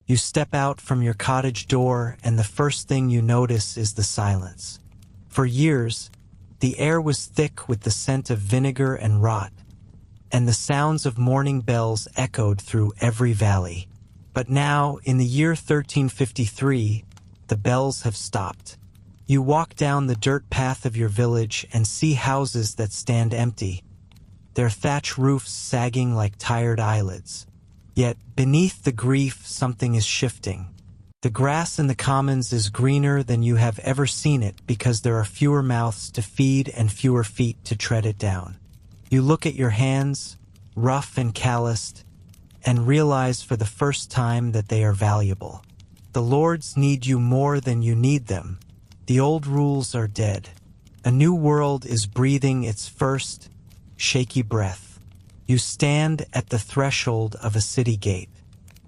You step out from your cottage door, and the first thing you notice is the silence. For years, the air was thick with the scent of vinegar and rot, and the sounds of morning bells echoed through every valley. But now, in the year 1353, the bells have stopped. You walk down the dirt path of your village and see houses that stand empty, their thatch roofs sagging like tired eyelids. Yet, beneath the grief, something is shifting. The grass in the commons is greener than you have ever seen it because there are fewer mouths to feed and fewer feet to tread it down. You look at your hands, rough and calloused, and realize for the first time that they are valuable. The lords need you more than you need them. The old rules are dead. A new world is breathing its first, shaky breath. You stand at the threshold of a city gate.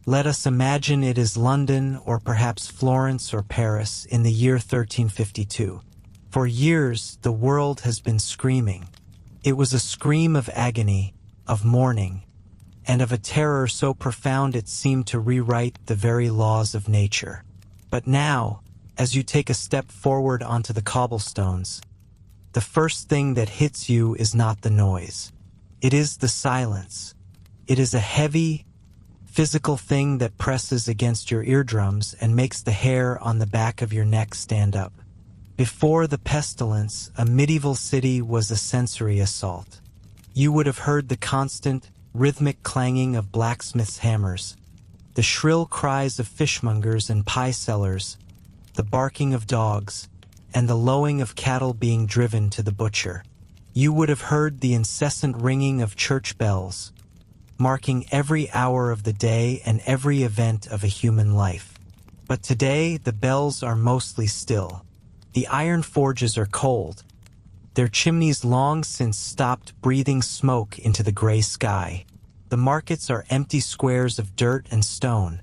Let us imagine it is London or perhaps Florence or Paris in the year 1352. For years, the world has been screaming. It was a scream of agony, of mourning, and of a terror so profound it seemed to rewrite the very laws of nature. But now, as you take a step forward onto the cobblestones, the first thing that hits you is not the noise. It is the silence. It is a heavy, physical thing that presses against your eardrums and makes the hair on the back of your neck stand up. Before the pestilence, a medieval city was a sensory assault. You would have heard the constant, rhythmic clanging of blacksmiths' hammers, the shrill cries of fishmongers and pie sellers, the barking of dogs, and the lowing of cattle being driven to the butcher. You would have heard the incessant ringing of church bells, marking every hour of the day and every event of a human life. But today, the bells are mostly still. The iron forges are cold, their chimneys long since stopped breathing smoke into the gray sky. The markets are empty squares of dirt and stone,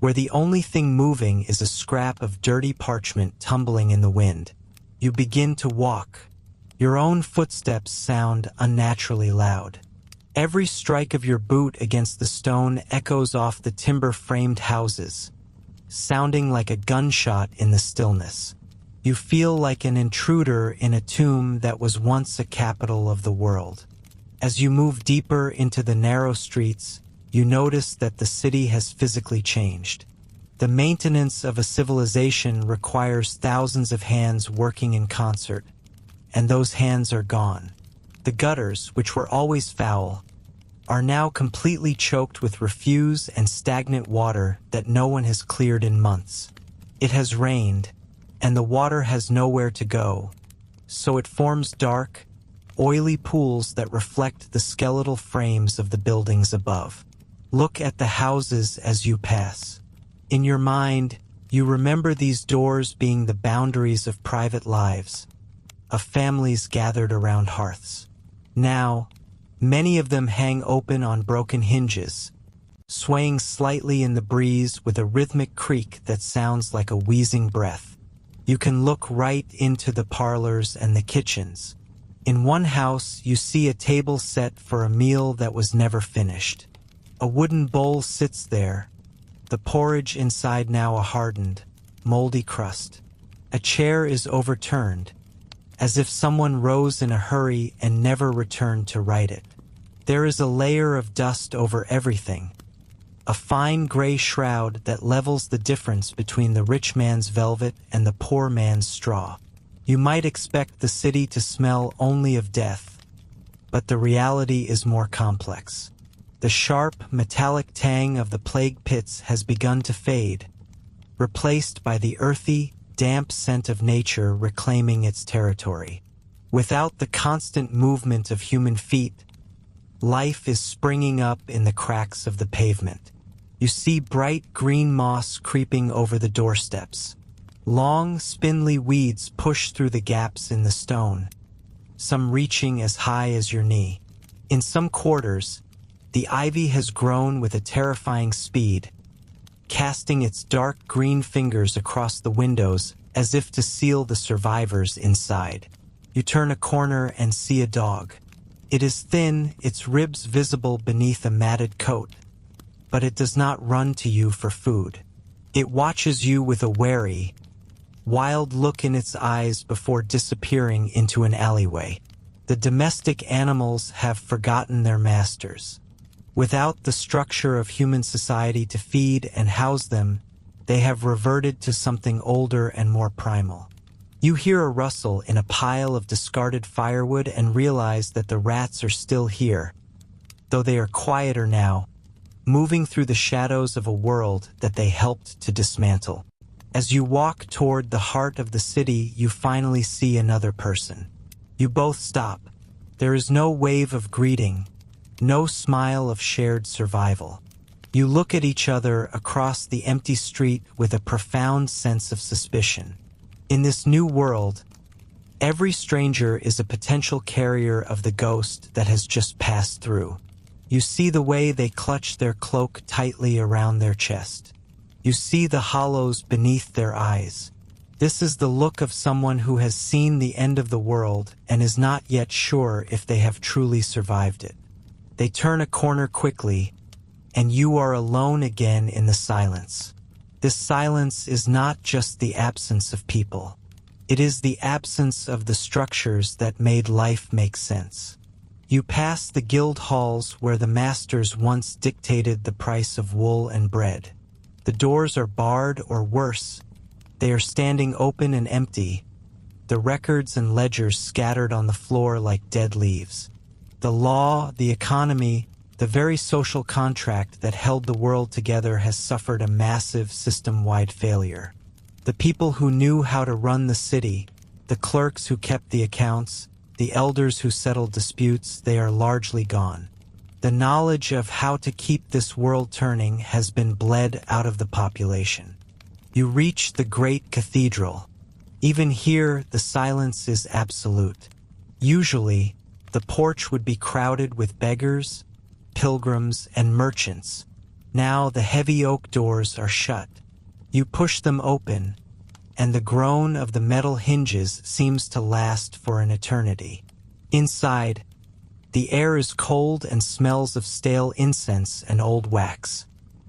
where the only thing moving is a scrap of dirty parchment tumbling in the wind. You begin to walk. Your own footsteps sound unnaturally loud. Every strike of your boot against the stone echoes off the timber-framed houses, sounding like a gunshot in the stillness. You feel like an intruder in a tomb that was once a capital of the world. As you move deeper into the narrow streets, you notice that the city has physically changed. The maintenance of a civilization requires thousands of hands working in concert, and those hands are gone. The gutters, which were always foul, are now completely choked with refuse and stagnant water that no one has cleared in months. It has rained, and the water has nowhere to go, so it forms dark, oily pools that reflect the skeletal frames of the buildings above. Look at the houses as you pass. In your mind, you remember these doors being the boundaries of private lives, of families gathered around hearths. Now, many of them hang open on broken hinges, swaying slightly in the breeze with a rhythmic creak that sounds like a wheezing breath. You can look right into the parlors and the kitchens. In one house, you see a table set for a meal that was never finished. A wooden bowl sits there, the porridge inside now a hardened, moldy crust. A chair is overturned, as if someone rose in a hurry and never returned to right it. There is a layer of dust over everything, a fine gray shroud that levels the difference between the rich man's velvet and the poor man's straw. You might expect the city to smell only of death, but the reality is more complex. The sharp, metallic tang of the plague pits has begun to fade, replaced by the earthy, damp scent of nature reclaiming its territory. Without the constant movement of human feet, life is springing up in the cracks of the pavement. You see bright green moss creeping over the doorsteps. Long, spindly weeds push through the gaps in the stone, some reaching as high as your knee. In some quarters, the ivy has grown with a terrifying speed, casting its dark green fingers across the windows as if to seal the survivors inside. You turn a corner and see a dog. It is thin, its ribs visible beneath a matted coat, but it does not run to you for food. It watches you with a wary, wild look in its eyes before disappearing into an alleyway. The domestic animals have forgotten their masters. Without the structure of human society to feed and house them, they have reverted to something older and more primal. You hear a rustle in a pile of discarded firewood and realize that the rats are still here, though they are quieter now, moving through the shadows of a world that they helped to dismantle. As you walk toward the heart of the city, you finally see another person. You both stop. There is no wave of greeting, no smile of shared survival. You look at each other across the empty street with a profound sense of suspicion. In this new world, every stranger is a potential carrier of the ghost that has just passed through. You see the way they clutch their cloak tightly around their chest. You see the hollows beneath their eyes. This is the look of someone who has seen the end of the world and is not yet sure if they have truly survived it. They turn a corner quickly, and you are alone again in the silence. This silence is not just the absence of people. It is the absence of the structures that made life make sense. You pass the guild halls where the masters once dictated the price of wool and bread. The doors are barred, or worse, they are standing open and empty, the records and ledgers scattered on the floor like dead leaves. The law, the economy, the very social contract that held the world together has suffered a massive system-wide failure. The people who knew how to run the city, the clerks who kept the accounts, the elders who settled disputes, they are largely gone. The knowledge of how to keep this world turning has been bled out of the population. You reach the great cathedral. Even here, the silence is absolute. Usually, the porch would be crowded with beggars, pilgrims, and merchants. Now the heavy oak doors are shut. You push them open, and the groan of the metal hinges seems to last for an eternity. Inside, the air is cold and smells of stale incense and old wax.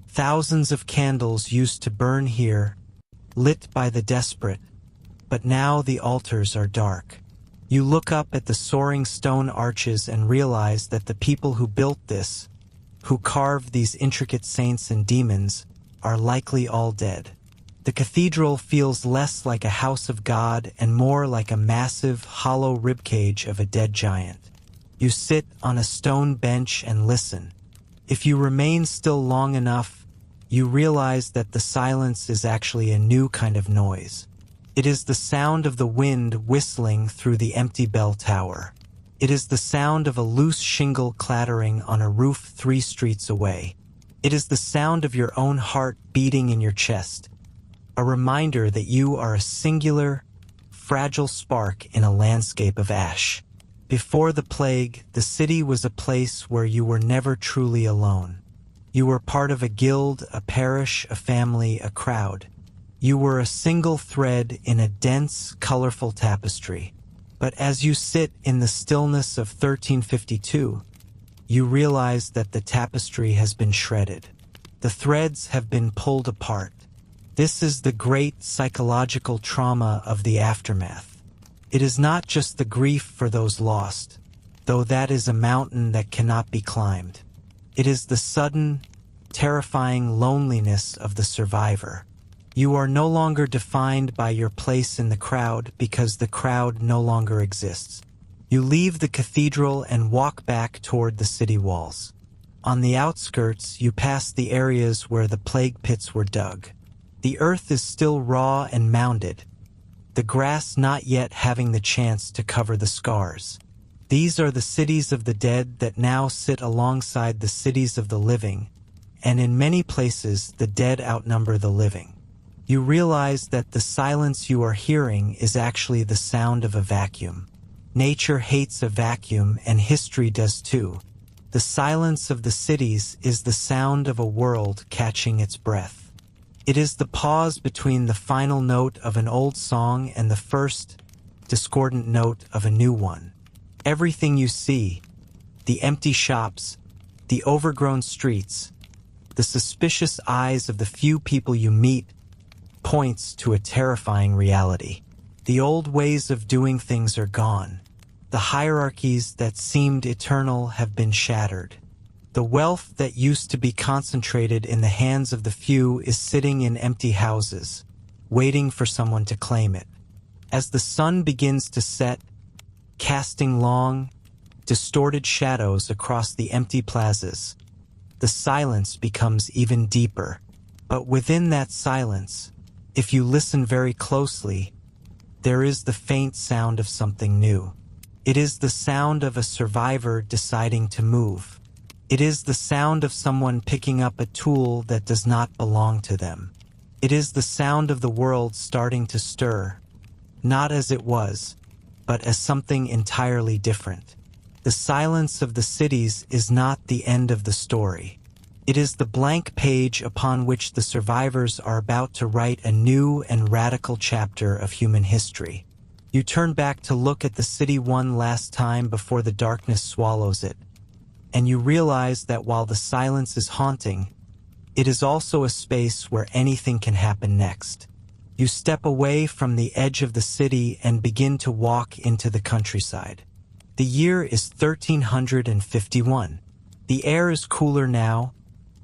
Thousands of candles used to burn here, lit by the desperate, but now the altars are dark. You look up at the soaring stone arches and realize that the people who built this, who carved these intricate saints and demons, are likely all dead. The cathedral feels less like a house of God and more like a massive, hollow ribcage of a dead giant. You sit on a stone bench and listen. If you remain still long enough, you realize that the silence is actually a new kind of noise. It is the sound of the wind whistling through the empty bell tower. It is the sound of a loose shingle clattering on a roof 3 streets away. It is the sound of your own heart beating in your chest, a reminder that you are a singular, fragile spark in a landscape of ash. Before the plague, the city was a place where you were never truly alone. You were part of a guild, a parish, a family, a crowd. You were a single thread in a dense, colorful tapestry. But as you sit in the stillness of 1352, you realize that the tapestry has been shredded. The threads have been pulled apart. This is the great psychological trauma of the aftermath. It is not just the grief for those lost, though that is a mountain that cannot be climbed. It is the sudden, terrifying loneliness of the survivor. You are no longer defined by your place in the crowd because the crowd no longer exists. You leave the cathedral and walk back toward the city walls. On the outskirts, you pass the areas where the plague pits were dug. The earth is still raw and mounded, the grass not yet having the chance to cover the scars. These are the cities of the dead that now sit alongside the cities of the living, and in many places the dead outnumber the living. You realize that the silence you are hearing is actually the sound of a vacuum. Nature hates a vacuum, and history does too. The silence of the cities is the sound of a world catching its breath. It is the pause between the final note of an old song and the first, discordant note of a new one. Everything you see, the empty shops, the overgrown streets, The suspicious eyes of the few people you meet points to a terrifying reality. The old ways of doing things are gone. The hierarchies that seemed eternal have been shattered. The wealth that used to be concentrated in the hands of the few is sitting in empty houses, waiting for someone to claim it. As the sun begins to set, casting long, distorted shadows across the empty plazas, the silence becomes even deeper. But within that silence, if you listen very closely, there is the faint sound of something new. It is the sound of a survivor deciding to move. It is the sound of someone picking up a tool that does not belong to them. It is the sound of the world starting to stir, not as it was, but as something entirely different. The silence of the cities is not the end of the story. It is the blank page upon which the survivors are about to write a new and radical chapter of human history. You turn back to look at the city one last time before the darkness swallows it, and you realize that while the silence is haunting, it is also a space where anything can happen next. You step away from the edge of the city and begin to walk into the countryside. The year is 1351. The air is cooler now,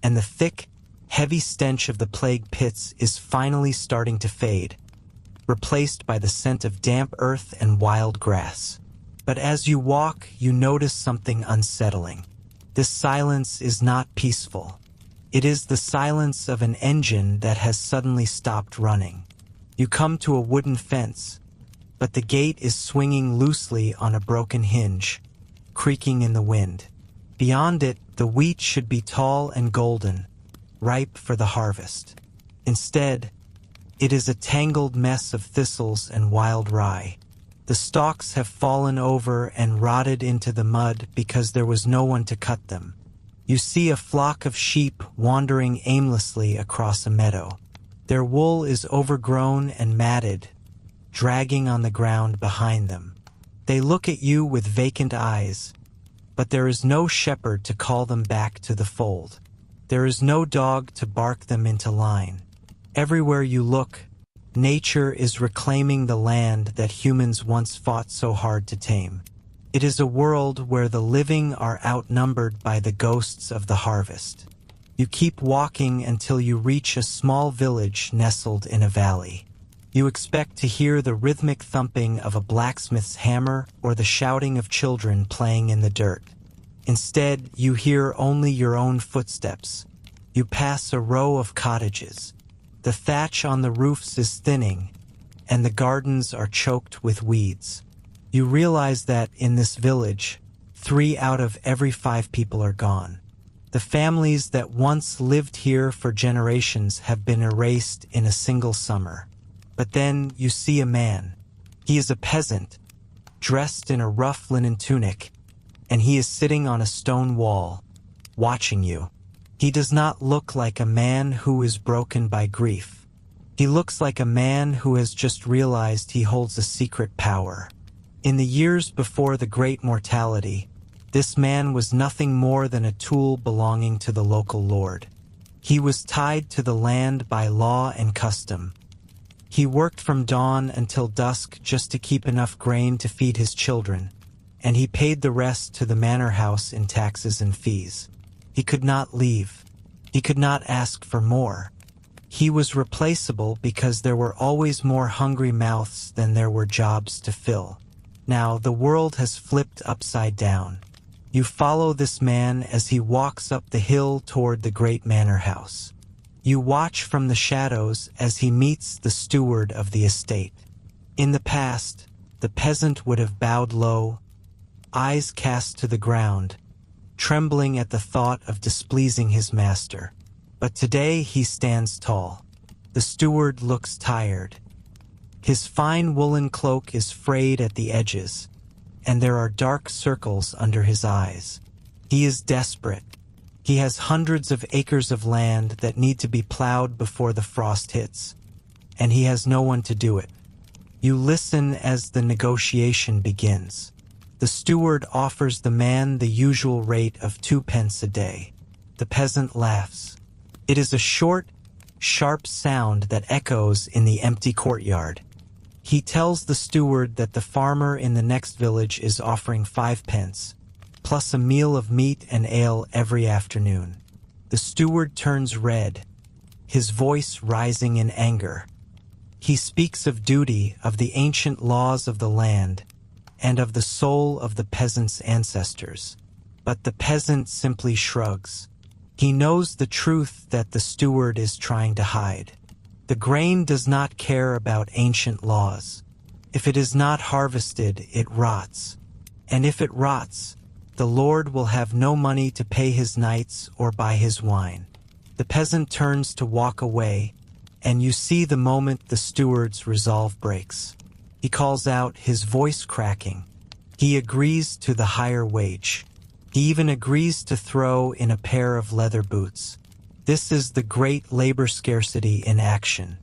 and the thick, heavy stench of the plague pits is finally starting to fade, replaced by the scent of damp earth and wild grass. But as you walk, you notice something unsettling. This silence is not peaceful. It is the silence of an engine that has suddenly stopped running. You come to a wooden fence, but the gate is swinging loosely on a broken hinge, creaking in the wind. Beyond it, the wheat should be tall and golden, ripe for the harvest. Instead, it is a tangled mess of thistles and wild rye. The stalks have fallen over and rotted into the mud because there was no one to cut them. You see a flock of sheep wandering aimlessly across a meadow. Their wool is overgrown and matted, dragging on the ground behind them. They look at you with vacant eyes, but there is no shepherd to call them back to the fold. There is no dog to bark them into line. Everywhere you look, nature is reclaiming the land that humans once fought so hard to tame. It is a world where the living are outnumbered by the ghosts of the harvest. You keep walking until you reach a small village nestled in a valley. You expect to hear the rhythmic thumping of a blacksmith's hammer or the shouting of children playing in the dirt. Instead, you hear only your own footsteps. You pass a row of cottages. The thatch on the roofs is thinning, and the gardens are choked with weeds. You realize that in this village, 3 out of every 5 people are gone. The families that once lived here for generations have been erased in a single summer. But then you see a man. He is a peasant, dressed in a rough linen tunic, and he is sitting on a stone wall, watching you. He does not look like a man who is broken by grief. He looks like a man who has just realized he holds a secret power. In the years before the Great Mortality, this man was nothing more than a tool belonging to the local lord. He was tied to the land by law and custom. He worked from dawn until dusk just to keep enough grain to feed his children, and he paid the rest to the manor house in taxes and fees. He could not leave. He could not ask for more. He was replaceable because there were always more hungry mouths than there were jobs to fill. Now the world has flipped upside down. You follow this man as he walks up the hill toward the great manor house. You watch from the shadows as he meets the steward of the estate. In the past, the peasant would have bowed low, eyes cast to the ground, trembling at the thought of displeasing his master. But today he stands tall. The steward looks tired. His fine woolen cloak is frayed at the edges, and there are dark circles under his eyes. He is desperate. He has hundreds of acres of land that need to be plowed before the frost hits, and he has no one to do it. You listen as the negotiation begins. The steward offers the man the usual rate of 2 pence a day. The peasant laughs. It is a short, sharp sound that echoes in the empty courtyard. He tells the steward that the farmer in the next village is offering 5 pence, plus a meal of meat and ale every afternoon. The steward turns red, his voice rising in anger. He speaks of duty, of the ancient laws of the land, and of the soul of the peasant's ancestors. But the peasant simply shrugs. He knows the truth that the steward is trying to hide. The grain does not care about ancient laws. If it is not harvested, it rots. And if it rots, the Lord will have no money to pay his knights or buy his wine. The peasant turns to walk away, and you see the moment the steward's resolve breaks. He calls out, his voice cracking. He agrees to the higher wage. He even agrees to throw in a pair of leather boots. This is the great labor scarcity in action.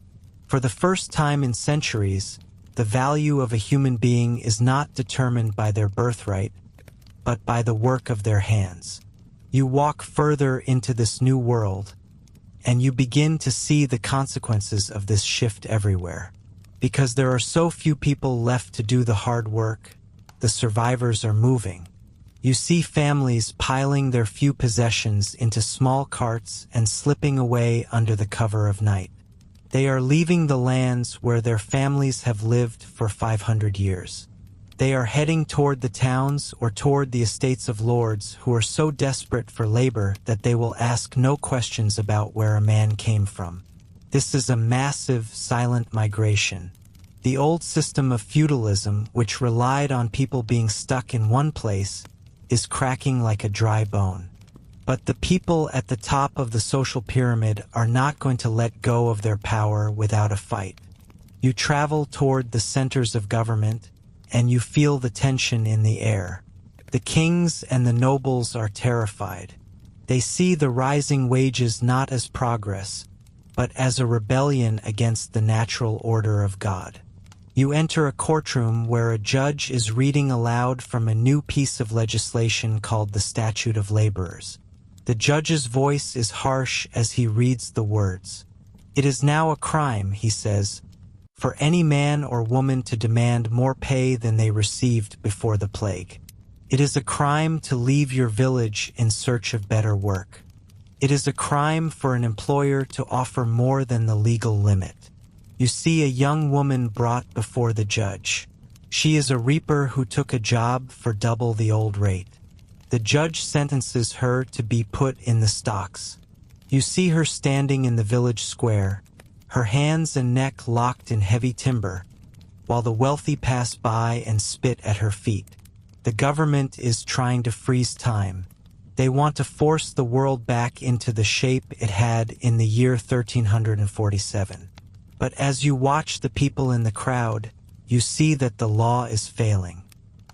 For the first time in centuries, the value of a human being is not determined by their birthright, but by the work of their hands. You walk further into this new world, and you begin to see the consequences of this shift everywhere. Because there are so few people left to do the hard work, the survivors are moving. You see families piling their few possessions into small carts and slipping away under the cover of night. They are leaving the lands where their families have lived for 500 years. They are heading toward the towns or toward the estates of lords who are so desperate for labor that they will ask no questions about where a man came from. This is a massive, silent migration. The old system of feudalism, which relied on people being stuck in one place, is cracking like a dry bone. But the people at the top of the social pyramid are not going to let go of their power without a fight. You travel toward the centers of government, and you feel the tension in the air. The kings and the nobles are terrified. They see the rising wages not as progress, but as a rebellion against the natural order of God. You enter a courtroom where a judge is reading aloud from a new piece of legislation called the Statute of Laborers. The judge's voice is harsh as he reads the words. It is now a crime, he says, for any man or woman to demand more pay than they received before the plague. It is a crime to leave your village in search of better work. It is a crime for an employer to offer more than the legal limit. You see a young woman brought before the judge. She is a reaper who took a job for double the old rate. The judge sentences her to be put in the stocks. You see her standing in the village square, her hands and neck locked in heavy timber, while the wealthy pass by and spit at her feet. The government is trying to freeze time. They want to force the world back into the shape it had in the year 1347. But as you watch the people in the crowd, you see that the law is failing.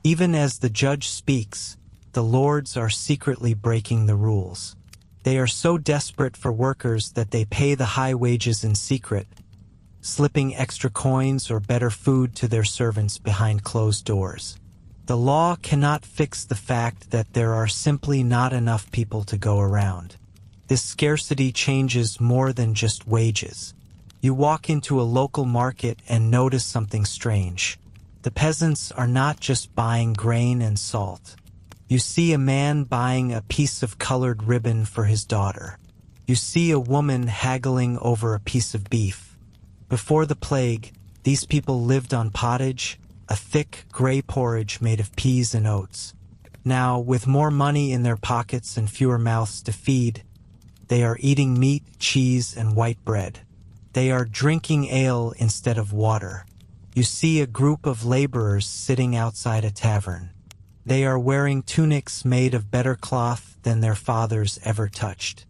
Even as the judge speaks, the lords are secretly breaking the rules. They are so desperate for workers that they pay the high wages in secret, slipping extra coins or better food to their servants behind closed doors. The law cannot fix the fact that there are simply not enough people to go around. This scarcity changes more than just wages. You walk into a local market and notice something strange. The peasants are not just buying grain and salt. You see a man buying a piece of colored ribbon for his daughter. You see a woman haggling over a piece of beef. Before the plague, these people lived on pottage, a thick, gray porridge made of peas and oats. Now, with more money in their pockets and fewer mouths to feed, they are eating meat, cheese, and white bread. They are drinking ale instead of water. You see a group of laborers sitting outside a tavern. They are wearing tunics made of better cloth than their fathers ever touched.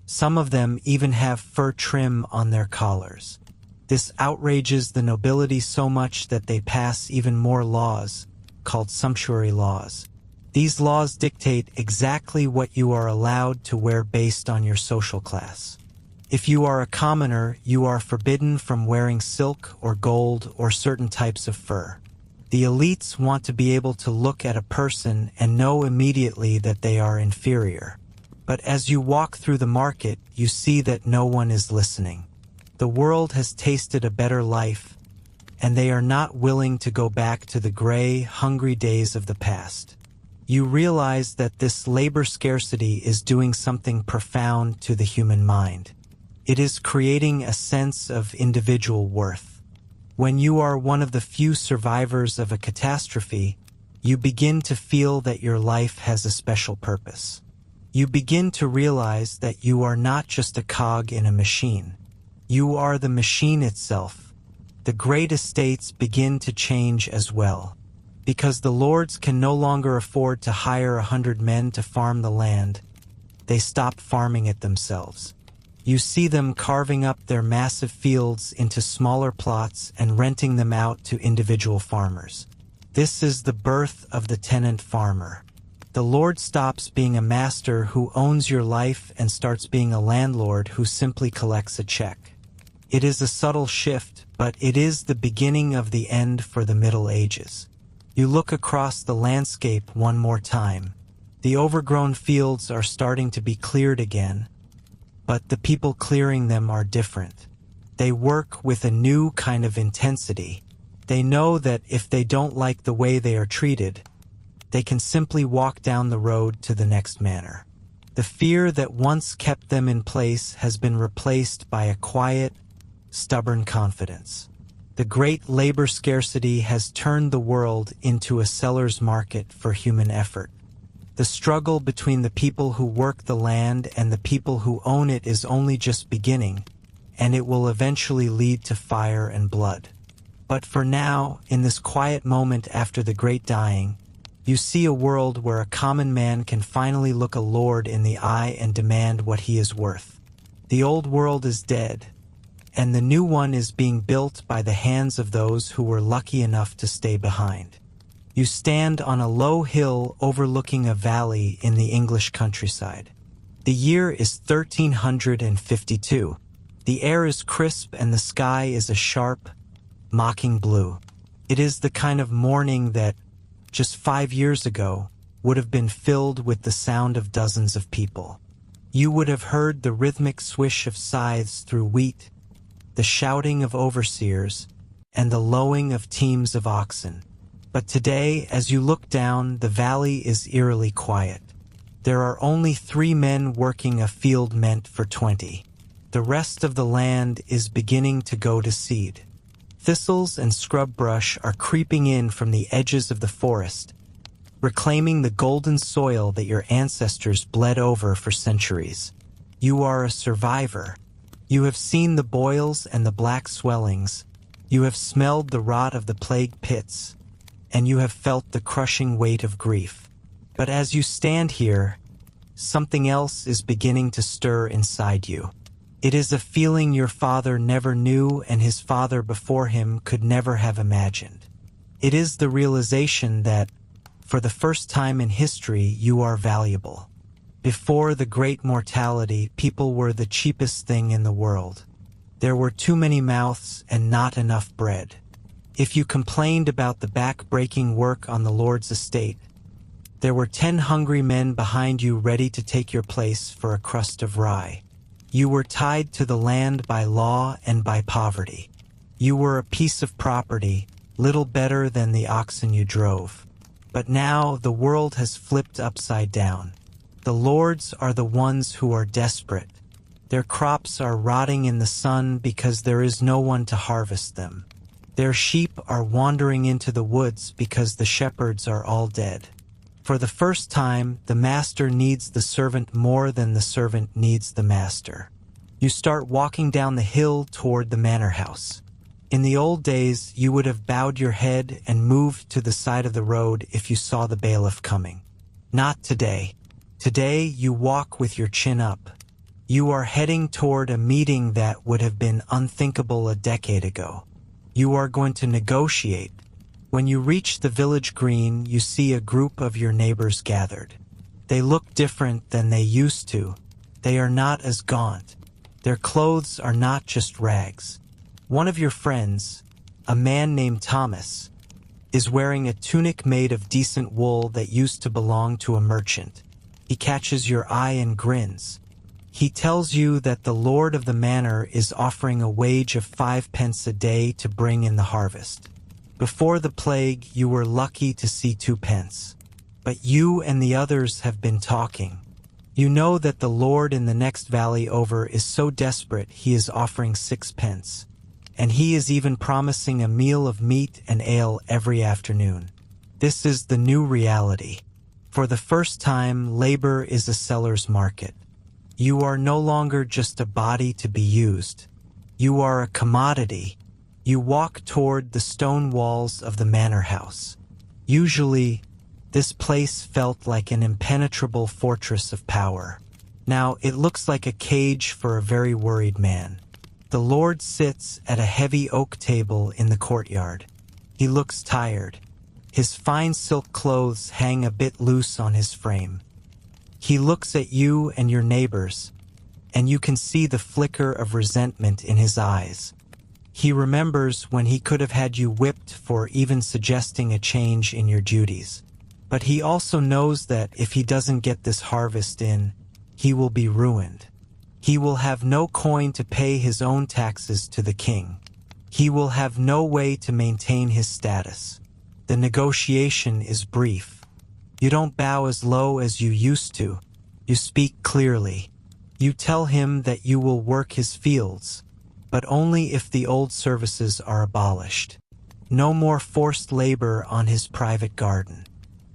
Some of them even have fur trim on their collars. This outrages the nobility so much that they pass even more laws, called sumptuary laws. These laws dictate exactly what you are allowed to wear based on your social class. If you are a commoner, you are forbidden from wearing silk or gold or certain types of fur. The elites want to be able to look at a person and know immediately that they are inferior. But as you walk through the market, you see that no one is listening. The world has tasted a better life, and they are not willing to go back to the gray, hungry days of the past. You realize that this labor scarcity is doing something profound to the human mind. It is creating a sense of individual worth. When you are one of the few survivors of a catastrophe, you begin to feel that your life has a special purpose. You begin to realize that you are not just a cog in a machine. You are the machine itself. The great estates begin to change as well. Because the lords can no longer afford to hire 100 men to farm the land, they stop farming it themselves. You see them carving up their massive fields into smaller plots and renting them out to individual farmers. This is the birth of the tenant farmer. The lord stops being a master who owns your life and starts being a landlord who simply collects a check. It is a subtle shift, but it is the beginning of the end for the Middle Ages. You look across the landscape one more time. The overgrown fields are starting to be cleared again, but the people clearing them are different. They work with a new kind of intensity. They know that if they don't like the way they are treated, they can simply walk down the road to the next manor. The fear that once kept them in place has been replaced by a quiet, stubborn confidence. The great labor scarcity has turned the world into a seller's market for human effort. The struggle between the people who work the land and the people who own it is only just beginning, and it will eventually lead to fire and blood. But for now, in this quiet moment after the great dying, you see a world where a common man can finally look a lord in the eye and demand what he is worth. The old world is dead, and the new one is being built by the hands of those who were lucky enough to stay behind. You stand on a low hill overlooking a valley in the English countryside. The year is 1352. The air is crisp and the sky is a sharp, mocking blue. It is the kind of morning that, just 5 years ago, would have been filled with the sound of dozens of people. You would have heard the rhythmic swish of scythes through wheat, the shouting of overseers, and the lowing of teams of oxen. But today, as you look down, the valley is eerily quiet. There are only 3 men working a field meant for 20. The rest of the land is beginning to go to seed. Thistles and scrub brush are creeping in from the edges of the forest, reclaiming the golden soil that your ancestors bled over for centuries. You are a survivor. You have seen the boils and the black swellings. You have smelled the rot of the plague pits, and you have felt the crushing weight of grief. But as you stand here, something else is beginning to stir inside you. It is a feeling your father never knew and his father before him could never have imagined. It is the realization that, for the first time in history, you are valuable. Before the great mortality, people were the cheapest thing in the world. There were too many mouths and not enough bread. If you complained about the back-breaking work on the Lord's estate, there were 10 hungry men behind you ready to take your place for a crust of rye. You were tied to the land by law and by poverty. You were a piece of property, little better than the oxen you drove. But now the world has flipped upside down. The lords are the ones who are desperate. Their crops are rotting in the sun because there is no one to harvest them. Their sheep are wandering into the woods because the shepherds are all dead. For the first time, the master needs the servant more than the servant needs the master. You start walking down the hill toward the manor house. In the old days, you would have bowed your head and moved to the side of the road if you saw the bailiff coming. Not today. Today, you walk with your chin up. You are heading toward a meeting that would have been unthinkable a decade ago. You are going to negotiate. When you reach the village green, you see a group of your neighbors gathered. They look different than they used to. They are not as gaunt. Their clothes are not just rags. One of your friends, a man named Thomas, is wearing a tunic made of decent wool that used to belong to a merchant. He catches your eye and grins. He tells you that the lord of the manor is offering a wage of 5 pence a day to bring in the harvest. Before the plague, you were lucky to see 2 pence. But you and the others have been talking. You know that the lord in the next valley over is so desperate he is offering 6 pence. And he is even promising a meal of meat and ale every afternoon. This is the new reality. For the first time, labor is a seller's market. You are no longer just a body to be used. You are a commodity. You walk toward the stone walls of the manor house. Usually, this place felt like an impenetrable fortress of power. Now it looks like a cage for a very worried man. The lord sits at a heavy oak table in the courtyard. He looks tired. His fine silk clothes hang a bit loose on his frame. He looks at you and your neighbors, and you can see the flicker of resentment in his eyes. He remembers when he could have had you whipped for even suggesting a change in your duties. But he also knows that if he doesn't get this harvest in, he will be ruined. He will have no coin to pay his own taxes to the king. He will have no way to maintain his status. The negotiation is brief. You don't bow as low as you used to. You speak clearly. You tell him that you will work his fields, but only if the old services are abolished. No more forced labor on his private garden.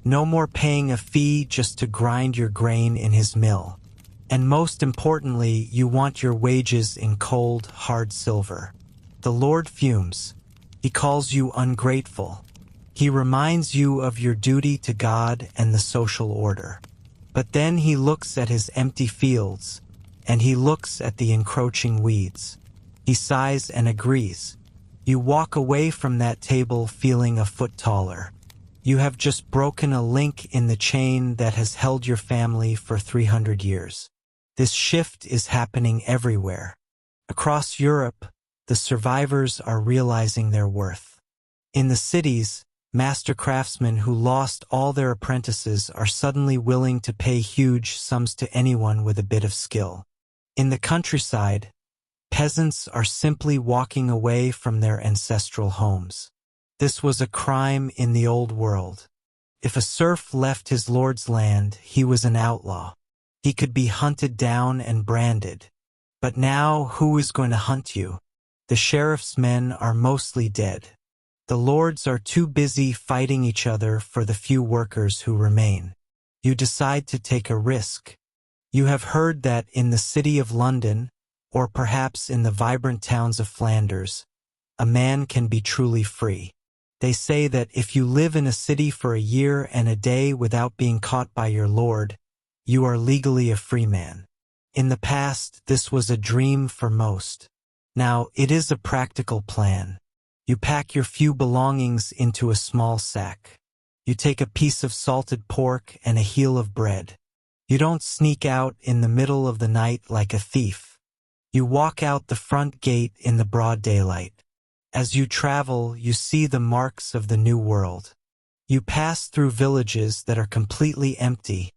No more paying a fee just to grind your grain in his mill. And most importantly, you want your wages in cold, hard silver. The Lord fumes. He calls you ungrateful. He reminds you of your duty to God and the social order. But then he looks at his empty fields, and he looks at the encroaching weeds. He sighs and agrees. You walk away from that table feeling a foot taller. You have just broken a link in the chain that has held your family for 300 years. This shift is happening everywhere. Across Europe, the survivors are realizing their worth. In the cities, master craftsmen who lost all their apprentices are suddenly willing to pay huge sums to anyone with a bit of skill. In the countryside, peasants are simply walking away from their ancestral homes. This was a crime in the old world. If a serf left his lord's land, he was an outlaw. He could be hunted down and branded. But now, who is going to hunt you? The sheriff's men are mostly dead. The lords are too busy fighting each other for the few workers who remain. You decide to take a risk. You have heard that in the city of London, or perhaps in the vibrant towns of Flanders, a man can be truly free. They say that if you live in a city for a year and a day without being caught by your lord, you are legally a free man. In the past, this was a dream for most. Now, it is a practical plan. You pack your few belongings into a small sack. You take a piece of salted pork and a heel of bread. You don't sneak out in the middle of the night like a thief. You walk out the front gate in the broad daylight. As you travel, you see the marks of the new world. You pass through villages that are completely empty,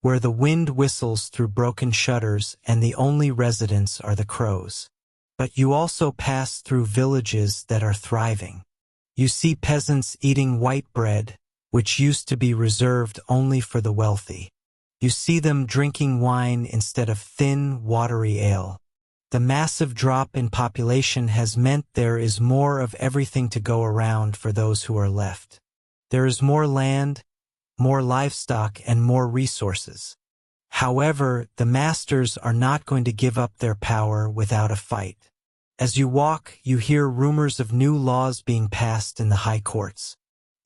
where the wind whistles through broken shutters and the only residents are the crows. But you also pass through villages that are thriving. You see peasants eating white bread, which used to be reserved only for the wealthy. You see them drinking wine instead of thin, watery ale. The massive drop in population has meant there is more of everything to go around for those who are left. There is more land, more livestock, and more resources. However, the masters are not going to give up their power without a fight. As you walk, you hear rumors of new laws being passed in the high courts.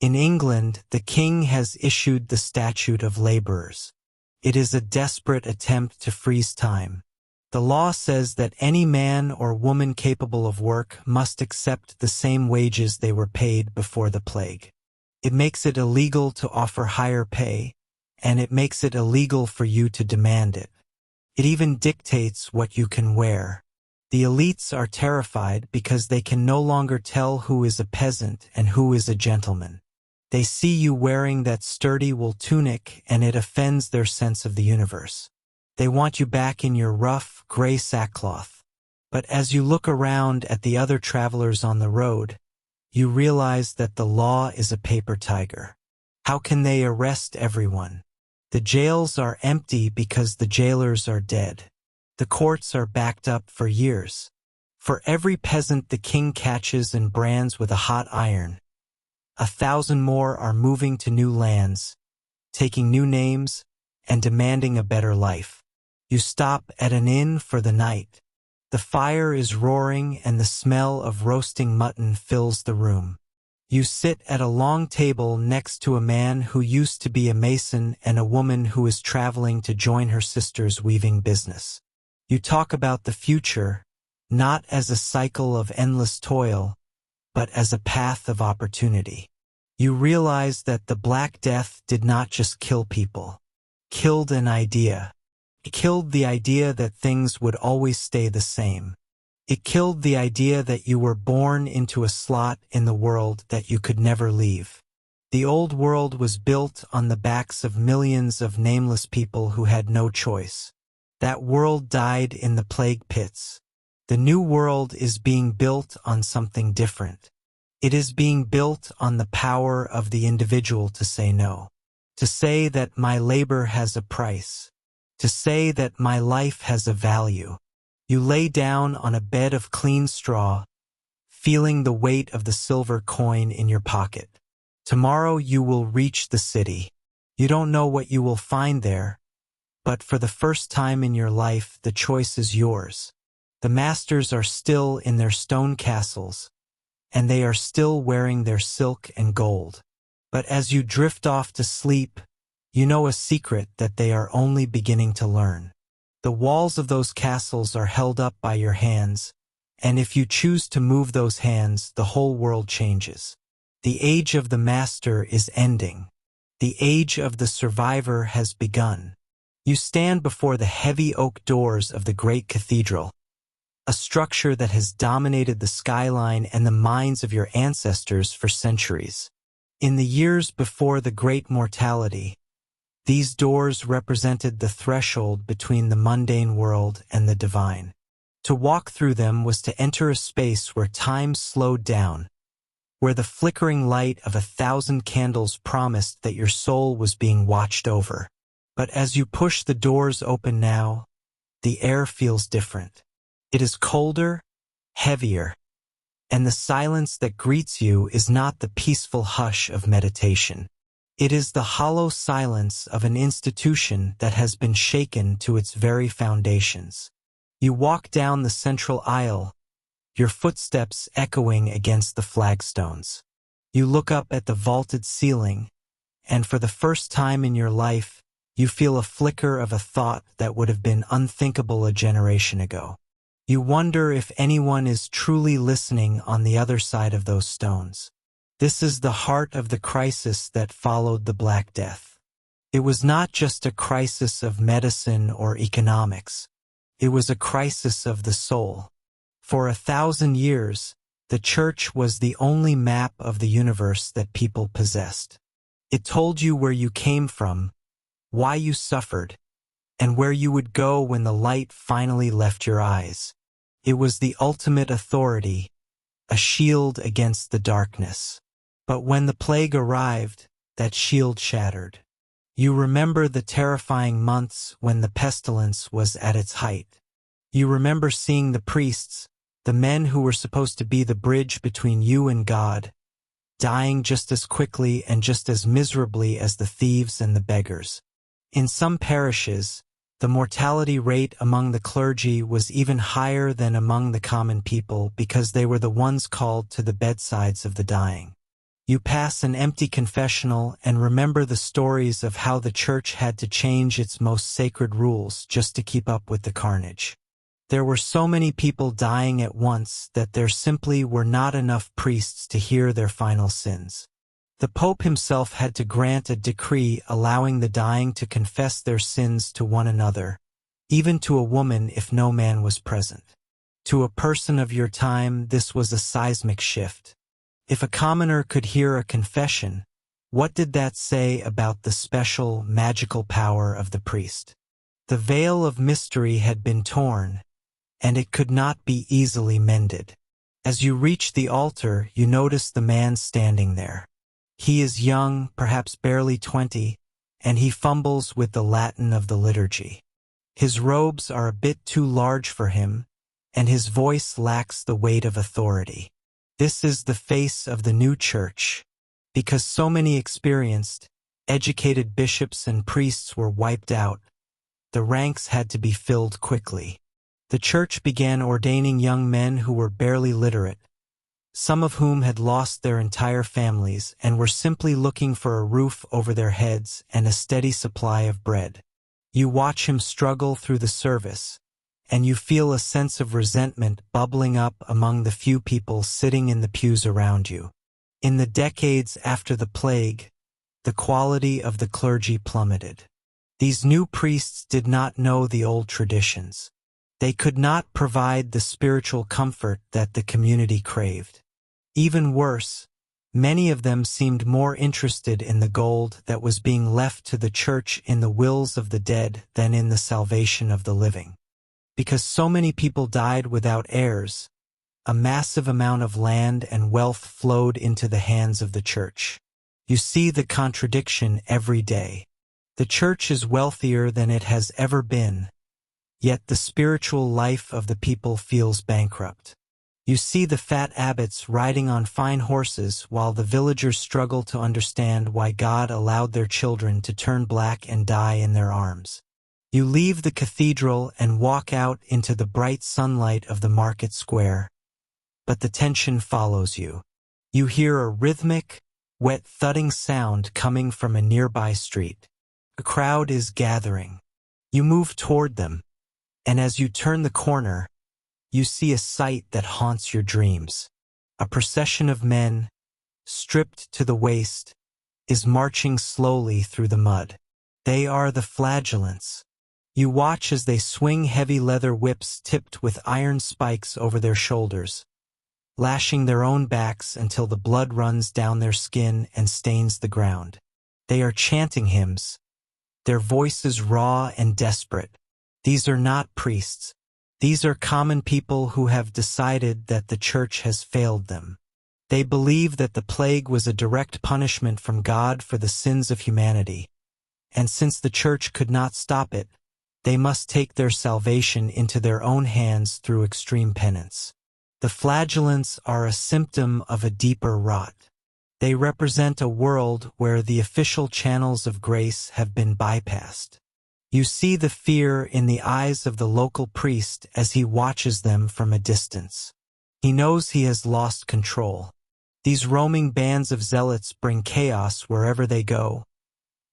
In England, the king has issued the Statute of Laborers. It is a desperate attempt to freeze time. The law says that any man or woman capable of work must accept the same wages they were paid before the plague. It makes it illegal to offer higher pay, and it makes it illegal for you to demand it. It even dictates what you can wear. The elites are terrified because they can no longer tell who is a peasant and who is a gentleman. They see you wearing that sturdy wool tunic and it offends their sense of the universe. They want you back in your rough, gray sackcloth. But as you look around at the other travelers on the road, you realize that the law is a paper tiger. How can they arrest everyone? The jails are empty because the jailers are dead. The courts are backed up for years. For every peasant the king catches and brands with a hot iron, 1,000 more are moving to new lands, taking new names, and demanding a better life. You stop at an inn for the night. The fire is roaring and the smell of roasting mutton fills the room. You sit at a long table next to a man who used to be a mason and a woman who is traveling to join her sister's weaving business. You talk about the future, not as a cycle of endless toil, but as a path of opportunity. You realize that the Black Death did not just kill people, killed an idea. It killed the idea that things would always stay the same. It killed the idea that you were born into a slot in the world that you could never leave. The old world was built on the backs of millions of nameless people who had no choice. That world died in the plague pits. The new world is being built on something different. It is being built on the power of the individual to say no. To say that my labor has a price. To say that my life has a value. You lay down on a bed of clean straw, feeling the weight of the silver coin in your pocket. Tomorrow you will reach the city. You don't know what you will find there, but for the first time in your life the choice is yours. The masters are still in their stone castles, and they are still wearing their silk and gold. But as you drift off to sleep, you know a secret that they are only beginning to learn. The walls of those castles are held up by your hands, and if you choose to move those hands, the whole world changes. The age of the master is ending. The age of the survivor has begun. You stand before the heavy oak doors of the great cathedral, a structure that has dominated the skyline and the minds of your ancestors for centuries. In the years before the Great Mortality, these doors represented the threshold between the mundane world and the divine. To walk through them was to enter a space where time slowed down, where the flickering light of 1,000 candles promised that your soul was being watched over. But as you push the doors open now, the air feels different. It is colder, heavier, and the silence that greets you is not the peaceful hush of meditation. It is the hollow silence of an institution that has been shaken to its very foundations. You walk down the central aisle, your footsteps echoing against the flagstones. You look up at the vaulted ceiling, and for the first time in your life, you feel a flicker of a thought that would have been unthinkable a generation ago. You wonder if anyone is truly listening on the other side of those stones. This is the heart of the crisis that followed the Black Death. It was not just a crisis of medicine or economics. It was a crisis of the soul. For 1,000 years, the church was the only map of the universe that people possessed. It told you where you came from, why you suffered, and where you would go when the light finally left your eyes. It was the ultimate authority, a shield against the darkness. But when the plague arrived, that shield shattered. You remember the terrifying months when the pestilence was at its height. You remember seeing the priests, the men who were supposed to be the bridge between you and God, dying just as quickly and just as miserably as the thieves and the beggars. In some parishes, the mortality rate among the clergy was even higher than among the common people because they were the ones called to the bedsides of the dying. You pass an empty confessional and remember the stories of how the church had to change its most sacred rules just to keep up with the carnage. There were so many people dying at once that there simply were not enough priests to hear their final sins. The Pope himself had to grant a decree allowing the dying to confess their sins to one another, even to a woman if no man was present. To a person of your time, this was a seismic shift. If a commoner could hear a confession, What did that say about the special, magical power of the priest? The veil of mystery had been torn, and it could not be easily mended. As you reach the altar, you notice the man standing there. He is young, perhaps barely 20, and he fumbles with the Latin of the liturgy. His robes are a bit too large for him, and his voice lacks the weight of authority. This is the face of the new church. Because so many experienced, educated bishops and priests were wiped out, the ranks had to be filled quickly. The church began ordaining young men who were barely literate, some of whom had lost their entire families and were simply looking for a roof over their heads and a steady supply of bread. You watch him struggle through the service, and you feel a sense of resentment bubbling up among the few people sitting in the pews around you. In the decades after the plague, the quality of the clergy plummeted. These new priests did not know the old traditions. They could not provide the spiritual comfort that the community craved. Even worse, many of them seemed more interested in the gold that was being left to the church in the wills of the dead than in the salvation of the living. Because so many people died without heirs, a massive amount of land and wealth flowed into the hands of the church. You see the contradiction every day. The church is wealthier than it has ever been, yet the spiritual life of the people feels bankrupt. You see the fat abbots riding on fine horses while the villagers struggle to understand why God allowed their children to turn black and die in their arms. You leave the cathedral and walk out into the bright sunlight of the market square, but the tension follows you. You hear a rhythmic, wet thudding sound coming from a nearby street. A crowd is gathering. You move toward them, and as you turn the corner, you see a sight that haunts your dreams. A procession of men, stripped to the waist, is marching slowly through the mud. They are the flagellants. You watch as they swing heavy leather whips tipped with iron spikes over their shoulders, lashing their own backs until the blood runs down their skin and stains the ground. They are chanting hymns, their voices raw and desperate. These are not priests. These are common people who have decided that the church has failed them. They believe that the plague was a direct punishment from God for the sins of humanity, and since the church could not stop it, they must take their salvation into their own hands through extreme penance. The flagellants are a symptom of a deeper rot. They represent a world where the official channels of grace have been bypassed. You see the fear in the eyes of the local priest as he watches them from a distance. He knows he has lost control. These roaming bands of zealots bring chaos wherever they go,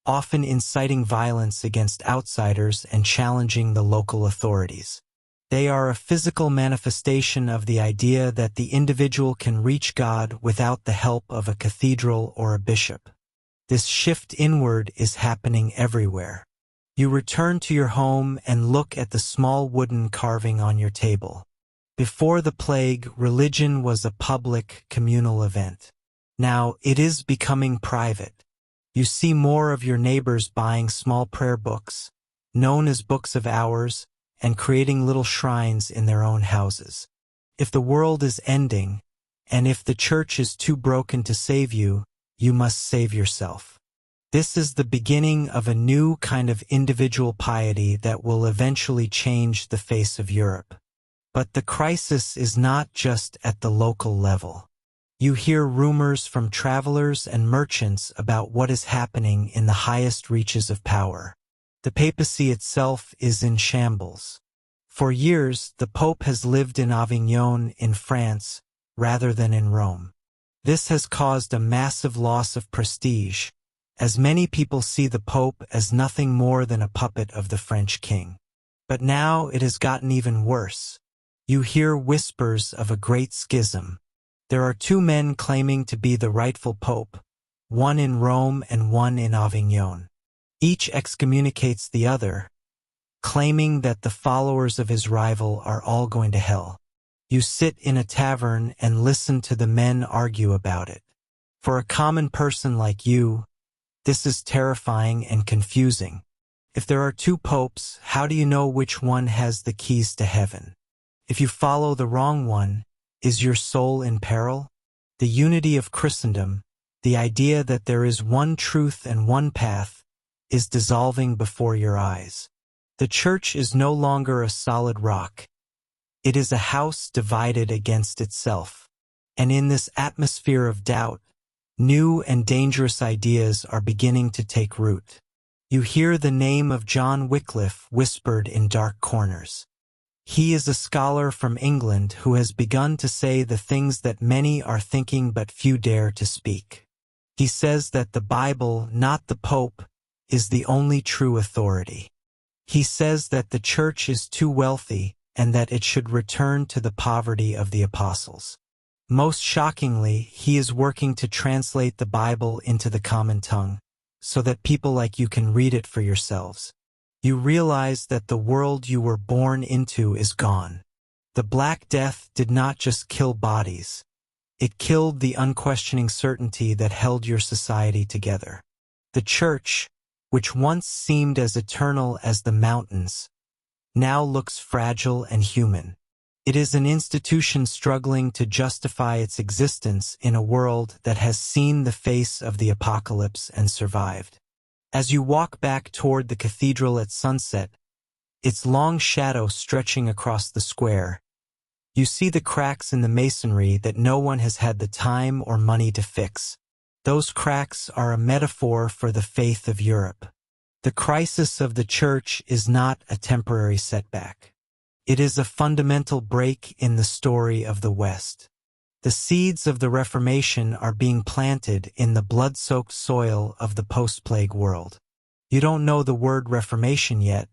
often inciting violence against outsiders and challenging the local authorities. They are a physical manifestation of the idea that the individual can reach God without the help of a cathedral or a bishop. This shift inward is happening everywhere. You return to your home and look at the small wooden carving on your table. Before the plague, religion was a public, communal event. Now it is becoming private. You see more of your neighbors buying small prayer books, known as books of hours, and creating little shrines in their own houses. If the world is ending, and if the church is too broken to save you, you must save yourself. This is the beginning of a new kind of individual piety that will eventually change the face of Europe. But the crisis is not just at the local level. You hear rumors from travelers and merchants about what is happening in the highest reaches of power. The papacy itself is in shambles. For years, the Pope has lived in Avignon in France rather than in Rome. This has caused a massive loss of prestige, as many people see the Pope as nothing more than a puppet of the French king. But now it has gotten even worse. You hear whispers of a great schism. There are two men claiming to be the rightful Pope, one in Rome and one in Avignon. Each excommunicates the other, claiming that the followers of his rival are all going to hell. You sit in a tavern and listen to the men argue about it. For a common person like you, this is terrifying and confusing. If there are two popes, how do you know which one has the keys to heaven? If you follow the wrong one, is your soul in peril? The unity of Christendom, the idea that there is one truth and one path, is dissolving before your eyes. The church is no longer a solid rock. It is a house divided against itself. And in this atmosphere of doubt, new and dangerous ideas are beginning to take root. You hear the name of John Wycliffe whispered in dark corners. He is a scholar from England who has begun to say the things that many are thinking but few dare to speak. He says that the Bible, not the Pope, is the only true authority. He says that the church is too wealthy and that it should return to the poverty of the apostles. Most shockingly, he is working to translate the Bible into the common tongue, so that people like you can read it for yourselves. You realize that the world you were born into is gone. The Black Death did not just kill bodies. It killed the unquestioning certainty that held your society together. The church, which once seemed as eternal as the mountains, now looks fragile and human. It is an institution struggling to justify its existence in a world that has seen the face of the apocalypse and survived. As you walk back toward the cathedral at sunset, its long shadow stretching across the square, you see the cracks in the masonry that no one has had the time or money to fix. Those cracks are a metaphor for the faith of Europe. The crisis of the church is not a temporary setback. It is a fundamental break in the story of the West. The seeds of the Reformation are being planted in the blood-soaked soil of the post-plague world. You don't know the word Reformation yet,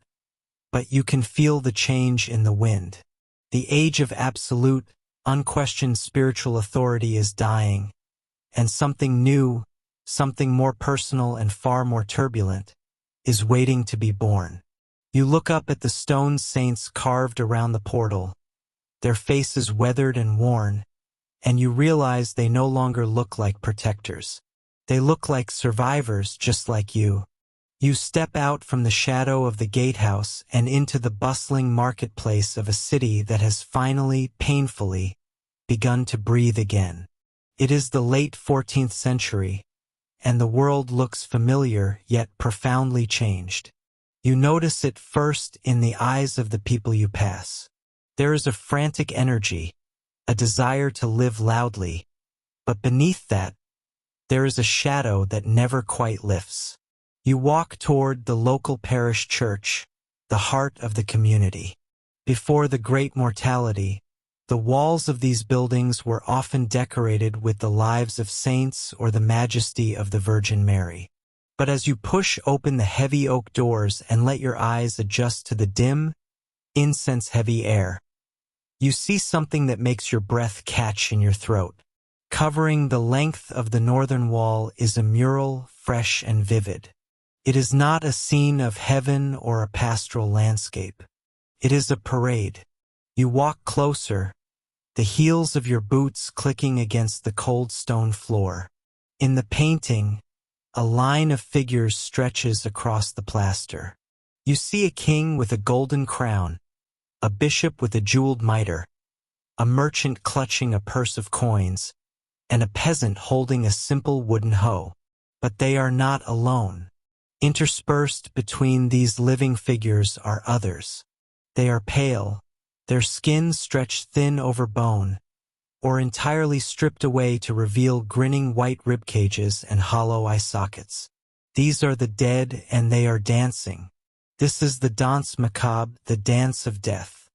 but you can feel the change in the wind. The age of absolute, unquestioned spiritual authority is dying, and something new, something more personal and far more turbulent, is waiting to be born. You look up at the stone saints carved around the portal, their faces weathered and worn, and you realize they no longer look like protectors. They look like survivors just like you. You step out from the shadow of the gatehouse and into the bustling marketplace of a city that has finally, painfully, begun to breathe again. It is the late 14th century, and the world looks familiar yet profoundly changed. You notice it first in the eyes of the people you pass. There is a frantic energy, a desire to live loudly, but beneath that, there is a shadow that never quite lifts. You walk toward the local parish church, the heart of the community. Before the Great Mortality, the walls of these buildings were often decorated with the lives of saints or the majesty of the Virgin Mary. But as you push open the heavy oak doors and let your eyes adjust to the dim, incense-heavy air, you see something that makes your breath catch in your throat. Covering the length of the northern wall is a mural, fresh and vivid. It is not a scene of heaven or a pastoral landscape. It is a parade. You walk closer, the heels of your boots clicking against the cold stone floor. In the painting, a line of figures stretches across the plaster. You see a king with a golden crown, a bishop with a jeweled mitre, a merchant clutching a purse of coins, and a peasant holding a simple wooden hoe. But they are not alone. Interspersed between these living figures are others. They are pale, their skin stretched thin over bone, or entirely stripped away to reveal grinning white rib cages and hollow eye sockets. These are the dead, and they are dancing. This is the danse macabre, the dance of death.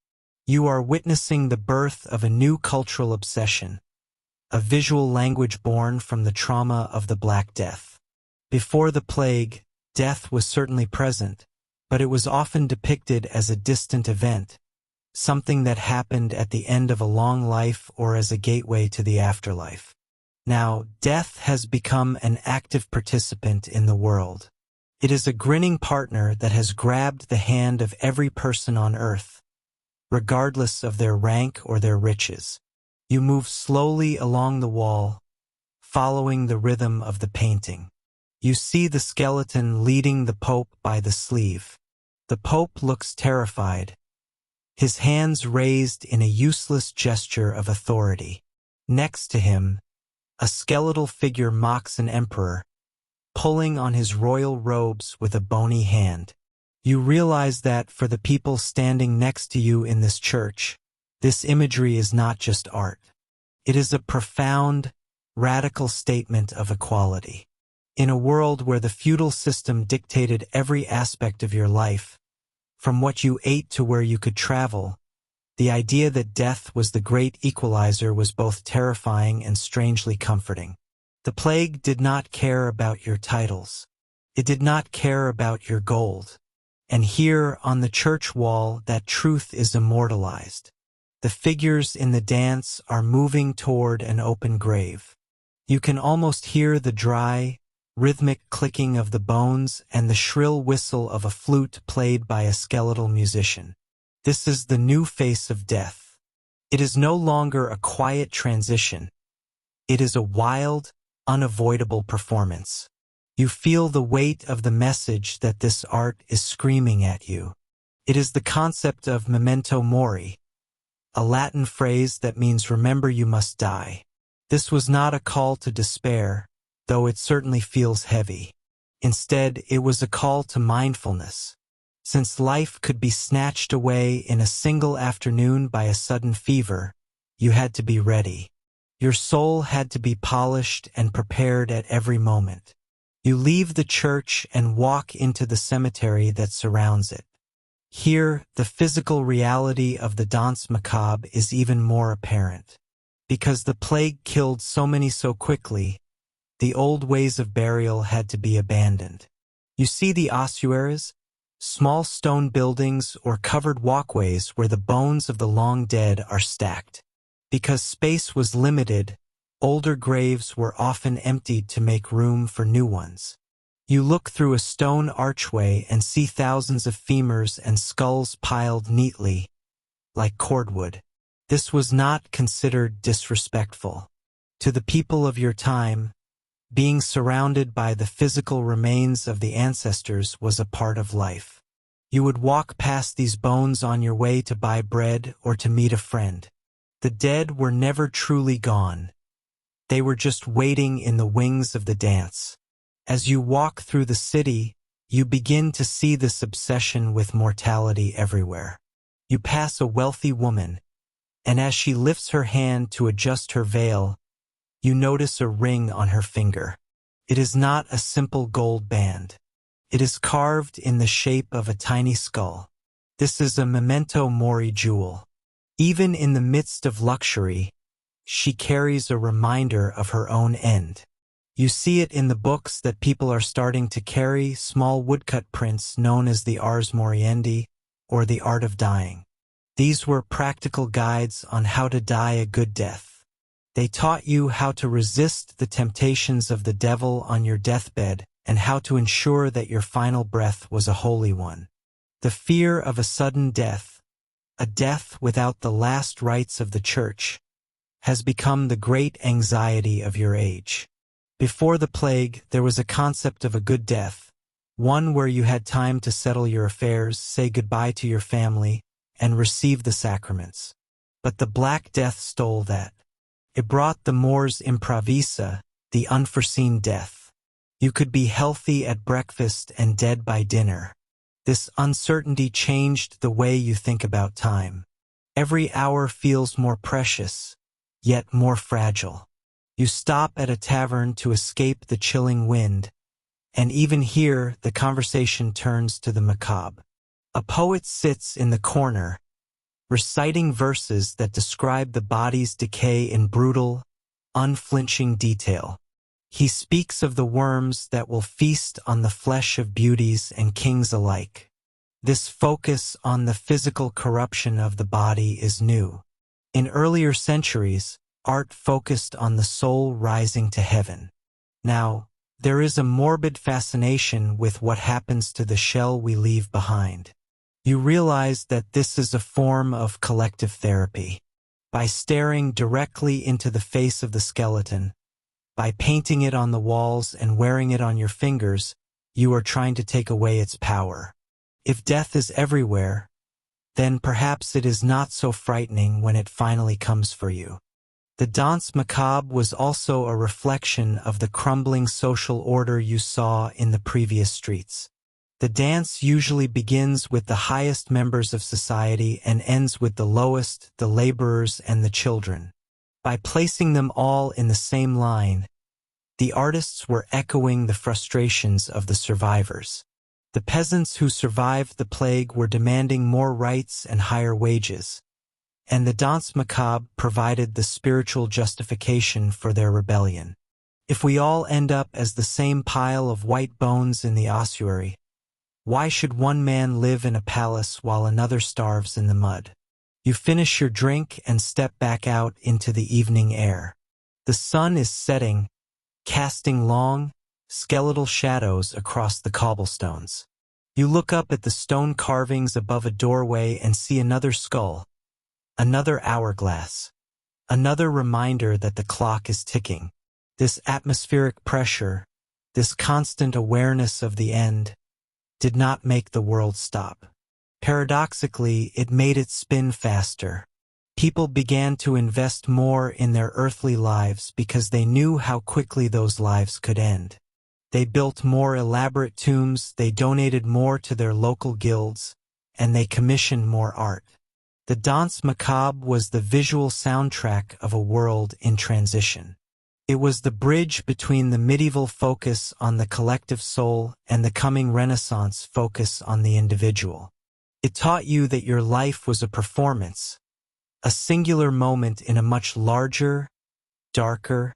You are witnessing the birth of a new cultural obsession, a visual language born from the trauma of the Black Death. Before the plague, death was certainly present, but it was often depicted as a distant event, something that happened at the end of a long life or as a gateway to the afterlife. Now, death has become an active participant in the world. It is a grinning partner that has grabbed the hand of every person on earth, regardless of their rank or their riches. You move slowly along the wall, following the rhythm of the painting. You see the skeleton leading the Pope by the sleeve. The Pope looks terrified, his hands raised in a useless gesture of authority. Next to him, a skeletal figure mocks an emperor, pulling on his royal robes with a bony hand. You realize that for the people standing next to you in this church, this imagery is not just art. It is a profound, radical statement of equality. In a world where the feudal system dictated every aspect of your life, from what you ate to where you could travel, the idea that death was the great equalizer was both terrifying and strangely comforting. The plague did not care about your titles. It did not care about your gold. And here on the church wall, that truth is immortalized. The figures in the dance are moving toward an open grave. You can almost hear the dry, rhythmic clicking of the bones and the shrill whistle of a flute played by a skeletal musician. This is the new face of death. It is no longer a quiet transition. It is a wild, unavoidable performance. You feel the weight of the message that this art is screaming at you. It is the concept of memento mori, a Latin phrase that means remember you must die. This was not a call to despair, though it certainly feels heavy. Instead, it was a call to mindfulness. Since life could be snatched away in a single afternoon by a sudden fever, you had to be ready. Your soul had to be polished and prepared at every moment. You leave the church and walk into the cemetery that surrounds it. Here, the physical reality of the danse macabre is even more apparent. Because the plague killed so many so quickly, the old ways of burial had to be abandoned. You see the ossuaries, small stone buildings or covered walkways where the bones of the long dead are stacked. Because space was limited, older graves were often emptied to make room for new ones. You look through a stone archway and see thousands of femurs and skulls piled neatly, like cordwood. This was not considered disrespectful. To the people of your time, being surrounded by the physical remains of the ancestors was a part of life. You would walk past these bones on your way to buy bread or to meet a friend. The dead were never truly gone. They were just waiting in the wings of the dance. As you walk through the city, you begin to see this obsession with mortality everywhere. You pass a wealthy woman, and as she lifts her hand to adjust her veil, you notice a ring on her finger. It is not a simple gold band. It is carved in the shape of a tiny skull. This is a memento mori jewel. Even in the midst of luxury, she carries a reminder of her own end. You see it in the books that people are starting to carry, small woodcut prints known as the Ars Moriendi, or the Art of Dying. These were practical guides on how to die a good death. They taught you how to resist the temptations of the devil on your deathbed and how to ensure that your final breath was a holy one. The fear of a sudden death, a death without the last rites of the church, has become the great anxiety of your age. Before the plague, there was a concept of a good death, one where you had time to settle your affairs, say goodbye to your family, and receive the sacraments. But the Black Death stole that. It brought the mors improvisa, the unforeseen death. You could be healthy at breakfast and dead by dinner. This uncertainty changed the way you think about time. Every hour feels more precious, yet more fragile. You stop at a tavern to escape the chilling wind, and even here the conversation turns to the macabre. A poet sits in the corner, reciting verses that describe the body's decay in brutal, unflinching detail. He speaks of the worms that will feast on the flesh of beauties and kings alike. This focus on the physical corruption of the body is new. In earlier centuries, art focused on the soul rising to heaven. Now, there is a morbid fascination with what happens to the shell we leave behind. You realize that this is a form of collective therapy. By staring directly into the face of the skeleton, By painting it on the walls and wearing it on your fingers, you are trying to take away its power. If death is everywhere, then perhaps it is not so frightening when it finally comes for you. The danse macabre was also a reflection of the crumbling social order you saw in the previous streets. The dance usually begins with the highest members of society and ends with the lowest, the laborers and the children. By placing them all in the same line, the artists were echoing the frustrations of the survivors. The peasants who survived the plague were demanding more rights and higher wages, and the danse macabre provided the spiritual justification for their rebellion. If we all end up as the same pile of white bones in the ossuary, why should one man live in a palace while another starves in the mud? You finish your drink and step back out into the evening air. The sun is setting, casting long, skeletal shadows across the cobblestones. You look up at the stone carvings above a doorway and see another skull, another hourglass, another reminder that the clock is ticking. This atmospheric pressure, this constant awareness of the end, did not make the world stop. Paradoxically, it made it spin faster. People began to invest more in their earthly lives because they knew how quickly those lives could end. They built more elaborate tombs, they donated more to their local guilds, and they commissioned more art. The danse macabre was the visual soundtrack of a world in transition. It was the bridge between the medieval focus on the collective soul and the coming Renaissance focus on the individual. It taught you that your life was a performance, a singular moment in a much larger, darker,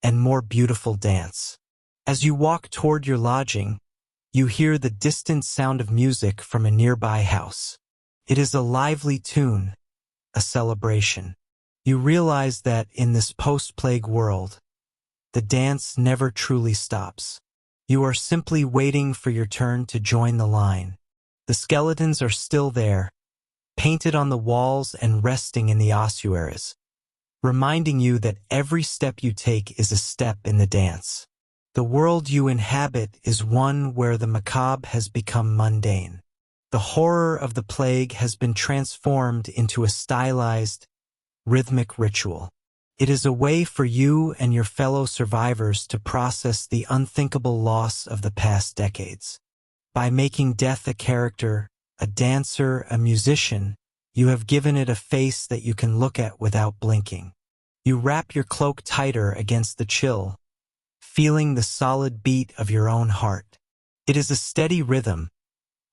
and more beautiful dance. As you walk toward your lodging, you hear the distant sound of music from a nearby house. It is a lively tune, a celebration. You realize that in this post-plague world, the dance never truly stops. You are simply waiting for your turn to join the line. The skeletons are still there, painted on the walls and resting in the ossuaries, reminding you that every step you take is a step in the dance. The world you inhabit is one where the macabre has become mundane. The horror of the plague has been transformed into a stylized, rhythmic ritual. It is a way for you and your fellow survivors to process the unthinkable loss of the past decades. By making death a character, a dancer, a musician, you have given it a face that you can look at without blinking. You wrap your cloak tighter against the chill, feeling the solid beat of your own heart. It is a steady rhythm,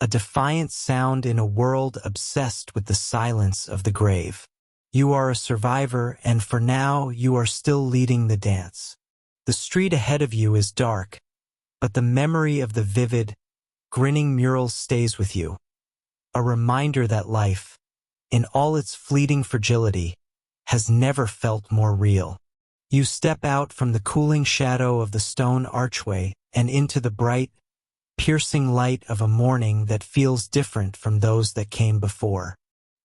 a defiant sound in a world obsessed with the silence of the grave. You are a survivor, and for now you are still leading the dance. The street ahead of you is dark, but the memory of the vivid, grinning murals stays with you. A reminder that life, in all its fleeting fragility, has never felt more real. You step out from the cooling shadow of the stone archway and into the bright, piercing light of a morning that feels different from those that came before.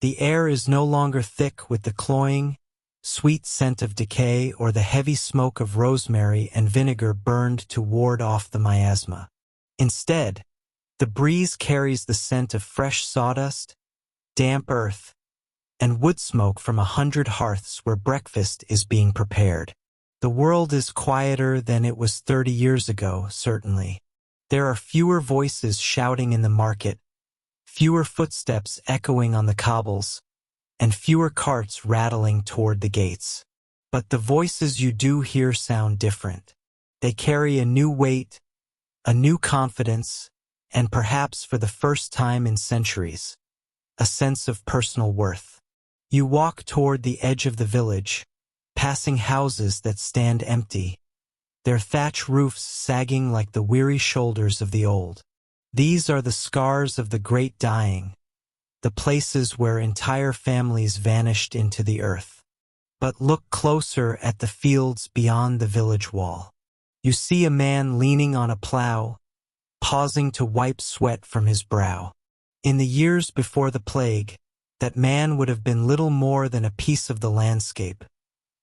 The air is no longer thick with the cloying, sweet scent of decay or the heavy smoke of rosemary and vinegar burned to ward off the miasma. Instead, the breeze carries the scent of fresh sawdust, damp earth, and wood smoke from 100 hearths where breakfast is being prepared. The world is quieter than it was 30 years ago, certainly. There are fewer voices shouting in the market, fewer footsteps echoing on the cobbles, and fewer carts rattling toward the gates. But the voices you do hear sound different. They carry a new weight, a new confidence, and perhaps for the first time in centuries, a sense of personal worth. You walk toward the edge of the village, passing houses that stand empty, their thatch roofs sagging like the weary shoulders of the old. These are the scars of the great dying, the places where entire families vanished into the earth. But look closer at the fields beyond the village wall. You see a man leaning on a plow, pausing to wipe sweat from his brow. In the years before the plague, that man would have been little more than a piece of the landscape,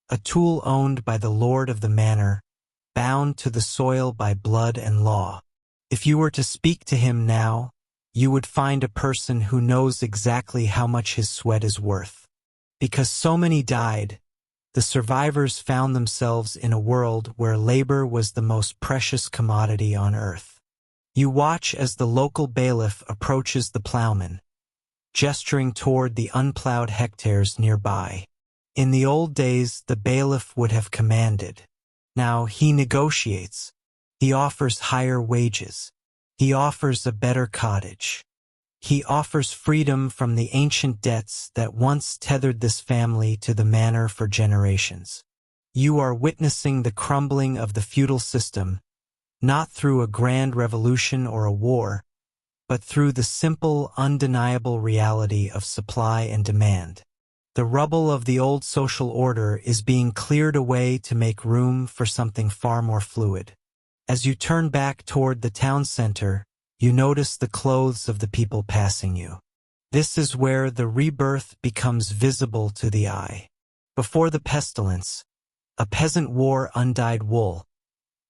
a tool owned by the lord of the manor, bound to the soil by blood and law. If you were to speak to him now, you would find a person who knows exactly how much his sweat is worth. Because so many died, the survivors found themselves in a world where labor was the most precious commodity on earth. You watch as the local bailiff approaches the plowman, gesturing toward the unplowed hectares nearby. In the old days, the bailiff would have commanded. Now he negotiates. He offers higher wages. He offers a better cottage. He offers freedom from the ancient debts that once tethered this family to the manor for generations. You are witnessing the crumbling of the feudal system, not through a grand revolution or a war, but through the simple, undeniable reality of supply and demand. The rubble of the old social order is being cleared away to make room for something far more fluid. As you turn back toward the town center, you notice the clothes of the people passing you. This is where the rebirth becomes visible to the eye. Before the pestilence, a peasant wore undyed wool,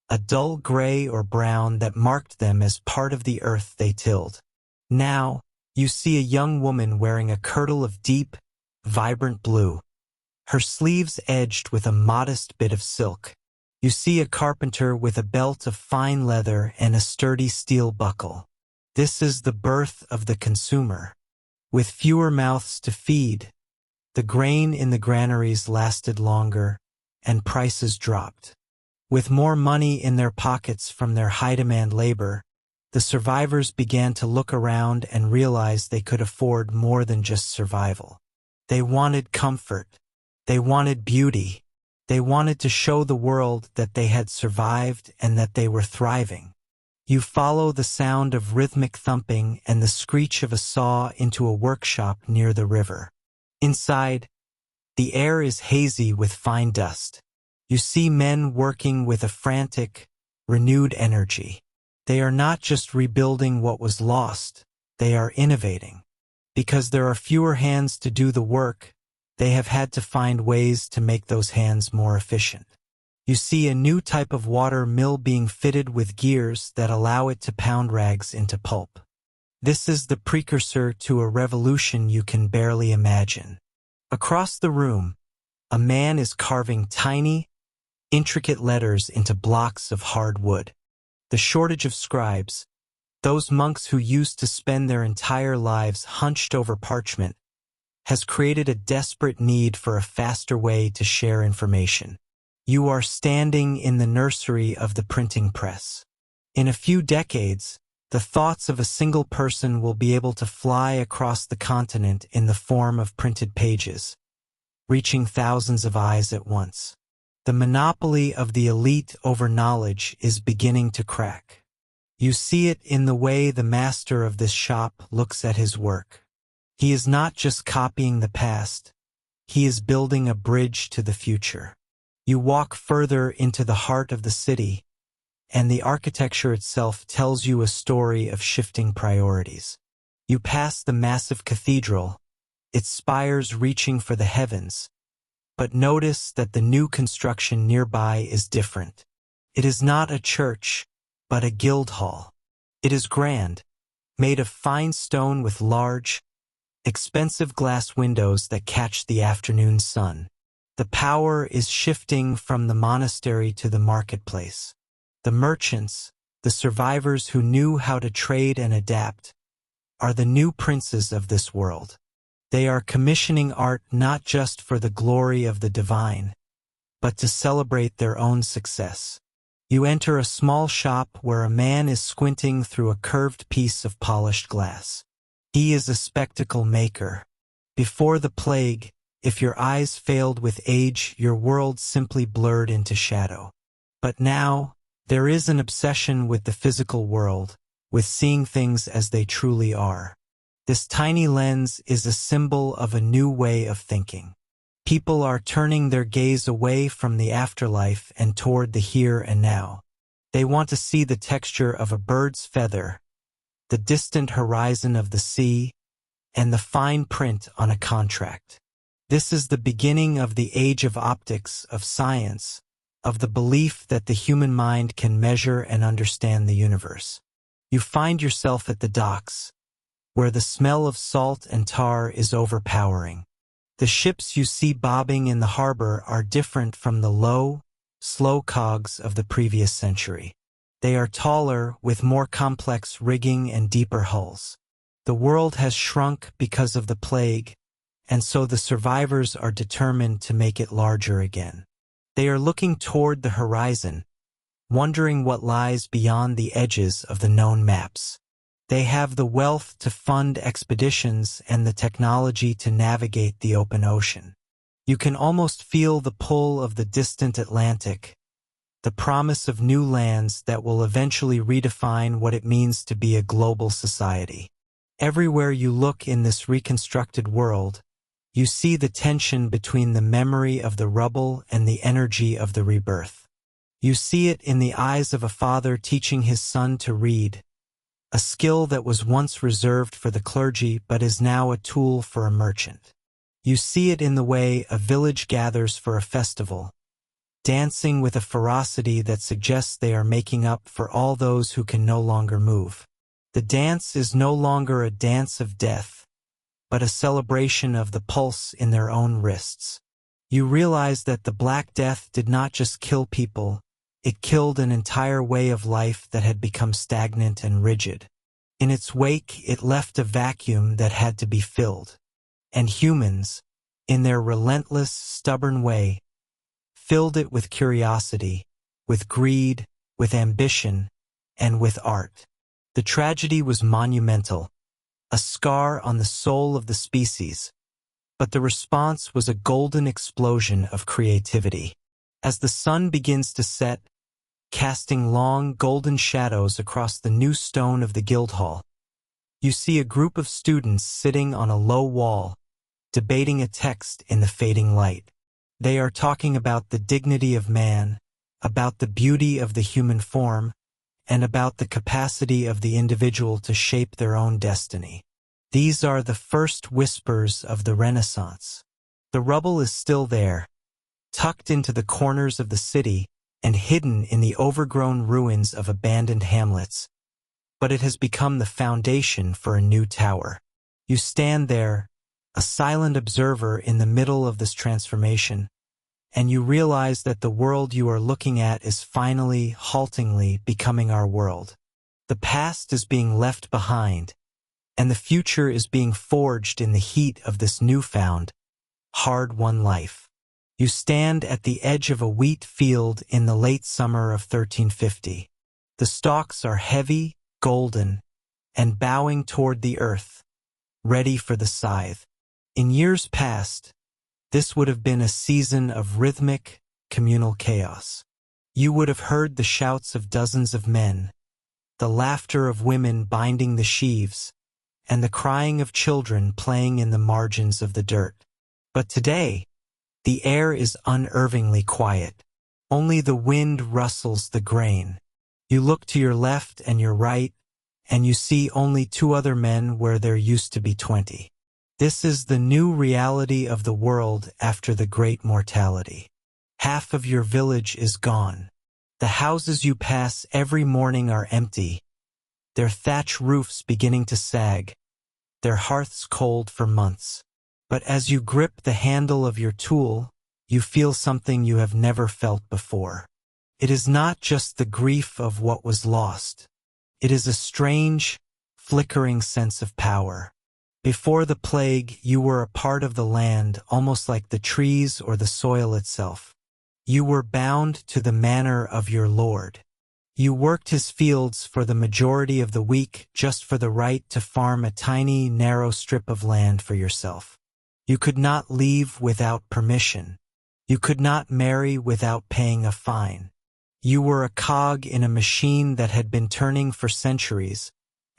a dull gray or brown that marked them as part of the earth they tilled. Now, you see a young woman wearing a kirtle of deep, vibrant blue, her sleeves edged with a modest bit of silk. You see a carpenter with a belt of fine leather and a sturdy steel buckle. This is the birth of the consumer. With fewer mouths to feed, the grain in the granaries lasted longer, and prices dropped. With more money in their pockets from their high-demand labor, the survivors began to look around and realize they could afford more than just survival. They wanted comfort. They wanted beauty. They wanted to show the world that they had survived and that they were thriving. You follow the sound of rhythmic thumping and the screech of a saw into a workshop near the river. Inside, the air is hazy with fine dust. You see men working with a frantic, renewed energy. They are not just rebuilding what was lost, they are innovating. Because there are fewer hands to do the work, they have had to find ways to make those hands more efficient. You see a new type of water mill being fitted with gears that allow it to pound rags into pulp. This is the precursor to a revolution you can barely imagine. Across the room, a man is carving tiny, intricate letters into blocks of hard wood. The shortage of scribes, those monks who used to spend their entire lives hunched over parchment, has created a desperate need for a faster way to share information. You are standing in the nursery of the printing press. In a few decades, the thoughts of a single person will be able to fly across the continent in the form of printed pages, reaching thousands of eyes at once. The monopoly of the elite over knowledge is beginning to crack. You see it in the way the master of this shop looks at his work. He is not just copying the past, he is building a bridge to the future. You walk further into the heart of the city, and the architecture itself tells you a story of shifting priorities. You pass the massive cathedral, its spires reaching for the heavens, but notice that the new construction nearby is different. It is not a church, but a guild hall. It is grand, made of fine stone with large, expensive glass windows that catch the afternoon sun. The power is shifting from the monastery to the marketplace. The merchants, the survivors who knew how to trade and adapt, are the new princes of this world. They are commissioning art not just for the glory of the divine, but to celebrate their own success. You enter a small shop where a man is squinting through a curved piece of polished glass. He is a spectacle maker. Before the plague, if your eyes failed with age, your world simply blurred into shadow. But now, there is an obsession with the physical world, with seeing things as they truly are. This tiny lens is a symbol of a new way of thinking. People are turning their gaze away from the afterlife and toward the here and now. They want to see the texture of a bird's feather, the distant horizon of the sea, and the fine print on a contract. This is the beginning of the age of optics, of science, of the belief that the human mind can measure and understand the universe. You find yourself at the docks, where the smell of salt and tar is overpowering. The ships you see bobbing in the harbor are different from the low, slow cogs of the previous century. They are taller, with more complex rigging and deeper hulls. The world has shrunk because of the plague, and so the survivors are determined to make it larger again. They are looking toward the horizon, wondering what lies beyond the edges of the known maps. They have the wealth to fund expeditions and the technology to navigate the open ocean. You can almost feel the pull of the distant Atlantic, the promise of new lands that will eventually redefine what it means to be a global society. Everywhere you look in this reconstructed world, you see the tension between the memory of the rubble and the energy of the rebirth. You see it in the eyes of a father teaching his son to read, a skill that was once reserved for the clergy but is now a tool for a merchant. You see it in the way a village gathers for a festival, dancing with a ferocity that suggests they are making up for all those who can no longer move. The dance is no longer a dance of death, but a celebration of the pulse in their own wrists. You realize that the Black Death did not just kill people, it killed an entire way of life that had become stagnant and rigid. In its wake, it left a vacuum that had to be filled. And humans, in their relentless, stubborn way, filled it with curiosity, with greed, with ambition, and with art. The tragedy was monumental, a scar on the soul of the species, but the response was a golden explosion of creativity. As the sun begins to set, casting long golden shadows across the new stone of the Guildhall, you see a group of students sitting on a low wall, debating a text in the fading light. They are talking about the dignity of man, about the beauty of the human form, and about the capacity of the individual to shape their own destiny. These are the first whispers of the Renaissance. The rubble is still there, tucked into the corners of the city and hidden in the overgrown ruins of abandoned hamlets, but it has become the foundation for a new tower. You stand there, a silent observer in the middle of this transformation, and you realize that the world you are looking at is finally, haltingly becoming our world. The past is being left behind, and the future is being forged in the heat of this newfound, hard-won life. You stand at the edge of a wheat field in the late summer of 1350. The stalks are heavy, golden, and bowing toward the earth, ready for the scythe. In years past, this would have been a season of rhythmic, communal chaos. You would have heard the shouts of dozens of men, the laughter of women binding the sheaves, and the crying of children playing in the margins of the dirt. But today, the air is unervingly quiet. Only the wind rustles the grain. You look to your left and your right, and you see only 2 other men where there used to be 20. This is the new reality of the world after the great mortality. Half of your village is gone. The houses you pass every morning are empty, their thatch roofs beginning to sag, their hearths cold for months. But as you grip the handle of your tool, you feel something you have never felt before. It is not just the grief of what was lost. It is a strange, flickering sense of power. Before the plague, you were a part of the land, almost like the trees or the soil itself. You were bound to the manor of your lord. You worked his fields for the majority of the week just for the right to farm a tiny, narrow strip of land for yourself. You could not leave without permission. You could not marry without paying a fine. You were a cog in a machine that had been turning for centuries,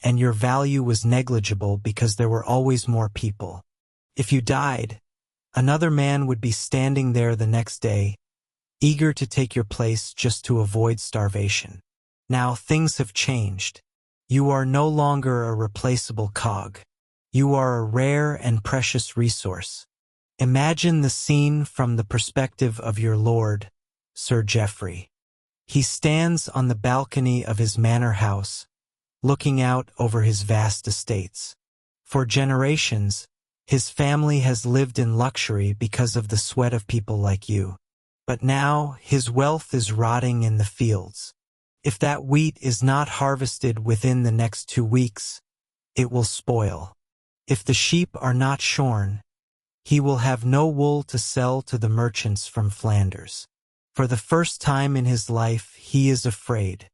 and your value was negligible because there were always more people. If you died, another man would be standing there the next day, eager to take your place just to avoid starvation. Now things have changed. You are no longer a replaceable cog. You are a rare and precious resource. Imagine the scene from the perspective of your lord, Sir Geoffrey. He stands on the balcony of his manor house, looking out over his vast estates. For generations, his family has lived in luxury because of the sweat of people like you. But now his wealth is rotting in the fields. If that wheat is not harvested within the next 2 weeks, it will spoil. If the sheep are not shorn, he will have no wool to sell to the merchants from Flanders. For the first time in his life, he is afraid,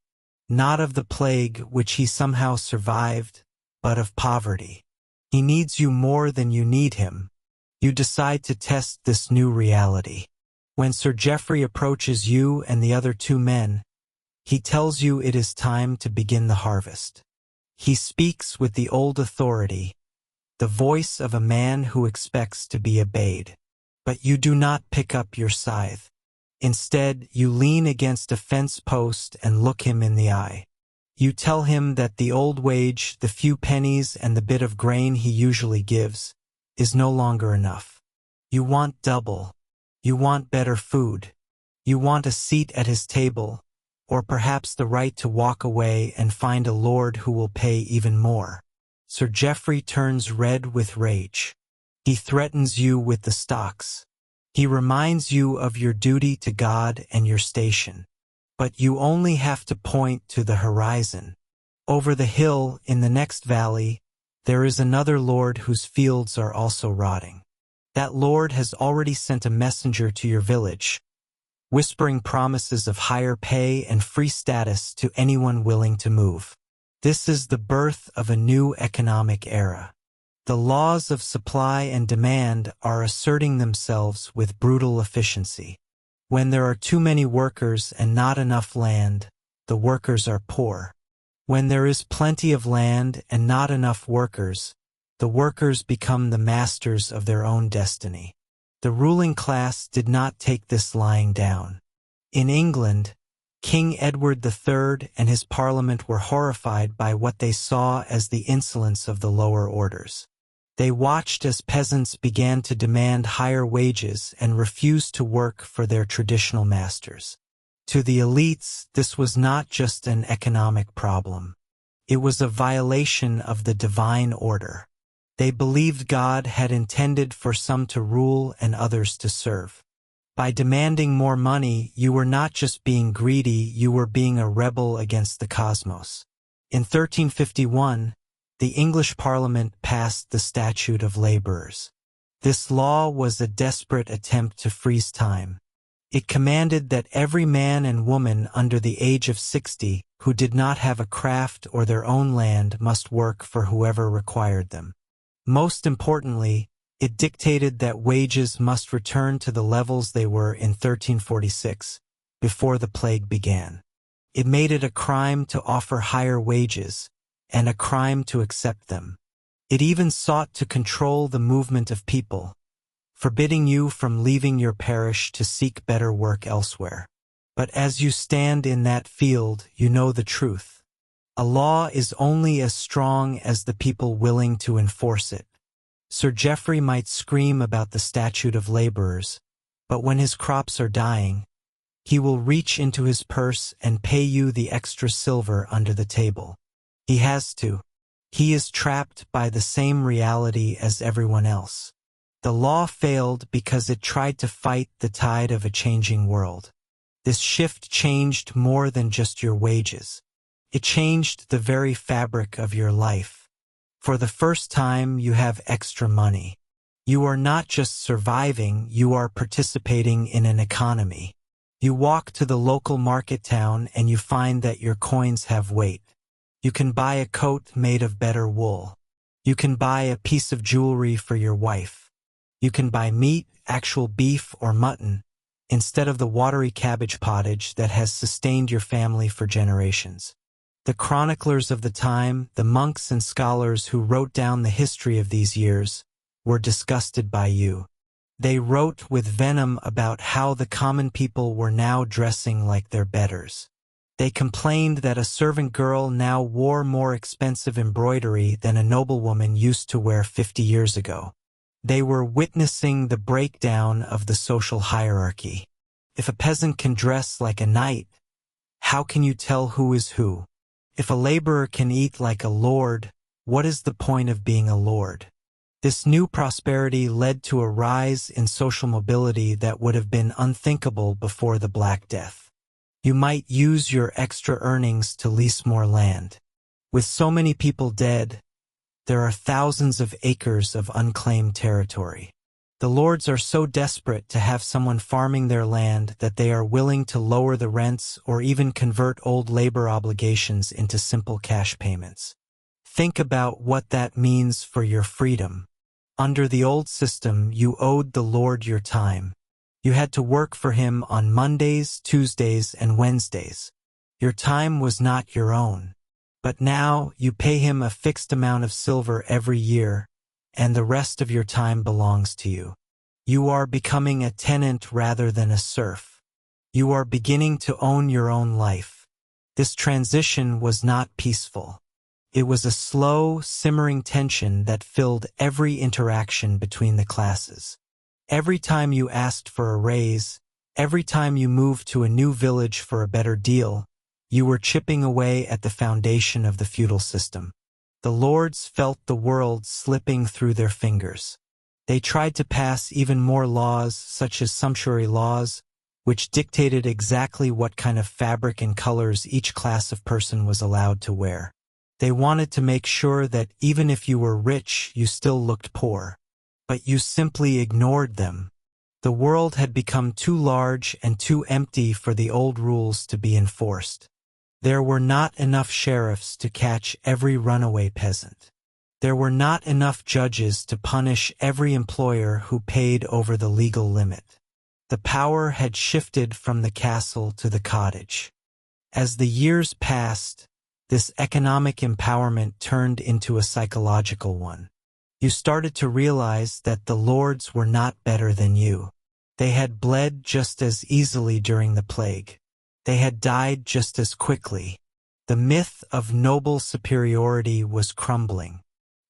not of the plague which he somehow survived, but of poverty. He needs you more than you need him. You decide to test this new reality. When Sir Geoffrey approaches you and the other 2 men, he tells you it is time to begin the harvest. He speaks with the old authority, the voice of a man who expects to be obeyed. But you do not pick up your scythe. Instead, you lean against a fence post and look him in the eye. You tell him that the old wage, the few pennies and the bit of grain he usually gives, is no longer enough. You want double. You want better food. You want a seat at his table, or perhaps the right to walk away and find a lord who will pay even more. Sir Geoffrey turns red with rage. He threatens you with the stocks. He reminds you of your duty to God and your station. But you only have to point to the horizon. Over the hill, in the next valley, there is another lord whose fields are also rotting. That lord has already sent a messenger to your village, whispering promises of higher pay and free status to anyone willing to move. This is the birth of a new economic era. The laws of supply and demand are asserting themselves with brutal efficiency. When there are too many workers and not enough land, the workers are poor. When there is plenty of land and not enough workers, the workers become the masters of their own destiny. The ruling class did not take this lying down. In England, King Edward III and his parliament were horrified by what they saw as the insolence of the lower orders. They watched as peasants began to demand higher wages and refused to work for their traditional masters. To the elites, this was not just an economic problem. It was a violation of the divine order. They believed God had intended for some to rule and others to serve. By demanding more money, you were not just being greedy, you were being a rebel against the cosmos. In 1351, the English Parliament passed the Statute of Labourers. This law was a desperate attempt to freeze time. It commanded that every man and woman under the age of 60 who did not have a craft or their own land must work for whoever required them. Most importantly, it dictated that wages must return to the levels they were in 1346, before the plague began. It made it a crime to offer higher wages, and a crime to accept them. It even sought to control the movement of people, forbidding you from leaving your parish to seek better work elsewhere. But as you stand in that field, you know the truth. A law is only as strong as the people willing to enforce it. Sir Geoffrey might scream about the Statute of Labourers, but when his crops are dying, he will reach into his purse and pay you the extra silver under the table. He has to. He is trapped by the same reality as everyone else. The law failed because it tried to fight the tide of a changing world. This shift changed more than just your wages. It changed the very fabric of your life. For the first time, you have extra money. You are not just surviving, you are participating in an economy. You walk to the local market town and you find that your coins have weight. You can buy a coat made of better wool. You can buy a piece of jewelry for your wife. You can buy meat, actual beef or mutton, instead of the watery cabbage pottage that has sustained your family for generations. The chroniclers of the time, the monks and scholars who wrote down the history of these years, were disgusted by you. They wrote with venom about how the common people were now dressing like their betters. They complained that a servant girl now wore more expensive embroidery than a noblewoman used to wear 50 years ago. They were witnessing the breakdown of the social hierarchy. If a peasant can dress like a knight, how can you tell who is who? If a laborer can eat like a lord, what is the point of being a lord? This new prosperity led to a rise in social mobility that would have been unthinkable before the Black Death. You might use your extra earnings to lease more land. With so many people dead, there are thousands of acres of unclaimed territory. The lords are so desperate to have someone farming their land that they are willing to lower the rents or even convert old labor obligations into simple cash payments. Think about what that means for your freedom. Under the old system, you owed the Lord your time. You had to work for him on Mondays, Tuesdays, and Wednesdays. Your time was not your own. But now you pay him a fixed amount of silver every year, and the rest of your time belongs to you. You are becoming a tenant rather than a serf. You are beginning to own your own life. This transition was not peaceful. It was a slow, simmering tension that filled every interaction between the classes. Every time you asked for a raise, every time you moved to a new village for a better deal, you were chipping away at the foundation of the feudal system. The lords felt the world slipping through their fingers. They tried to pass even more laws, such as sumptuary laws, which dictated exactly what kind of fabric and colors each class of person was allowed to wear. They wanted to make sure that even if you were rich, you still looked poor. But you simply ignored them. The world had become too large and too empty for the old rules to be enforced. There were not enough sheriffs to catch every runaway peasant. There were not enough judges to punish every employer who paid over the legal limit. The power had shifted from the castle to the cottage. As the years passed, this economic empowerment turned into a psychological one. You started to realize that the lords were not better than you. They had bled just as easily during the plague. They had died just as quickly. The myth of noble superiority was crumbling.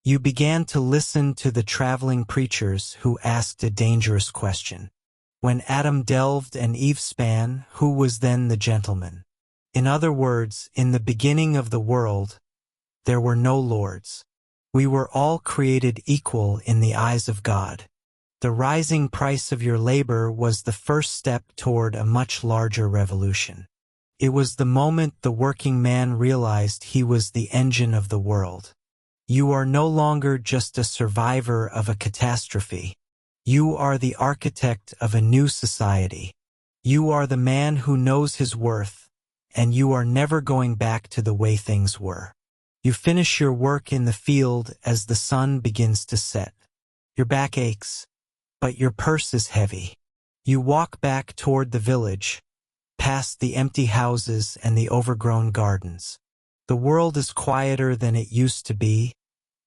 You began to listen to the traveling preachers who asked a dangerous question. When Adam delved and Eve span, who was then the gentleman? In other words, in the beginning of the world, there were no lords. We were all created equal in the eyes of God. The rising price of your labor was the first step toward a much larger revolution. It was the moment the working man realized he was the engine of the world. You are no longer just a survivor of a catastrophe. You are the architect of a new society. You are the man who knows his worth, and you are never going back to the way things were. You finish your work in the field as the sun begins to set. Your back aches, but your purse is heavy. You walk back toward the village, past the empty houses and the overgrown gardens. The world is quieter than it used to be,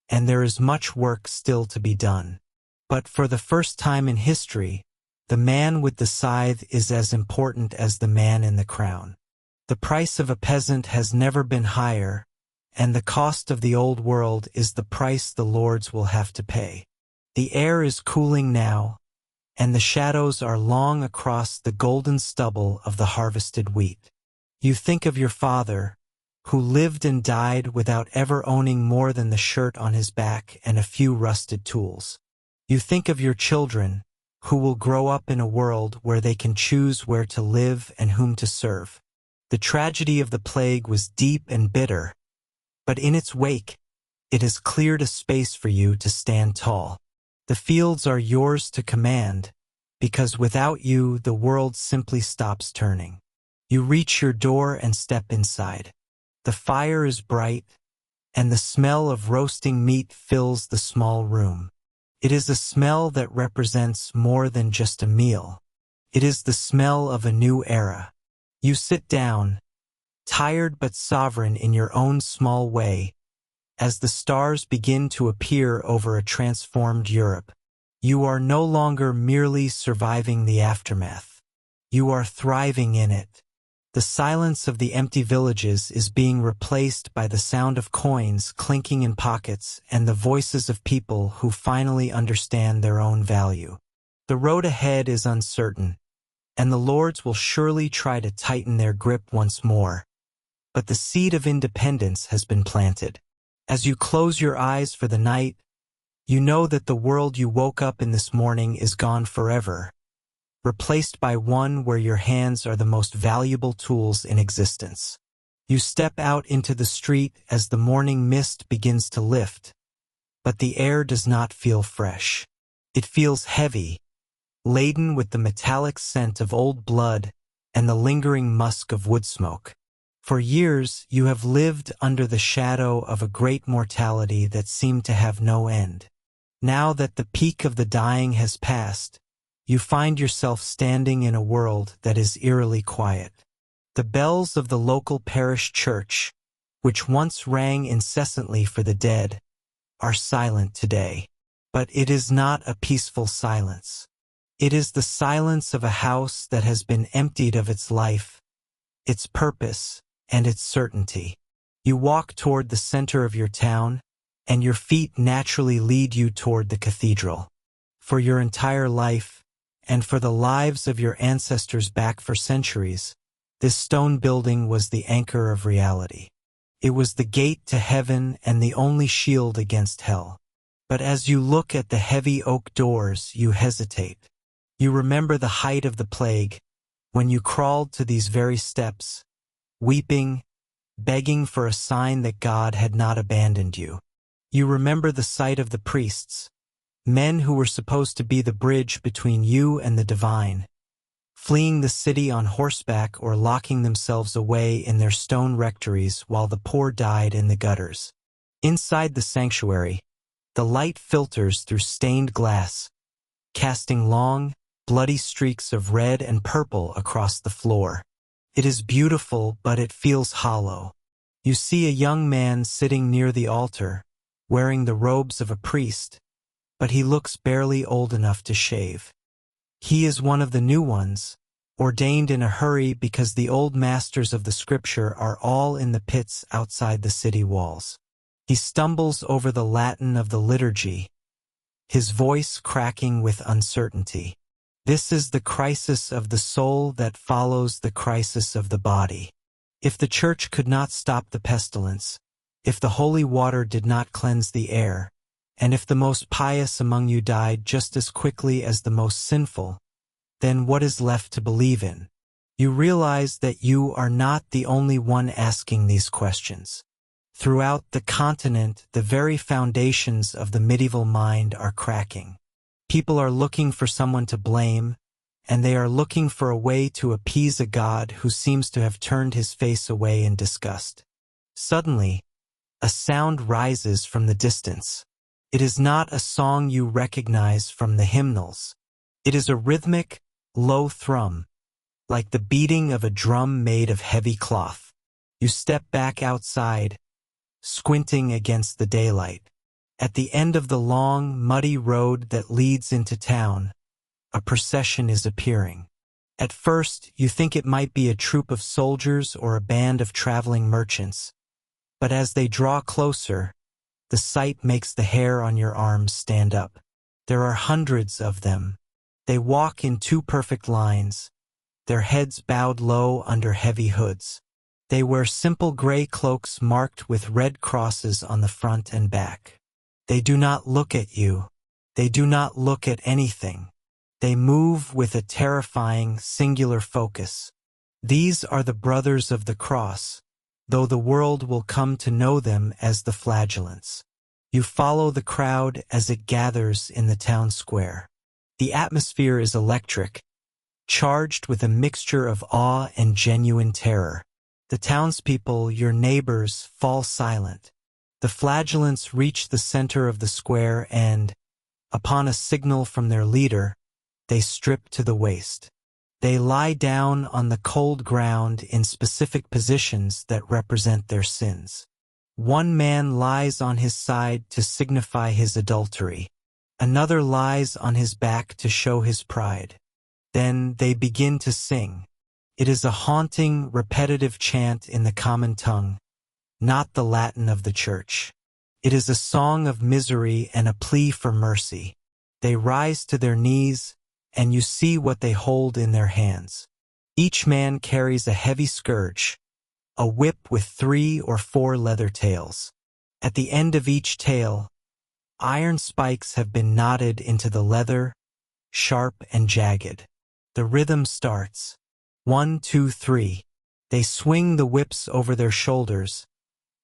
and there is much work still to be done. But for the first time in history, the man with the scythe is as important as the man in the crown. The price of a peasant has never been higher, and the cost of the old world is the price the lords will have to pay. The air is cooling now, and the shadows are long across the golden stubble of the harvested wheat. You think of your father, who lived and died without ever owning more than the shirt on his back and a few rusted tools. You think of your children, who will grow up in a world where they can choose where to live and whom to serve. The tragedy of the plague was deep and bitter, but in its wake, it has cleared a space for you to stand tall. The fields are yours to command, because without you, the world simply stops turning. You reach your door and step inside. The fire is bright, and the smell of roasting meat fills the small room. It is a smell that represents more than just a meal. It is the smell of a new era. You sit down, tired but sovereign in your own small way, as the stars begin to appear over a transformed Europe. You are no longer merely surviving the aftermath. You are thriving in it. The silence of the empty villages is being replaced by the sound of coins clinking in pockets and the voices of people who finally understand their own value. The road ahead is uncertain, and the lords will surely try to tighten their grip once more. But the seed of independence has been planted. As you close your eyes for the night, you know that the world you woke up in this morning is gone forever, replaced by one where your hands are the most valuable tools in existence. You step out into the street as the morning mist begins to lift, but the air does not feel fresh. It feels heavy, laden with the metallic scent of old blood and the lingering musk of wood smoke. For years you have lived under the shadow of a great mortality that seemed to have no end. Now that the peak of the dying has passed, you find yourself standing in a world that is eerily quiet. The bells of the local parish church, which once rang incessantly for the dead, are silent today. But it is not a peaceful silence. It is the silence of a house that has been emptied of its life, its purpose, and its certainty. You walk toward the center of your town, and your feet naturally lead you toward the cathedral. For your entire life, and for the lives of your ancestors back for centuries, this stone building was the anchor of reality. It was the gate to heaven and the only shield against hell. But as you look at the heavy oak doors, you hesitate. You remember the height of the plague, when you crawled to these very steps, weeping, begging for a sign that God had not abandoned you. You remember the sight of the priests, men who were supposed to be the bridge between you and the divine, fleeing the city on horseback or locking themselves away in their stone rectories while the poor died in the gutters. Inside the sanctuary, the light filters through stained glass, casting long, bloody streaks of red and purple across the floor. It is beautiful, but it feels hollow. You see a young man sitting near the altar, wearing the robes of a priest, but he looks barely old enough to shave. He is one of the new ones, ordained in a hurry because the old masters of the scripture are all in the pits outside the city walls. He stumbles over the Latin of the liturgy, his voice cracking with uncertainty. This is the crisis of the soul that follows the crisis of the body. If the church could not stop the pestilence, if the holy water did not cleanse the air, and if the most pious among you died just as quickly as the most sinful, then what is left to believe in? You realize that you are not the only one asking these questions. Throughout the continent, the very foundations of the medieval mind are cracking. People are looking for someone to blame, and they are looking for a way to appease a God who seems to have turned his face away in disgust. Suddenly, a sound rises from the distance. It is not a song you recognize from the hymnals. It is a rhythmic, low thrum, like the beating of a drum made of heavy cloth. You step back outside, squinting against the daylight. At the end of the long, muddy road that leads into town, a procession is appearing. At first, you think it might be a troop of soldiers or a band of traveling merchants, but as they draw closer, the sight makes the hair on your arms stand up. There are hundreds of them. They walk in two perfect lines, their heads bowed low under heavy hoods. They wear simple gray cloaks marked with red crosses on the front and back. They do not look at you. They do not look at anything. They move with a terrifying, singular focus. These are the brothers of the cross, though the world will come to know them as the flagellants. You follow the crowd as it gathers in the town square. The atmosphere is electric, charged with a mixture of awe and genuine terror. The townspeople, your neighbors, fall silent. The flagellants reach the center of the square and, upon a signal from their leader, they strip to the waist. They lie down on the cold ground in specific positions that represent their sins. One man lies on his side to signify his adultery. Another lies on his back to show his pride. Then they begin to sing. It is a haunting, repetitive chant in the common tongue, not the Latin of the church. It is a song of misery and a plea for mercy. They rise to their knees, and you see what they hold in their hands. Each man carries a heavy scourge, a whip with 3 or 4 leather tails. At the end of each tail, iron spikes have been knotted into the leather, sharp and jagged. The rhythm starts. 1, 2, 3. They swing the whips over their shoulders,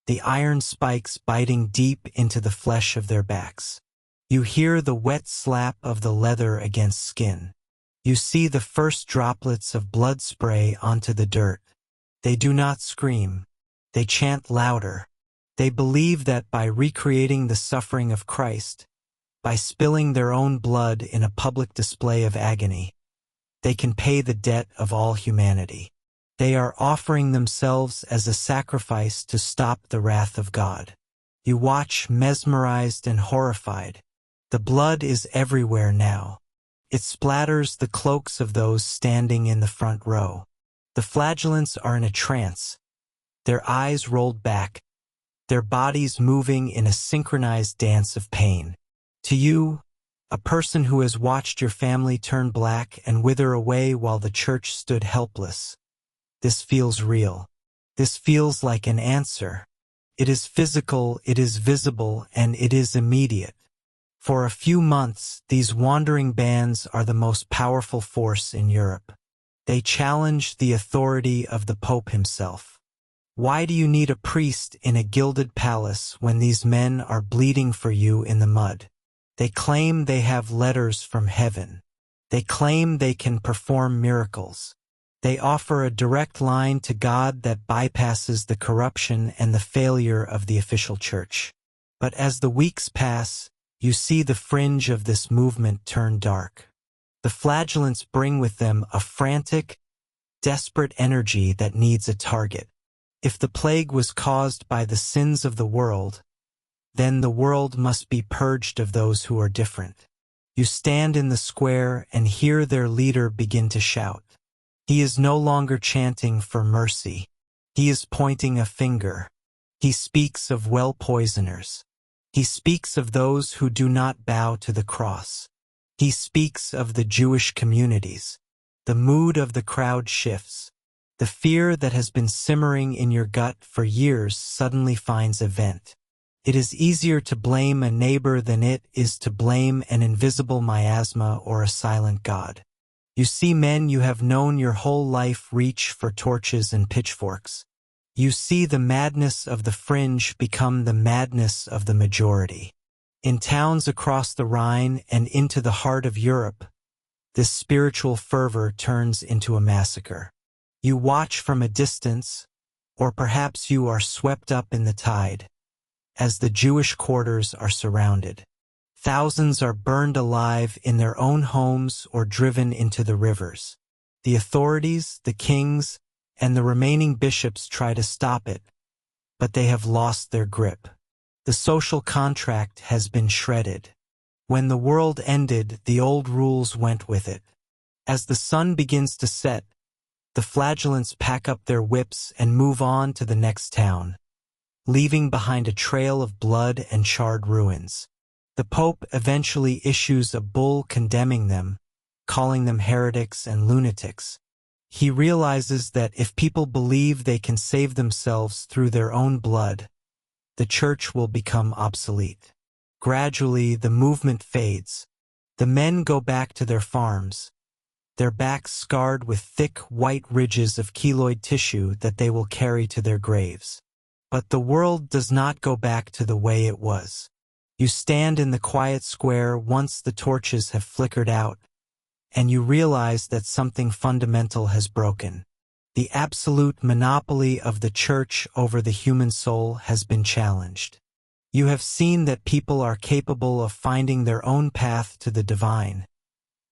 the iron spikes biting deep into the flesh of their backs. You hear the wet slap of the leather against skin. You see the first droplets of blood spray onto the dirt. They do not scream. They chant louder. They believe that by recreating the suffering of Christ, by spilling their own blood in a public display of agony, they can pay the debt of all humanity. They are offering themselves as a sacrifice to stop the wrath of God. You watch, mesmerized and horrified. The blood is everywhere now. It splatters the cloaks of those standing in the front row. The flagellants are in a trance, their eyes rolled back, their bodies moving in a synchronized dance of pain. To you, a person who has watched your family turn black and wither away while the church stood helpless, this feels real. This feels like an answer. It is physical, it is visible, and it is immediate. For a few months, these wandering bands are the most powerful force in Europe. They challenge the authority of the Pope himself. Why do you need a priest in a gilded palace when these men are bleeding for you in the mud? They claim they have letters from heaven. They claim they can perform miracles. They offer a direct line to God that bypasses the corruption and the failure of the official church. But as the weeks pass, you see the fringe of this movement turn dark. The flagellants bring with them a frantic, desperate energy that needs a target. If the plague was caused by the sins of the world, then the world must be purged of those who are different. You stand in the square and hear their leader begin to shout. He is no longer chanting for mercy. He is pointing a finger. He speaks of well poisoners. He speaks of those who do not bow to the cross. He speaks of the Jewish communities. The mood of the crowd shifts. The fear that has been simmering in your gut for years suddenly finds a vent. It is easier to blame a neighbor than it is to blame an invisible miasma or a silent God. You see men you have known your whole life reach for torches and pitchforks. You see the madness of the fringe become the madness of the majority. In towns across the Rhine and into the heart of Europe, this spiritual fervor turns into a massacre. You watch from a distance, or perhaps you are swept up in the tide, as the Jewish quarters are surrounded. Thousands are burned alive in their own homes or driven into the rivers. The authorities, the kings, and the remaining bishops try to stop it, but they have lost their grip. The social contract has been shredded. When the world ended, the old rules went with it. As the sun begins to set, the flagellants pack up their whips and move on to the next town, leaving behind a trail of blood and charred ruins. The Pope eventually issues a bull condemning them, calling them heretics and lunatics. He realizes that if people believe they can save themselves through their own blood, the church will become obsolete. Gradually, the movement fades. The men go back to their farms, their backs scarred with thick white ridges of keloid tissue that they will carry to their graves. But the world does not go back to the way it was. You stand in the quiet square once the torches have flickered out, and you realize that something fundamental has broken. The absolute monopoly of the church over the human soul has been challenged. You have seen that people are capable of finding their own path to the divine,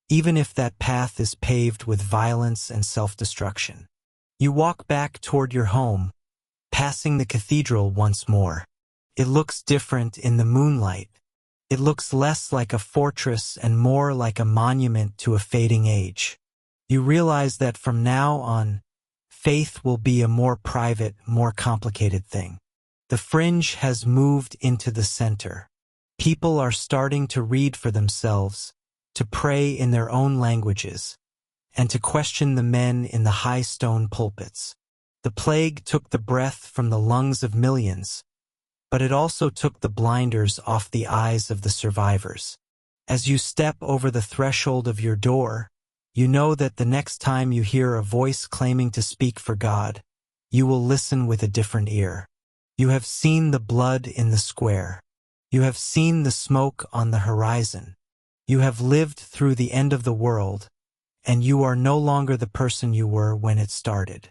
even if that path is paved with violence and self-destruction. You walk back toward your home, passing the cathedral once more. It looks different in the moonlight. It looks less like a fortress and more like a monument to a fading age. You realize that from now on, faith will be a more private, more complicated thing. The fringe has moved into the center. People are starting to read for themselves, to pray in their own languages, and to question the men in the high stone pulpits. The plague took the breath from the lungs of millions, but it also took the blinders off the eyes of the survivors. As you step over the threshold of your door, you know that the next time you hear a voice claiming to speak for God, you will listen with a different ear. You have seen the blood in the square. You have seen the smoke on the horizon. You have lived through the end of the world, and you are no longer the person you were when it started.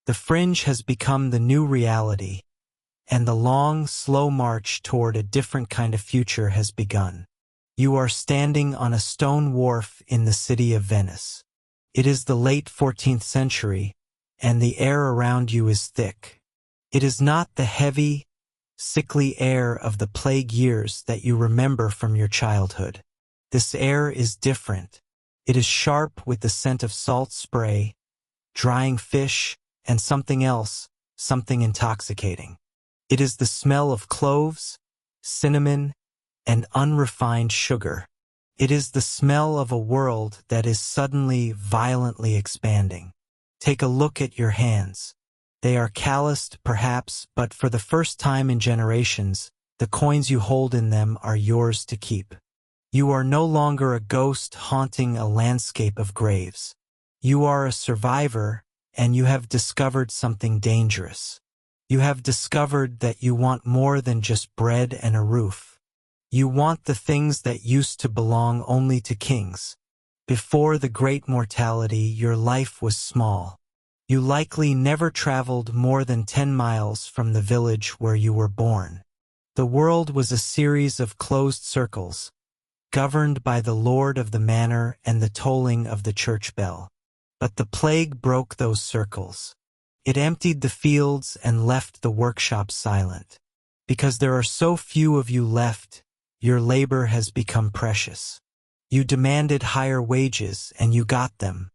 The fringe has become the new reality, and the long, slow march toward a different kind of future has begun. You are standing on a stone wharf in the city of Venice. It is the late 14th century, and the air around you is thick. It is not the heavy, sickly air of the plague years that you remember from your childhood. This air is different. It is sharp with the scent of salt spray, drying fish, and something else, something intoxicating. It is the smell of cloves, cinnamon, and unrefined sugar. It is the smell of a world that is suddenly violently expanding. Take a look at your hands. They are calloused, perhaps, but for the first time in generations, the coins you hold in them are yours to keep. You are no longer a ghost haunting a landscape of graves. You are a survivor, and you have discovered something dangerous. You have discovered that you want more than just bread and a roof. You want the things that used to belong only to kings. Before the great mortality, your life was small. You likely never traveled more than 10 miles from the village where you were born. The world was a series of closed circles, governed by the lord of the manor and the tolling of the church bell. But the plague broke those circles. It emptied the fields and left the workshops silent. Because there are so few of you left, your labor has become precious. You demanded higher wages, and you got them.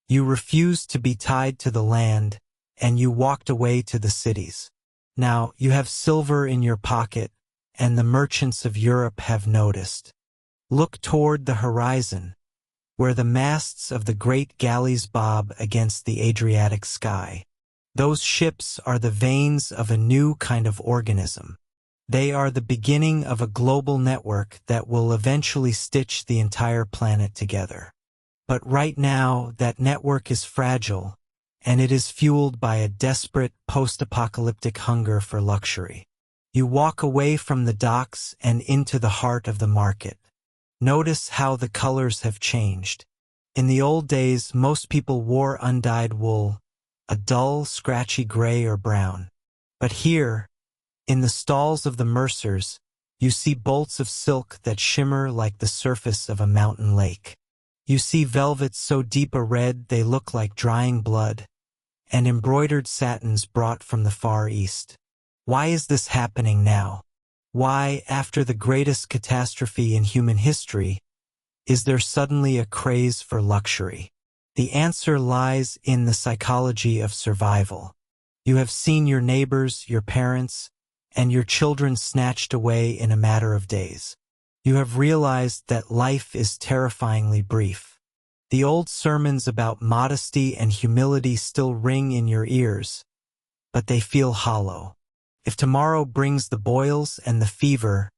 You refused to be tied to the land, and you walked away to the cities. Now you have silver in your pocket, and the merchants of Europe have noticed. Look toward the horizon, where the masts of the great galleys bob against the Adriatic sky. Those ships are the veins of a new kind of organism. They are the beginning of a global network that will eventually stitch the entire planet together. But right now, that network is fragile, and it is fueled by a desperate post-apocalyptic hunger for luxury. You walk away from the docks and into the heart of the market. Notice how the colors have changed. In the old days, most people wore undyed wool, a dull, scratchy gray or brown. But here, in the stalls of the mercers, you see bolts of silk that shimmer like the surface of a mountain lake. You see velvets so deep a red they look like drying blood, and embroidered satins brought from the Far East. Why is this happening now? Why, after the greatest catastrophe in human history, is there suddenly a craze for luxury? The answer lies in the psychology of survival. You have seen your neighbors, your parents, and your children snatched away in a matter of days. You have realized that life is terrifyingly brief. The old sermons about modesty and humility still ring in your ears, but they feel hollow. If tomorrow brings the boils and the fever,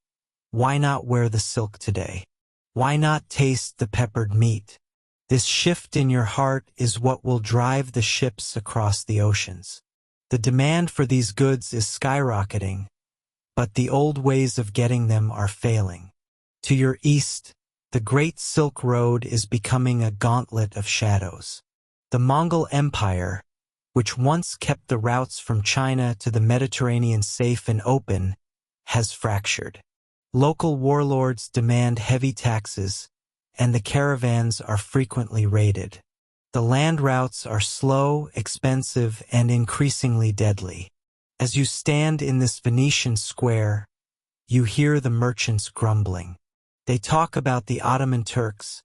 why not wear the silk today? Why not taste the peppered meat? This shift in your heart is what will drive the ships across the oceans. The demand for these goods is skyrocketing, but the old ways of getting them are failing. To your east, the Great Silk Road is becoming a gauntlet of shadows. The Mongol Empire, which once kept the routes from China to the Mediterranean safe and open, has fractured. Local warlords demand heavy taxes, and the caravans are frequently raided. The land routes are slow, expensive, and increasingly deadly. As you stand in this Venetian square, you hear the merchants grumbling. They talk about the Ottoman Turks,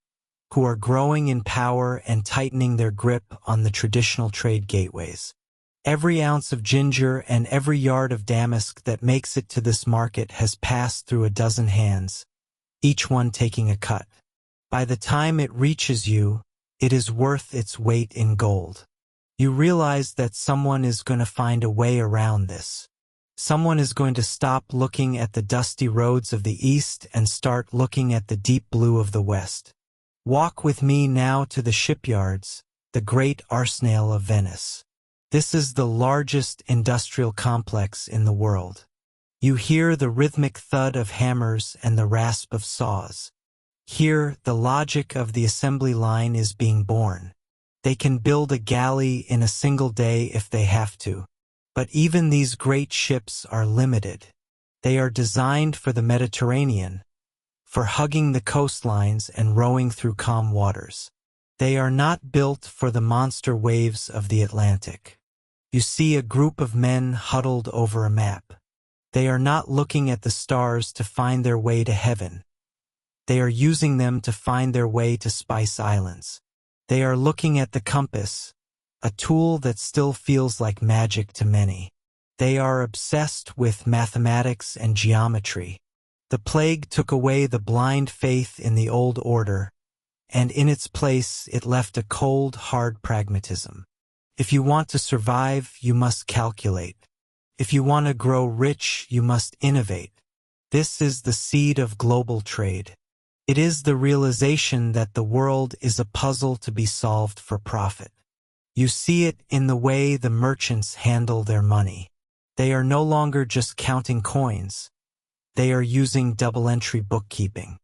who are growing in power and tightening their grip on the traditional trade gateways. Every ounce of ginger and every yard of damask that makes it to this market has passed through a dozen hands, each one taking a cut. By the time it reaches you, it is worth its weight in gold. You realize that someone is going to find a way around this. Someone is going to stop looking at the dusty roads of the east and start looking at the deep blue of the west. Walk with me now to the shipyards, the great arsenal of Venice. This is the largest industrial complex in the world. You hear the rhythmic thud of hammers and the rasp of saws. Here, the logic of the assembly line is being born. They can build a galley in a single day if they have to. But even these great ships are limited. They are designed for the Mediterranean, for hugging the coastlines and rowing through calm waters. They are not built for the monster waves of the Atlantic. You see a group of men huddled over a map. They are not looking at the stars to find their way to heaven. They are using them to find their way to Spice Islands. They are looking at the compass, a tool that still feels like magic to many. They are obsessed with mathematics and geometry. The plague took away the blind faith in the old order, and in its place it left a cold, hard pragmatism. If you want to survive, you must calculate. If you want to grow rich, you must innovate. This is the seed of global trade. It is the realization that the world is a puzzle to be solved for profit. You see it in the way the merchants handle their money. They are no longer just counting coins. They are using double-entry bookkeeping.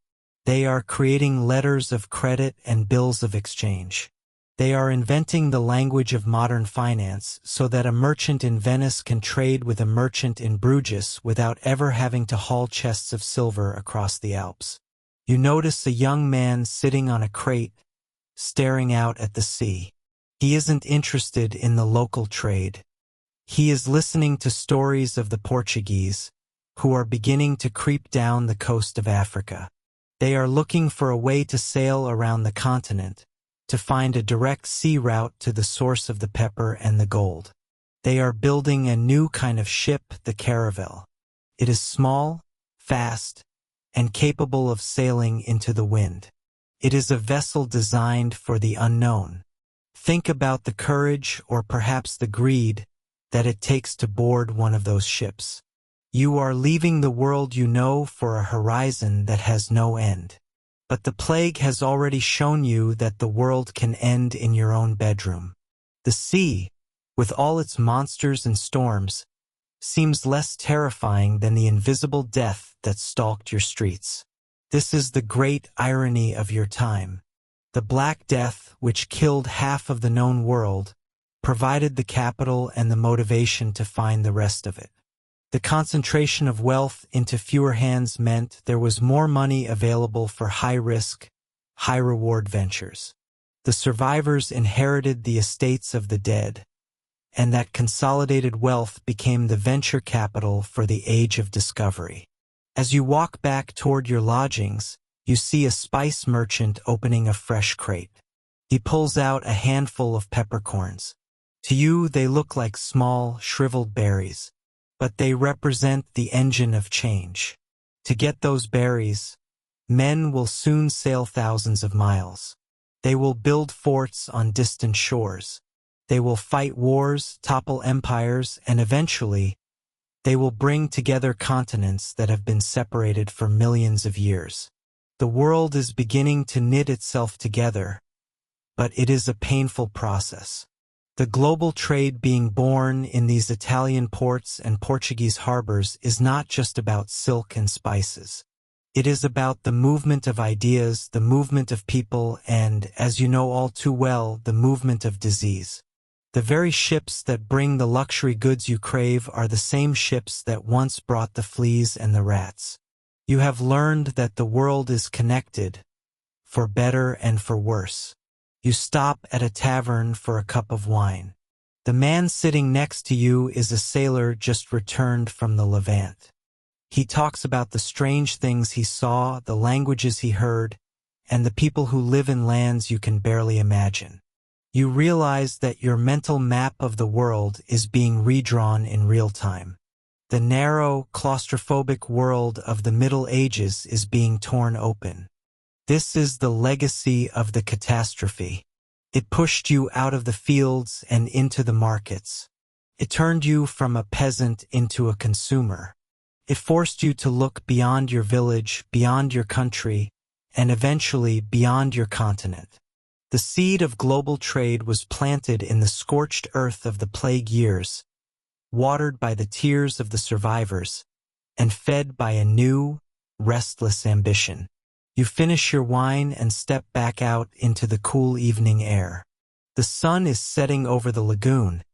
They are creating letters of credit and bills of exchange. They are inventing the language of modern finance so that a merchant in Venice can trade with a merchant in Bruges without ever having to haul chests of silver across the Alps. You notice a young man sitting on a crate, staring out at the sea. He isn't interested in the local trade. He is listening to stories of the Portuguese, who are beginning to creep down the coast of Africa. They are looking for a way to sail around the continent, to find a direct sea route to the source of the pepper and the gold. They are building a new kind of ship, the caravel. It is small, fast, and capable of sailing into the wind. It is a vessel designed for the unknown. Think about the courage, or perhaps the greed, that it takes to board one of those ships. You are leaving the world you know for a horizon that has no end. But the plague has already shown you that the world can end in your own bedroom. The sea, with all its monsters and storms, seems less terrifying than the invisible death that stalked your streets. This is the great irony of your time. The Black Death, which killed half of the known world, provided the capital and the motivation to find the rest of it. The concentration of wealth into fewer hands meant there was more money available for high-risk, high-reward ventures. The survivors inherited the estates of the dead, and that consolidated wealth became the venture capital for the age of discovery. As you walk back toward your lodgings, you see a spice merchant opening a fresh crate. He pulls out a handful of peppercorns. To you, they look like small, shriveled berries, but they represent the engine of change. To get those berries, men will soon sail thousands of miles. They will build forts on distant shores. They will fight wars, topple empires, and eventually, they will bring together continents that have been separated for millions of years. The world is beginning to knit itself together, but it is a painful process. The global trade being born in these Italian ports and Portuguese harbors is not just about silk and spices. It is about the movement of ideas, the movement of people, and, as you know all too well, the movement of disease. The very ships that bring the luxury goods you crave are the same ships that once brought the fleas and the rats. You have learned that the world is connected, for better and for worse. You stop at a tavern for a cup of wine. The man sitting next to you is a sailor just returned from the Levant. He talks about the strange things he saw, the languages he heard, and the people who live in lands you can barely imagine. You realize that your mental map of the world is being redrawn in real time. The narrow, claustrophobic world of the Middle Ages is being torn open. This is the legacy of the catastrophe. It pushed you out of the fields and into the markets. It turned you from a peasant into a consumer. It forced you to look beyond your village, beyond your country, and eventually beyond your continent. The seed of global trade was planted in the scorched earth of the plague years, watered by the tears of the survivors, and fed by a new, restless ambition. You finish your wine and step back out into the cool evening air. The sun is setting over the lagoon,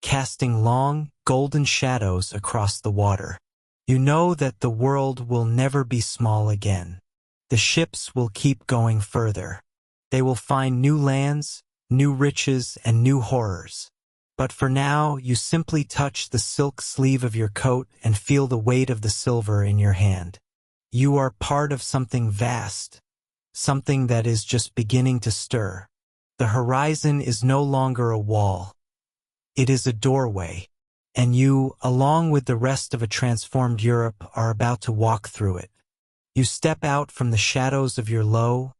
casting long, golden shadows across the water. You know that the world will never be small again. The ships will keep going further. They will find new lands, new riches, and new horrors. But for now, you simply touch the silk sleeve of your coat and feel the weight of the silver in your hand. You are part of something vast, something that is just beginning to stir. The horizon is no longer a wall. It is a doorway, and you, along with the rest of a transformed Europe, are about to walk through it. You step out from the shadows of your low,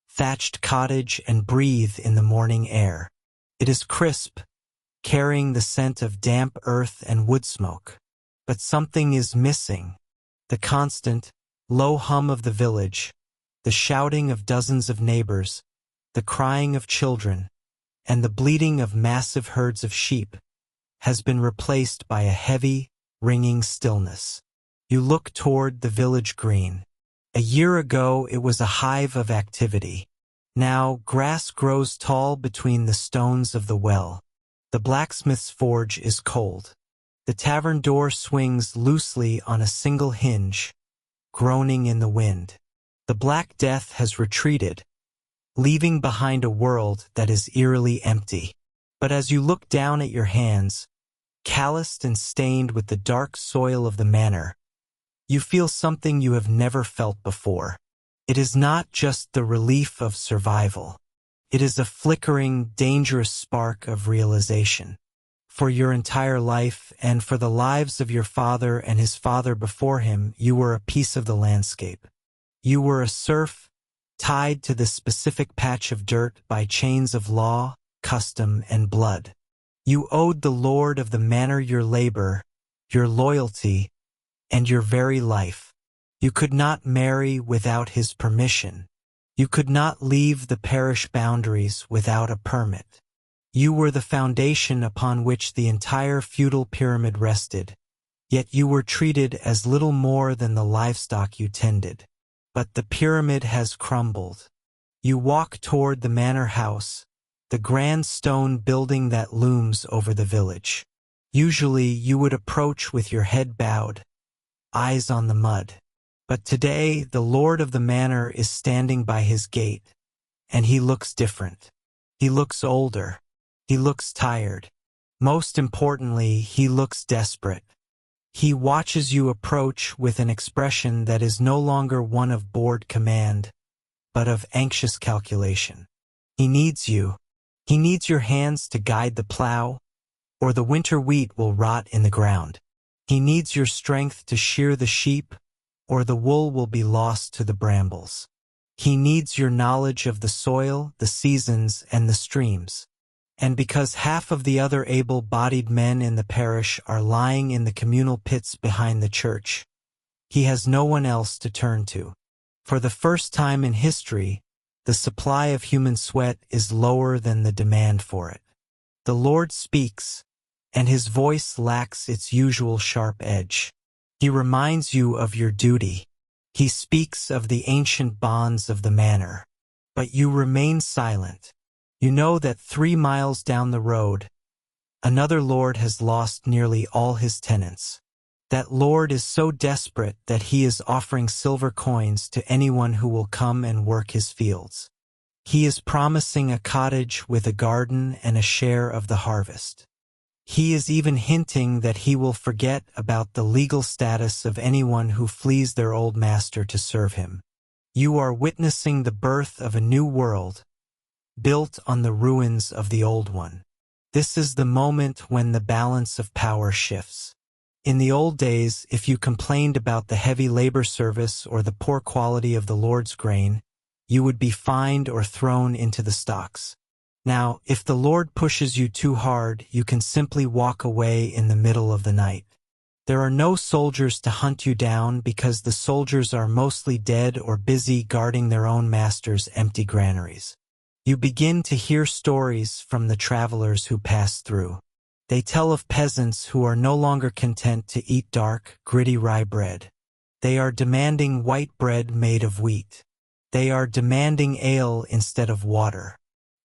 thatched cottage and breathe in the morning air. It is crisp, carrying the scent of damp earth and wood smoke. But something is missing. The constant, low hum of the village, the shouting of dozens of neighbors, the crying of children, and the bleating of massive herds of sheep has been replaced by a heavy, ringing stillness. You look toward the village green. A year ago, it was a hive of activity. Now, grass grows tall between the stones of the well. The blacksmith's forge is cold. The tavern door swings loosely on a single hinge, groaning in the wind. The Black Death has retreated, leaving behind a world that is eerily empty. But as you look down at your hands, calloused and stained with the dark soil of the manor, you feel something you have never felt before. It is not just the relief of survival. It is a flickering, dangerous spark of realization. For your entire life, and for the lives of your father and his father before him, you were a piece of the landscape. You were a serf, tied to this specific patch of dirt by chains of law, custom, and blood. You owed the lord of the manor your labor, your loyalty, and your very life. You could not marry without his permission. You could not leave the parish boundaries without a permit. You were the foundation upon which the entire feudal pyramid rested, yet you were treated as little more than the livestock you tended. But the pyramid has crumbled. You walk toward the manor house, the grand stone building that looms over the village. Usually you would approach with your head bowed, eyes on the mud. But today the lord of the manor is standing by his gate, and he looks different. He looks older. He looks tired. Most importantly, he looks desperate. He watches you approach with an expression that is no longer one of bored command, but of anxious calculation. He needs you. He needs your hands to guide the plow, or the winter wheat will rot in the ground. He needs your strength to shear the sheep, or the wool will be lost to the brambles. He needs your knowledge of the soil, the seasons, and the streams. And because half of the other able-bodied men in the parish are lying in the communal pits behind the church, he has no one else to turn to. For the first time in history, the supply of human sweat is lower than the demand for it. The Lord speaks, and his voice lacks its usual sharp edge. He reminds you of your duty. He speaks of the ancient bonds of the manor. But you remain silent. You know that 3 miles down the road, another lord has lost nearly all his tenants. That lord is so desperate that he is offering silver coins to anyone who will come and work his fields. He is promising a cottage with a garden and a share of the harvest. He is even hinting that he will forget about the legal status of anyone who flees their old master to serve him. You are witnessing the birth of a new world, built on the ruins of the old one. This is the moment when the balance of power shifts. In the old days, if you complained about the heavy labor service or the poor quality of the Lord's grain, you would be fined or thrown into the stocks. Now, if the Lord pushes you too hard, you can simply walk away in the middle of the night. There are no soldiers to hunt you down because the soldiers are mostly dead or busy guarding their own master's empty granaries. You begin to hear stories from the travelers who pass through. They tell of peasants who are no longer content to eat dark, gritty rye bread. They are demanding white bread made of wheat. They are demanding ale instead of water.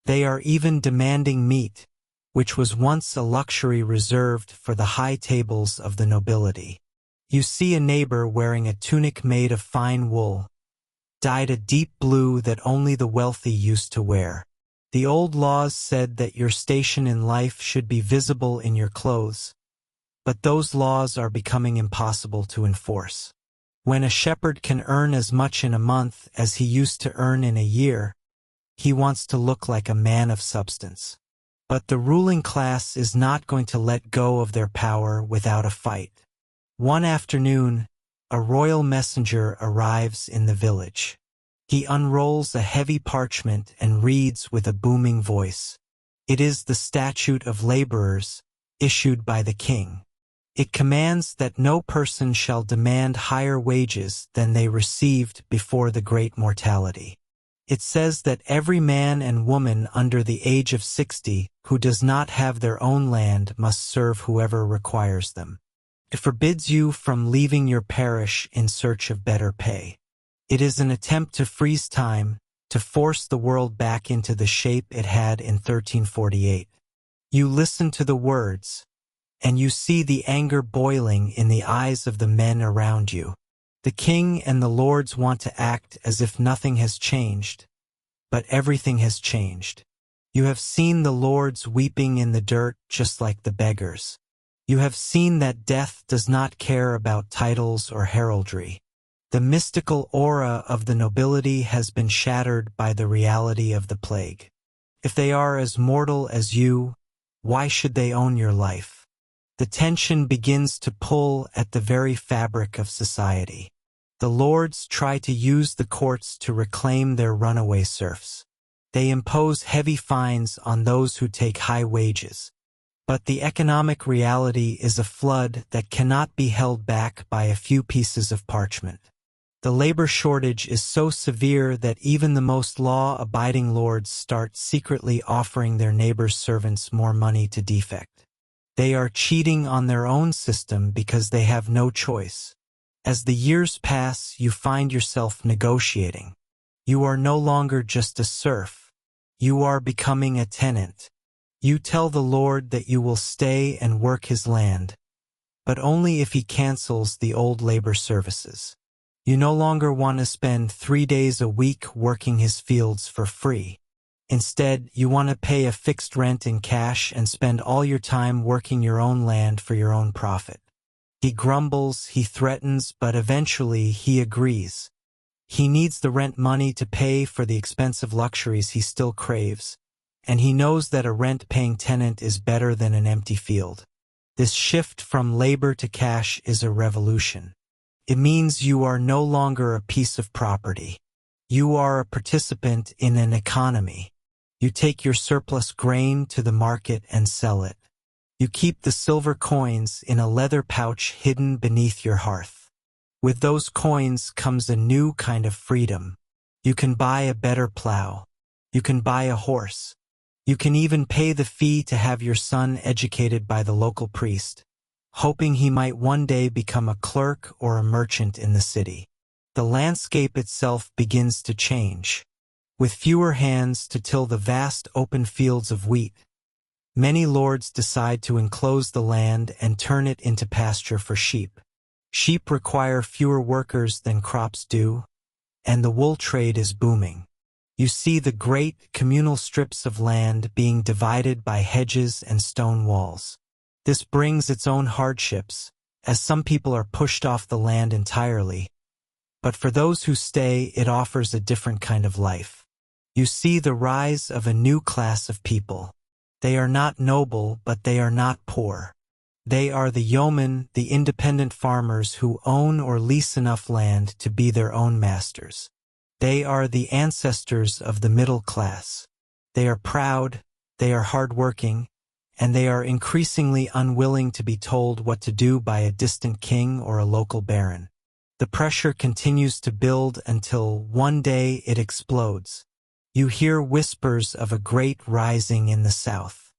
They are even demanding meat, which was once a luxury reserved for the high tables of the nobility. You see a neighbor wearing a tunic made of fine wool, dyed a deep blue that only the wealthy used to wear. The old laws said that your station in life should be visible in your clothes, but those laws are becoming impossible to enforce. When a shepherd can earn as much in a month as he used to earn in a year, he wants to look like a man of substance. But the ruling class is not going to let go of their power without a fight. One afternoon, a royal messenger arrives in the village. He unrolls a heavy parchment and reads with a booming voice. It is the Statute of Laborers, issued by the king. It commands that no person shall demand higher wages than they received before the great mortality. It says that every man and woman under the age of 60 who does not have their own land must serve whoever requires them. It forbids you from leaving your parish in search of better pay. It is an attempt to freeze time, to force the world back into the shape it had in 1348. You listen to the words, and you see the anger boiling in the eyes of the men around you. The king and the lords want to act as if nothing has changed, but everything has changed. You have seen the lords weeping in the dirt just like the beggars. You have seen that death does not care about titles or heraldry. The mystical aura of the nobility has been shattered by the reality of the plague. If they are as mortal as you, why should they own your life? The tension begins to pull at the very fabric of society. The lords try to use the courts to reclaim their runaway serfs. They impose heavy fines on those who take high wages. But the economic reality is a flood that cannot be held back by a few pieces of parchment. The labor shortage is so severe that even the most law-abiding lords start secretly offering their neighbors' servants more money to defect. They are cheating on their own system because they have no choice. As the years pass, you find yourself negotiating. You are no longer just a serf. You are becoming a tenant. You tell the Lord that you will stay and work his land, but only if he cancels the old labor services. You no longer want to spend 3 days a week working his fields for free. Instead, you want to pay a fixed rent in cash and spend all your time working your own land for your own profit. He grumbles, he threatens, but eventually he agrees. He needs the rent money to pay for the expensive luxuries he still craves, and he knows that a rent-paying tenant is better than an empty field. This shift from labor to cash is a revolution. It means you are no longer a piece of property. You are a participant in an economy. You take your surplus grain to the market and sell it. You keep the silver coins in a leather pouch hidden beneath your hearth. With those coins comes a new kind of freedom. You can buy a better plow. You can buy a horse. You can even pay the fee to have your son educated by the local priest, hoping he might one day become a clerk or a merchant in the city. The landscape itself begins to change. With fewer hands to till the vast open fields of wheat, many lords decide to enclose the land and turn it into pasture for sheep. Sheep require fewer workers than crops do, and the wool trade is booming. You see the great communal strips of land being divided by hedges and stone walls. This brings its own hardships, as some people are pushed off the land entirely, but for those who stay, it offers a different kind of life. You see the rise of a new class of people. They are not noble, but they are not poor. They are the yeomen, the independent farmers who own or lease enough land to be their own masters. They are the ancestors of the middle class. They are proud, they are hardworking, and they are increasingly unwilling to be told what to do by a distant king or a local baron. The pressure continues to build until one day it explodes. You hear whispers of a great rising in the South.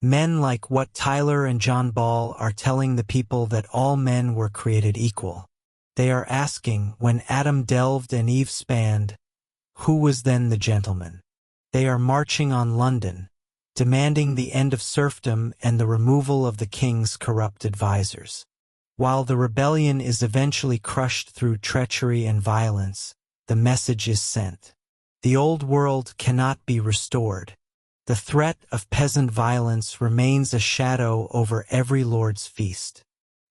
Men like what Tyler and John Ball are telling the people that all men were created equal. They are asking, when Adam delved and Eve spanned, who was then the gentleman? They are marching on London, demanding the end of serfdom and the removal of the king's corrupt advisors. While the rebellion is eventually crushed through treachery and violence, the message is sent. The old world cannot be restored. The threat of peasant violence remains a shadow over every lord's feast.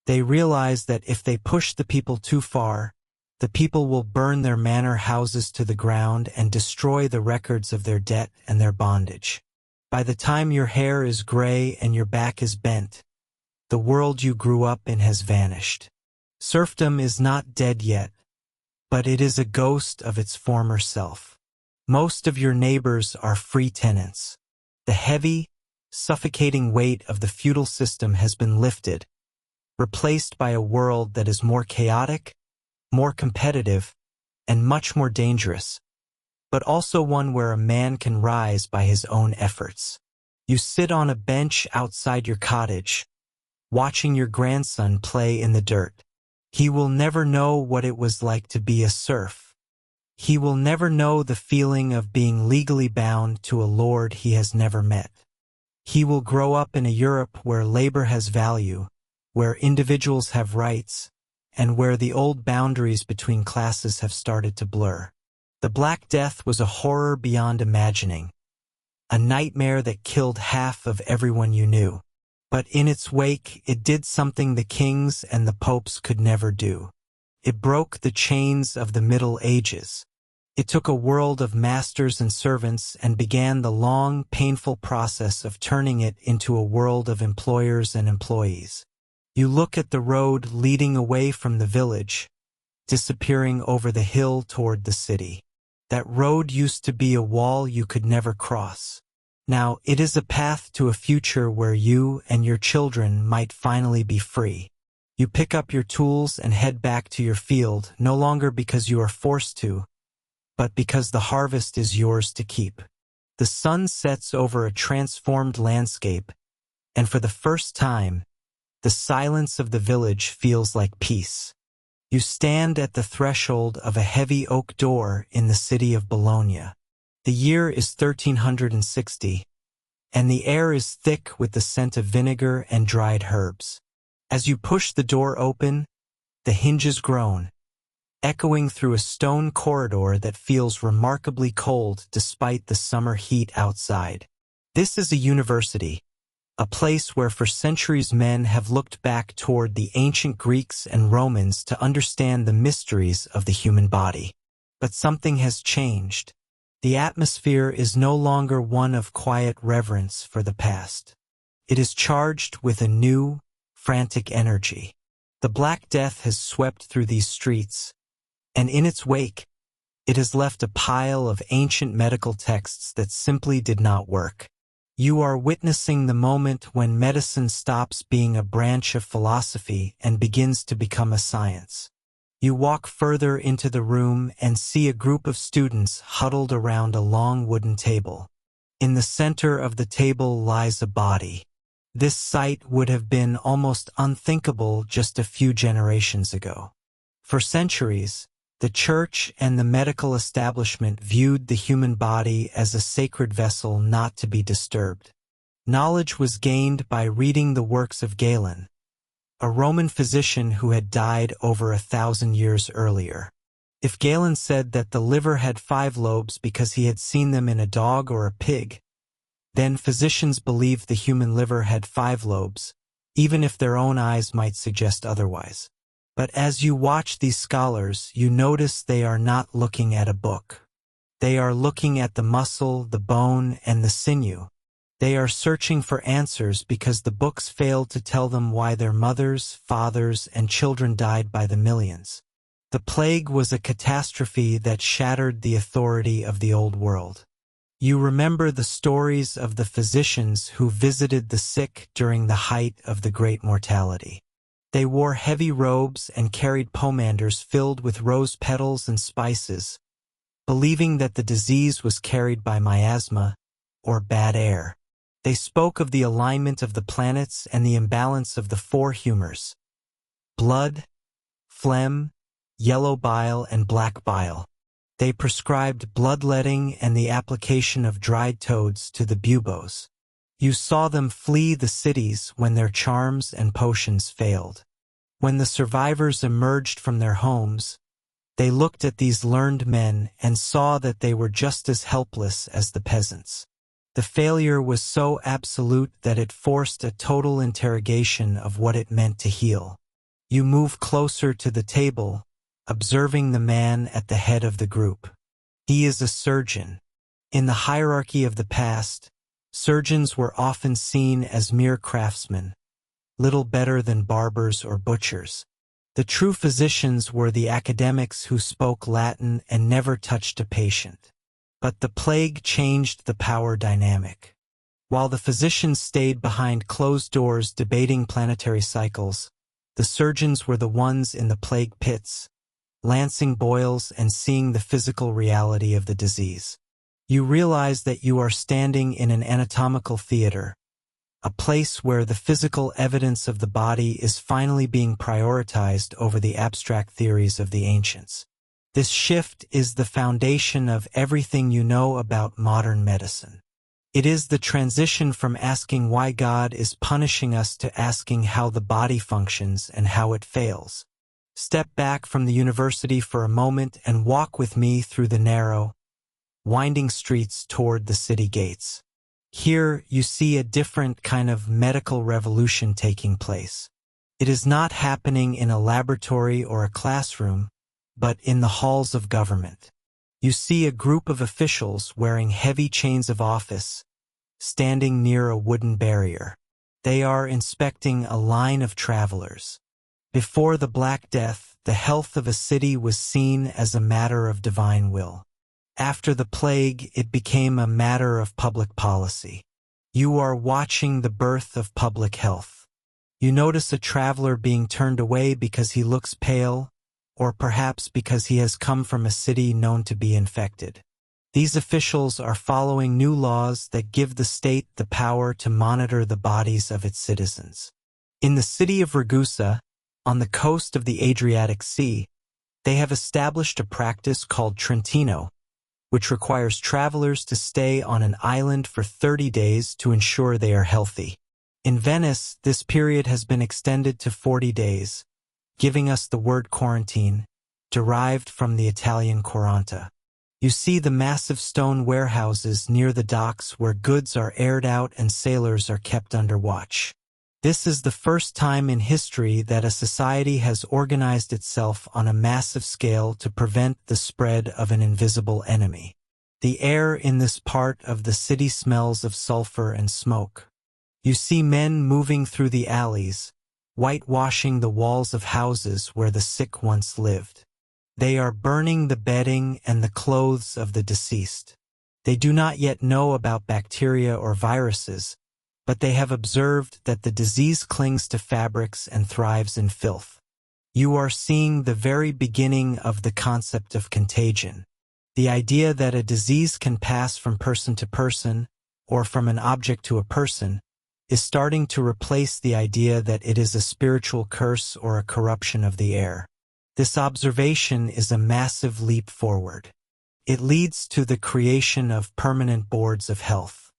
They realize that if they push the people too far, the people will burn their manor houses to the ground and destroy the records of their debt and their bondage. By the time your hair is gray and your back is bent, the world you grew up in has vanished. Serfdom is not dead yet, but it is a ghost of its former self. Most of your neighbors are free tenants. The heavy, suffocating weight of the feudal system has been lifted, replaced by a world that is more chaotic, more competitive, and much more dangerous, but also one where a man can rise by his own efforts. You sit on a bench outside your cottage, watching your grandson play in the dirt. He will never know what it was like to be a serf. He will never know the feeling of being legally bound to a lord he has never met. He will grow up in a Europe where labor has value, where individuals have rights, and where the old boundaries between classes have started to blur. The Black Death was a horror beyond imagining, a nightmare that killed half of everyone you knew. But in its wake, it did something the kings and the popes could never do. It broke the chains of the Middle Ages. It took a world of masters and servants and began the long, painful process of turning it into a world of employers and employees. You look at the road leading away from the village, disappearing over the hill toward the city. That road used to be a wall you could never cross. Now it is a path to a future where you and your children might finally be free. You pick up your tools and head back to your field, no longer because you are forced to, but because the harvest is yours to keep. The sun sets over a transformed landscape, and for the first time, the silence of the village feels like peace. You stand at the threshold of a heavy oak door in the city of Bologna. The year is 1360, and the air is thick with the scent of vinegar and dried herbs. As you push the door open, the hinges groan, echoing through a stone corridor that feels remarkably cold despite the summer heat outside. This is a university, a place where for centuries men have looked back toward the ancient Greeks and Romans to understand the mysteries of the human body. But something has changed. The atmosphere is no longer one of quiet reverence for the past. It is charged with a new, frantic energy. The Black Death has swept through these streets, and in its wake, it has left a pile of ancient medical texts that simply did not work. You are witnessing the moment when medicine stops being a branch of philosophy and begins to become a science. You walk further into the room and see a group of students huddled around a long wooden table. In the center of the table lies a body. This sight would have been almost unthinkable just a few generations ago. For centuries, the church and the medical establishment viewed the human body as a sacred vessel not to be disturbed. Knowledge was gained by reading the works of Galen, a Roman physician who had died over 1,000 years earlier. If Galen said that the liver had 5 lobes because he had seen them in a dog or a pig, then physicians believed the human liver had 5 lobes, even if their own eyes might suggest otherwise. But as you watch these scholars, you notice they are not looking at a book. They are looking at the muscle, the bone, and the sinew. They are searching for answers because the books failed to tell them why their mothers, fathers, and children died by the millions. The plague was a catastrophe that shattered the authority of the old world. You remember the stories of the physicians who visited the sick during the height of the great mortality. They wore heavy robes and carried pomanders filled with rose petals and spices, believing that the disease was carried by miasma, or bad air. They spoke of the alignment of the planets and the imbalance of the four humors: blood, phlegm, yellow bile, and black bile. They prescribed bloodletting and the application of dried toads to the buboes. You saw them flee the cities when their charms and potions failed. When the survivors emerged from their homes, they looked at these learned men and saw that they were just as helpless as the peasants. The failure was so absolute that it forced a total interrogation of what it meant to heal. You move closer to the table, observing the man at the head of the group. He is a surgeon. In the hierarchy of the past, surgeons were often seen as mere craftsmen, little better than barbers or butchers. The true physicians were the academics who spoke Latin and never touched a patient. But the plague changed the power dynamic. While the physicians stayed behind closed doors debating planetary cycles, the surgeons were the ones in the plague pits, lancing boils and seeing the physical reality of the disease. You realize that you are standing in an anatomical theater, a place where the physical evidence of the body is finally being prioritized over the abstract theories of the ancients. This shift is the foundation of everything you know about modern medicine. It is the transition from asking why God is punishing us to asking how the body functions and how it fails. Step back from the university for a moment and walk with me through the narrow, winding streets toward the city gates. Here you see a different kind of medical revolution taking place. It is not happening in a laboratory or a classroom, but in the halls of government. You see a group of officials wearing heavy chains of office, standing near a wooden barrier. They are inspecting a line of travelers. Before the Black Death, the health of a city was seen as a matter of divine will. After the plague, it became a matter of public policy. You are watching the birth of public health. You notice a traveler being turned away because he looks pale, or perhaps because he has come from a city known to be infected. These officials are following new laws that give the state the power to monitor the bodies of its citizens. In the city of Ragusa, on the coast of the Adriatic Sea, they have established a practice called Trentino, which requires travelers to stay on an island for 30 days to ensure they are healthy. In Venice, this period has been extended to 40 days, giving us the word quarantine, derived from the Italian quaranta. You see the massive stone warehouses near the docks where goods are aired out and sailors are kept under watch. This is the first time in history that a society has organized itself on a massive scale to prevent the spread of an invisible enemy. The air in this part of the city smells of sulfur and smoke. You see men moving through the alleys, whitewashing the walls of houses where the sick once lived. They are burning the bedding and the clothes of the deceased. They do not yet know about bacteria or viruses, but they have observed that the disease clings to fabrics and thrives in filth. You are seeing the very beginning of the concept of contagion. The idea that a disease can pass from person to person, or from an object to a person, is starting to replace the idea that it is a spiritual curse or a corruption of the air. This observation is a massive leap forward. It leads to the creation of permanent boards of health.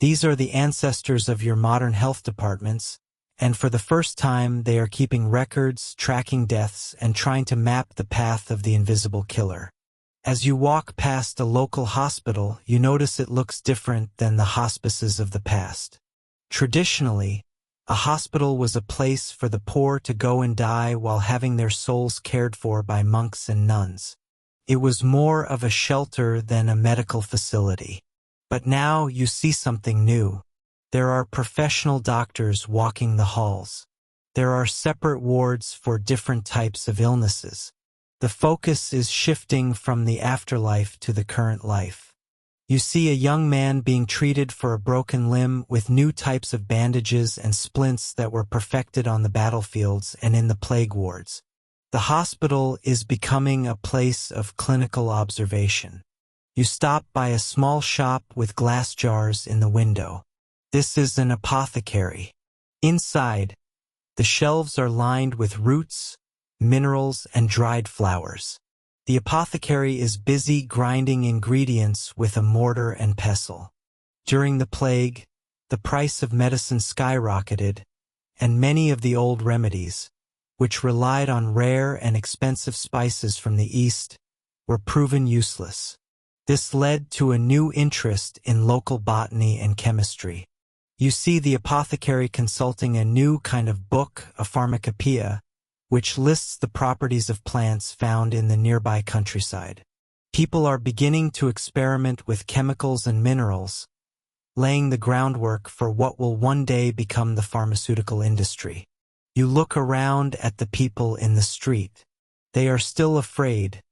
These are the ancestors of your modern health departments, and for the first time they are keeping records, tracking deaths, and trying to map the path of the invisible killer. As you walk past a local hospital, you notice it looks different than the hospices of the past. Traditionally, a hospital was a place for the poor to go and die while having their souls cared for by monks and nuns. It was more of a shelter than a medical facility. But now you see something new. There are professional doctors walking the halls. There are separate wards for different types of illnesses. The focus is shifting from the afterlife to the current life. You see a young man being treated for a broken limb with new types of bandages and splints that were perfected on the battlefields and in the plague wards. The hospital is becoming a place of clinical observation. You stop by a small shop with glass jars in the window. This is an apothecary. Inside, the shelves are lined with roots, minerals, and dried flowers. The apothecary is busy grinding ingredients with a mortar and pestle. During the plague, the price of medicine skyrocketed, and many of the old remedies, which relied on rare and expensive spices from the East, were proven useless. This led to a new interest in local botany and chemistry. You see the apothecary consulting a new kind of book, a pharmacopoeia, which lists the properties of plants found in the nearby countryside. People are beginning to experiment with chemicals and minerals, laying the groundwork for what will one day become the pharmaceutical industry. You look around at the people in the street. They are still afraid,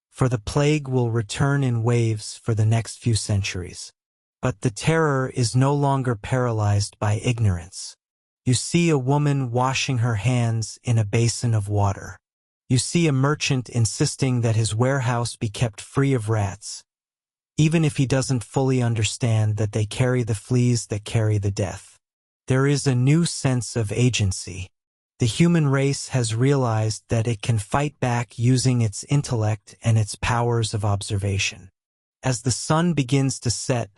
for the plague will return in waves for the next few centuries. But the terror is no longer paralyzed by ignorance. You see a woman washing her hands in a basin of water. You see a merchant insisting that his warehouse be kept free of rats, even if he doesn't fully understand that they carry the fleas that carry the death. There is a new sense of agency. The human race has realized that it can fight back using its intellect and its powers of observation. As the sun begins to set,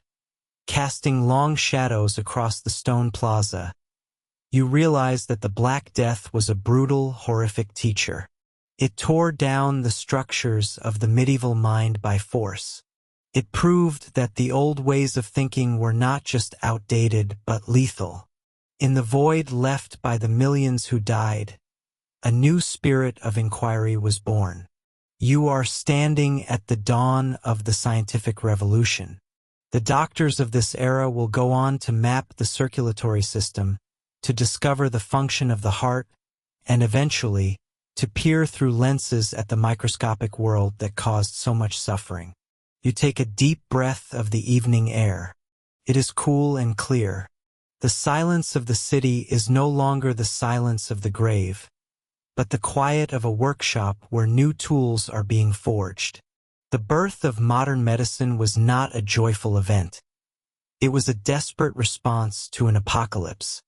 casting long shadows across the stone plaza, you realize that the Black Death was a brutal, horrific teacher. It tore down the structures of the medieval mind by force. It proved that the old ways of thinking were not just outdated but lethal. In the void left by the millions who died, a new spirit of inquiry was born. You are standing at the dawn of the scientific revolution. The doctors of this era will go on to map the circulatory system, to discover the function of the heart, and eventually, to peer through lenses at the microscopic world that caused so much suffering. You take a deep breath of the evening air. It is cool and clear. The silence of the city is no longer the silence of the grave, but the quiet of a workshop where new tools are being forged. The birth of modern medicine was not a joyful event. It was a desperate response to an apocalypse.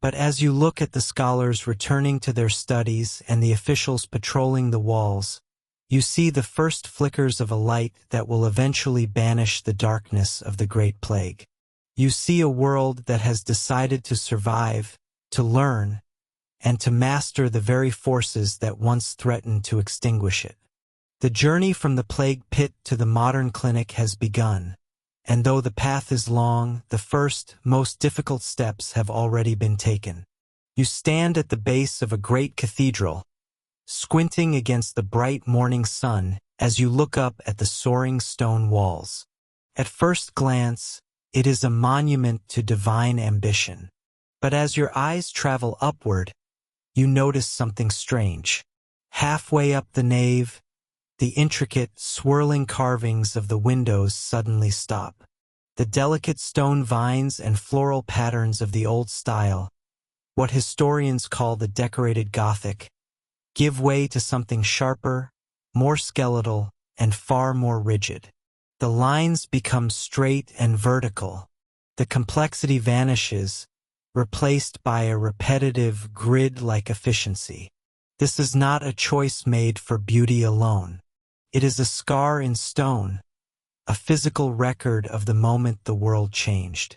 But as you look at the scholars returning to their studies and the officials patrolling the walls, you see the first flickers of a light that will eventually banish the darkness of the Great Plague. You see a world that has decided to survive, to learn, and to master the very forces that once threatened to extinguish it. The journey from the plague pit to the modern clinic has begun, and though the path is long, the first, most difficult steps have already been taken. You stand at the base of a great cathedral, squinting against the bright morning sun as you look up at the soaring stone walls. At first glance, it is a monument to divine ambition. But as your eyes travel upward, you notice something strange. Halfway up the nave, the intricate, swirling carvings of the windows suddenly stop. The delicate stone vines and floral patterns of the old style, what historians call the decorated Gothic, give way to something sharper, more skeletal, and far more rigid. The lines become straight and vertical. The complexity vanishes, replaced by a repetitive, grid-like efficiency. This is not a choice made for beauty alone. It is a scar in stone, a physical record of the moment the world changed.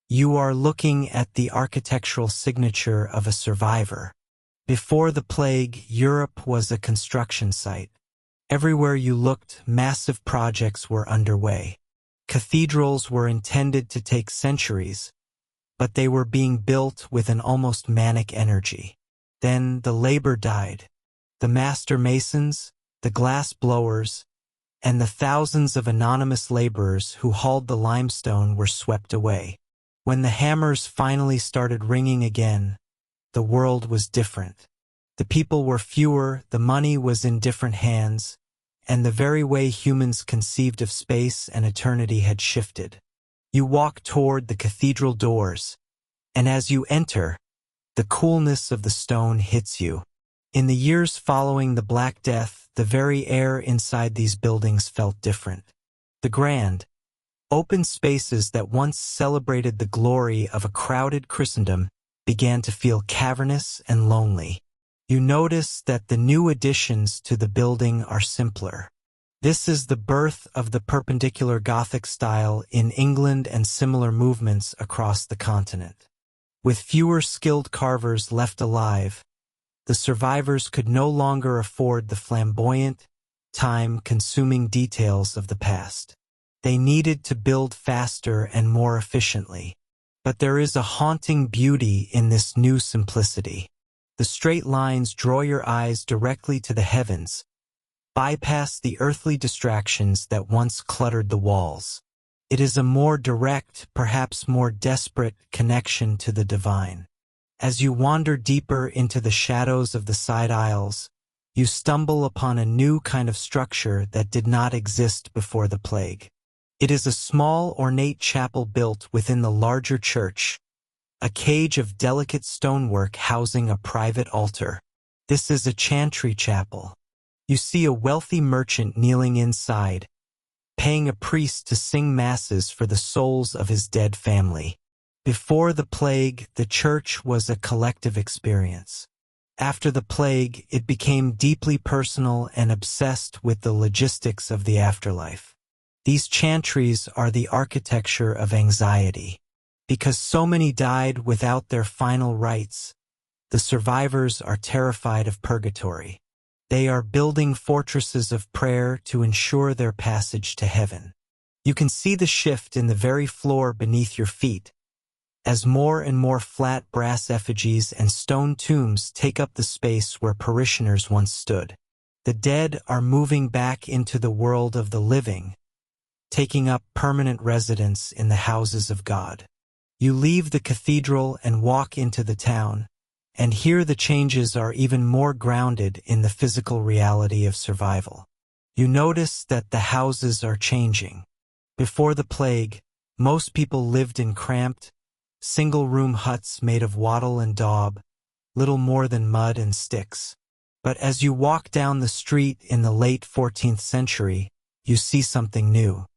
You are looking at the architectural signature of a survivor. Before the plague, Europe was a construction site. Everywhere you looked, massive projects were underway. Cathedrals were intended to take centuries, but they were being built with an almost manic energy. Then the labor died. The master masons, the glass blowers, and the thousands of anonymous laborers who hauled the limestone were swept away. When the hammers finally started ringing again, the world was different. The people were fewer, the money was in different hands, and the very way humans conceived of space and eternity had shifted. You walk toward the cathedral doors, and as you enter, the coolness of the stone hits you. In the years following the Black Death, the very air inside these buildings felt different. The grand, open spaces that once celebrated the glory of a crowded Christendom began to feel cavernous and lonely. You notice that the new additions to the building are simpler. This is the birth of the perpendicular Gothic style in England and similar movements across the continent. With fewer skilled carvers left alive, the survivors could no longer afford the flamboyant, time-consuming details of the past. They needed to build faster and more efficiently. But there is a haunting beauty in this new simplicity. The straight lines draw your eyes directly to the heavens, bypass the earthly distractions that once cluttered the walls. It is a more direct, perhaps more desperate connection to the divine. As you wander deeper into the shadows of the side aisles, you stumble upon a new kind of structure that did not exist before the plague. It is a small, ornate chapel built within the larger church, a cage of delicate stonework housing a private altar. This is a chantry chapel. You see a wealthy merchant kneeling inside, paying a priest to sing masses for the souls of his dead family. Before the plague, the church was a collective experience. After the plague, it became deeply personal and obsessed with the logistics of the afterlife. These chantries are the architecture of anxiety. Because so many died without their final rites, the survivors are terrified of purgatory. They are building fortresses of prayer to ensure their passage to heaven. You can see the shift in the very floor beneath your feet, as more and more flat brass effigies and stone tombs take up the space where parishioners once stood. The dead are moving back into the world of the living, taking up permanent residence in the houses of God. You leave the cathedral and walk into the town, and here the changes are even more grounded in the physical reality of survival. You notice that the houses are changing. Before the plague, most people lived in cramped, single-room huts made of wattle and daub, little more than mud and sticks. But as you walk down the street in the late 14th century, you see something new.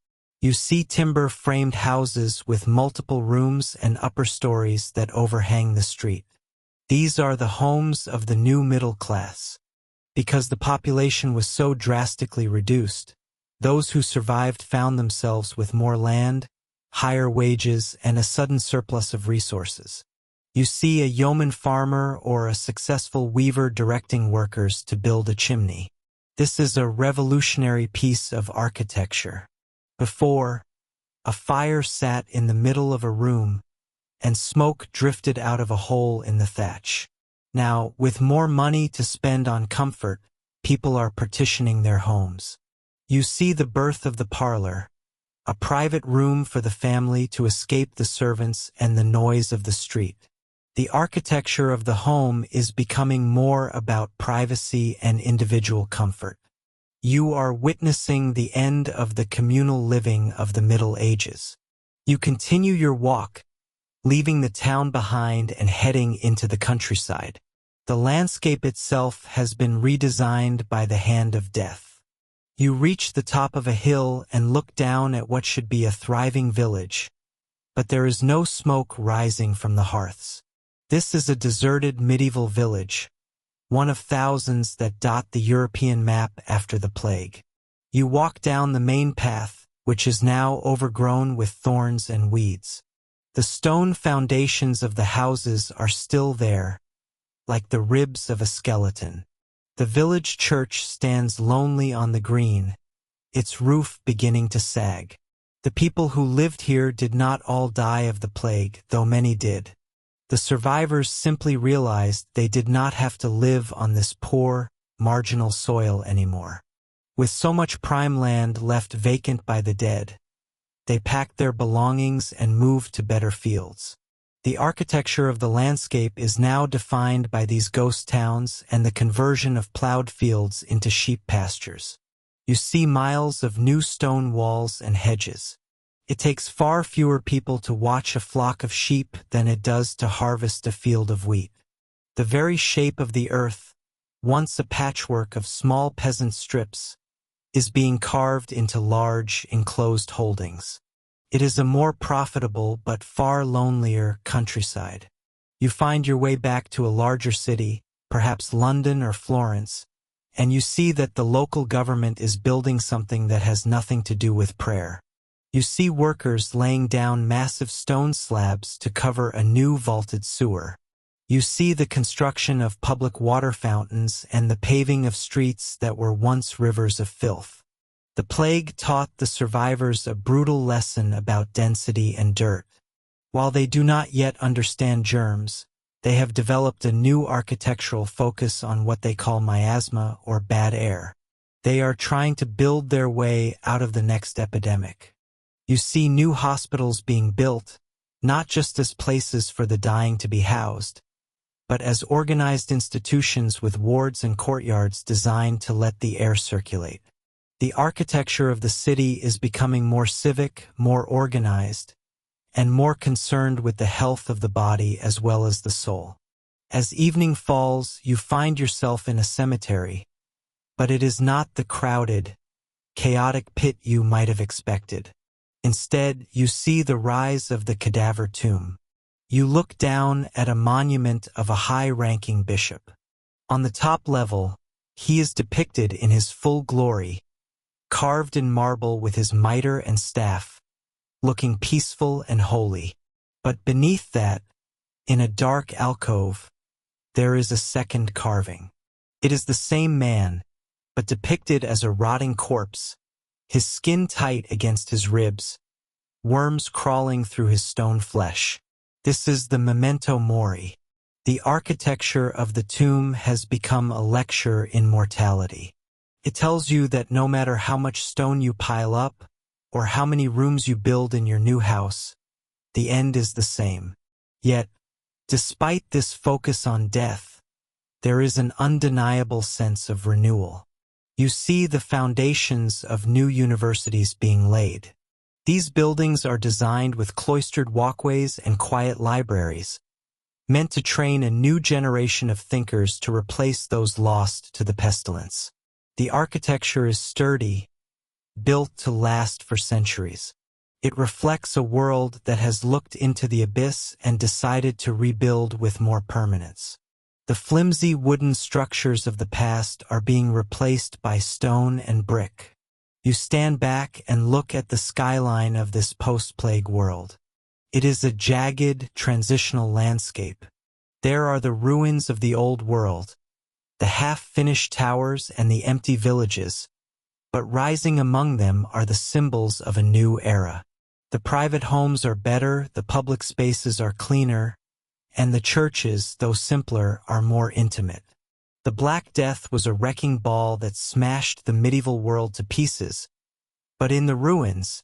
You see timber-framed houses with multiple rooms and upper stories that overhang the street. These are the homes of the new middle class. Because the population was so drastically reduced, those who survived found themselves with more land, higher wages, and a sudden surplus of resources. You see a yeoman farmer or a successful weaver directing workers to build a chimney. This is a revolutionary piece of architecture. Before, a fire sat in the middle of a room, and smoke drifted out of a hole in the thatch. Now, with more money to spend on comfort, people are partitioning their homes. You see the birth of the parlor, a private room for the family to escape the servants and the noise of the street. The architecture of the home is becoming more about privacy and individual comfort. You are witnessing the end of the communal living of the Middle Ages. You continue your walk, leaving the town behind and heading into the countryside. The landscape itself has been redesigned by the hand of death. You reach the top of a hill and look down at what should be a thriving village, but there is no smoke rising from the hearths. This is a deserted medieval village, one of thousands that dot the European map after the plague. You walk down the main path, which is now overgrown with thorns and weeds. The stone foundations of the houses are still there, like the ribs of a skeleton. The village church stands lonely on the green, its roof beginning to sag. The people who lived here did not all die of the plague, though many did. The survivors simply realized they did not have to live on this poor, marginal soil anymore. With so much prime land left vacant by the dead, they packed their belongings and moved to better fields. The architecture of the landscape is now defined by these ghost towns and the conversion of plowed fields into sheep pastures. You see miles of new stone walls and hedges. It takes far fewer people to watch a flock of sheep than it does to harvest a field of wheat. The very shape of the earth, once a patchwork of small peasant strips, is being carved into large, enclosed holdings. It is a more profitable but far lonelier countryside. You find your way back to a larger city, perhaps London or Florence, and you see that the local government is building something that has nothing to do with prayer. You see workers laying down massive stone slabs to cover a new vaulted sewer. You see the construction of public water fountains and the paving of streets that were once rivers of filth. The plague taught the survivors a brutal lesson about density and dirt. While they do not yet understand germs, they have developed a new architectural focus on what they call miasma or bad air. They are trying to build their way out of the next epidemic. You see new hospitals being built, not just as places for the dying to be housed, but as organized institutions with wards and courtyards designed to let the air circulate. The architecture of the city is becoming more civic, more organized, and more concerned with the health of the body as well as the soul. As evening falls, you find yourself in a cemetery, but it is not the crowded, chaotic pit you might have expected. Instead, you see the rise of the cadaver tomb. You look down at a monument of a high-ranking bishop. On the top level, he is depicted in his full glory, carved in marble with his mitre and staff, looking peaceful and holy. But beneath that, in a dark alcove, there is a second carving. It is the same man, but depicted as a rotting corpse, his skin tight against his ribs, worms crawling through his stone flesh. This is the memento mori. The architecture of the tomb has become a lecture in mortality. It tells you that no matter how much stone you pile up, or how many rooms you build in your new house, the end is the same. Yet, despite this focus on death, there is an undeniable sense of renewal. You see the foundations of new universities being laid. These buildings are designed with cloistered walkways and quiet libraries, meant to train a new generation of thinkers to replace those lost to the pestilence. The architecture is sturdy, built to last for centuries. It reflects a world that has looked into the abyss and decided to rebuild with more permanence. The flimsy wooden structures of the past are being replaced by stone and brick. You stand back and look at the skyline of this post-plague world. It is a jagged, transitional landscape. There are the ruins of the old world, the half-finished towers and the empty villages, but rising among them are the symbols of a new era. The private homes are better, the public spaces are cleaner, and the churches, though simpler, are more intimate. The Black Death was a wrecking ball that smashed the medieval world to pieces, but in the ruins,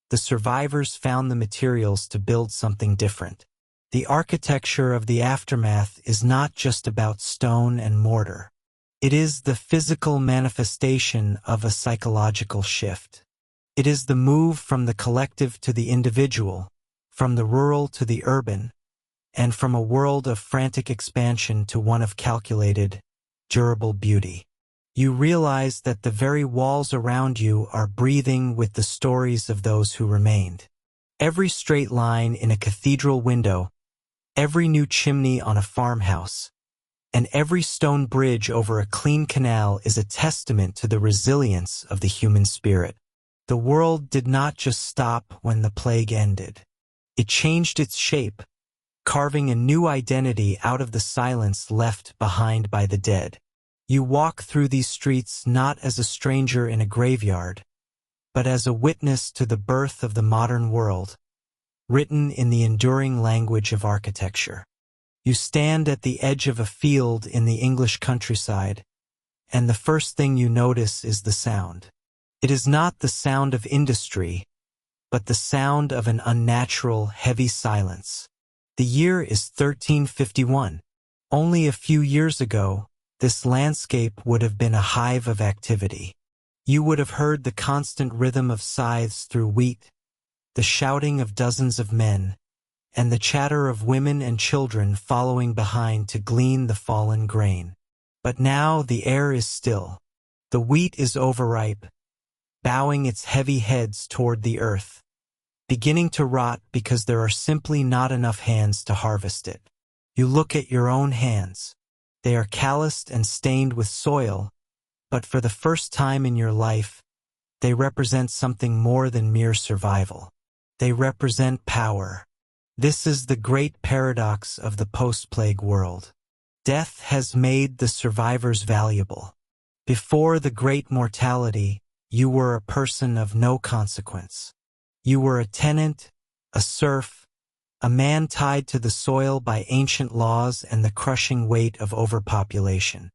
the survivors found the materials to build something different. The architecture of the aftermath is not just about stone and mortar. It is the physical manifestation of a psychological shift. It is the move from the collective to the individual, from the rural to the urban, and from a world of frantic expansion to one of calculated, durable beauty. You realize that the very walls around you are breathing with the stories of those who remained. Every straight line in a cathedral window, every new chimney on a farmhouse, and every stone bridge over a clean canal is a testament to the resilience of the human spirit. The world did not just stop when the plague ended. It changed its shape, carving a new identity out of the silence left behind by the dead. You walk through these streets not as a stranger in a graveyard, but as a witness to the birth of the modern world, written in the enduring language of architecture. You stand at the edge of a field in the English countryside, and the first thing you notice is the sound. It is not the sound of industry, but the sound of an unnatural, heavy silence. The year is 1351. Only a few years ago, this landscape would have been a hive of activity. You would have heard the constant rhythm of scythes through wheat, the shouting of dozens of men, and the chatter of women and children following behind to glean the fallen grain. But now the air is still. The wheat is overripe, bowing its heavy heads toward the earth, beginning to rot because there are simply not enough hands to harvest it. You look at your own hands. They are calloused and stained with soil, but for the first time in your life, they represent something more than mere survival. They represent power. This is the great paradox of the post-plague world. Death has made the survivors valuable. Before the great mortality, you were a person of no consequence. You were a tenant, a serf, a man tied to the soil by ancient laws and the crushing weight of overpopulation.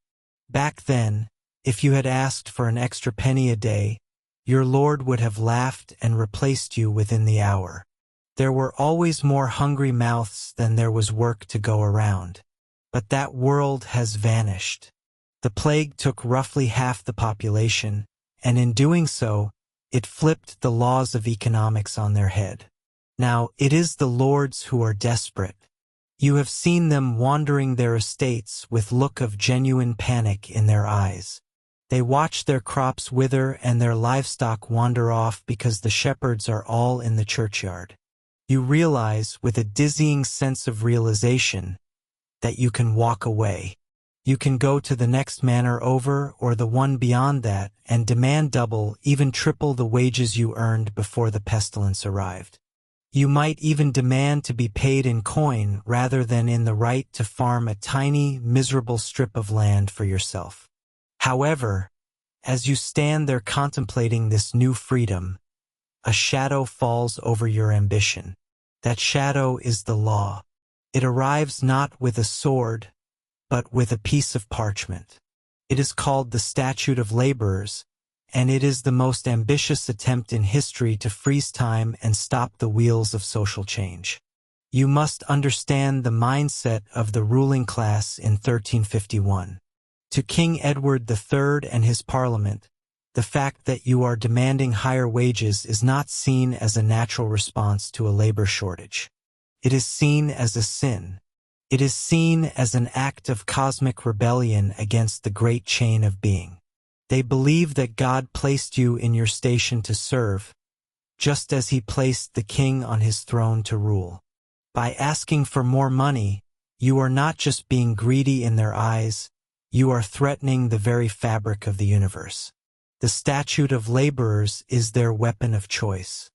Back then, if you had asked for an extra penny a day, your lord would have laughed and replaced you within the hour. There were always more hungry mouths than there was work to go around. But that world has vanished. The plague took roughly half the population, and in doing so, it flipped the laws of economics on their head. Now, it is the lords who are desperate. You have seen them wandering their estates with look of genuine panic in their eyes. They watch their crops wither and their livestock wander off because the shepherds are all in the churchyard. You realize, with a dizzying sense of realization, that you can walk away. You can go to the next manor over or the one beyond that and demand double, even triple the wages you earned before the pestilence arrived. You might even demand to be paid in coin rather than in the right to farm a tiny, miserable strip of land for yourself. However, as you stand there contemplating this new freedom, a shadow falls over your ambition. That shadow is the law. It arrives not with a sword, but with a piece of parchment. It is called the Statute of Laborers, and it is the most ambitious attempt in history to freeze time and stop the wheels of social change. You must understand the mindset of the ruling class in 1351. To King Edward III and his parliament, the fact that you are demanding higher wages is not seen as a natural response to a labor shortage. It is seen as a sin. It is seen as an act of cosmic rebellion against the great chain of being. They believe that God placed you in your station to serve, just as he placed the king on his throne to rule. By asking for more money, you are not just being greedy in their eyes, you are threatening the very fabric of the universe. The statute of laborers is their weapon of choice.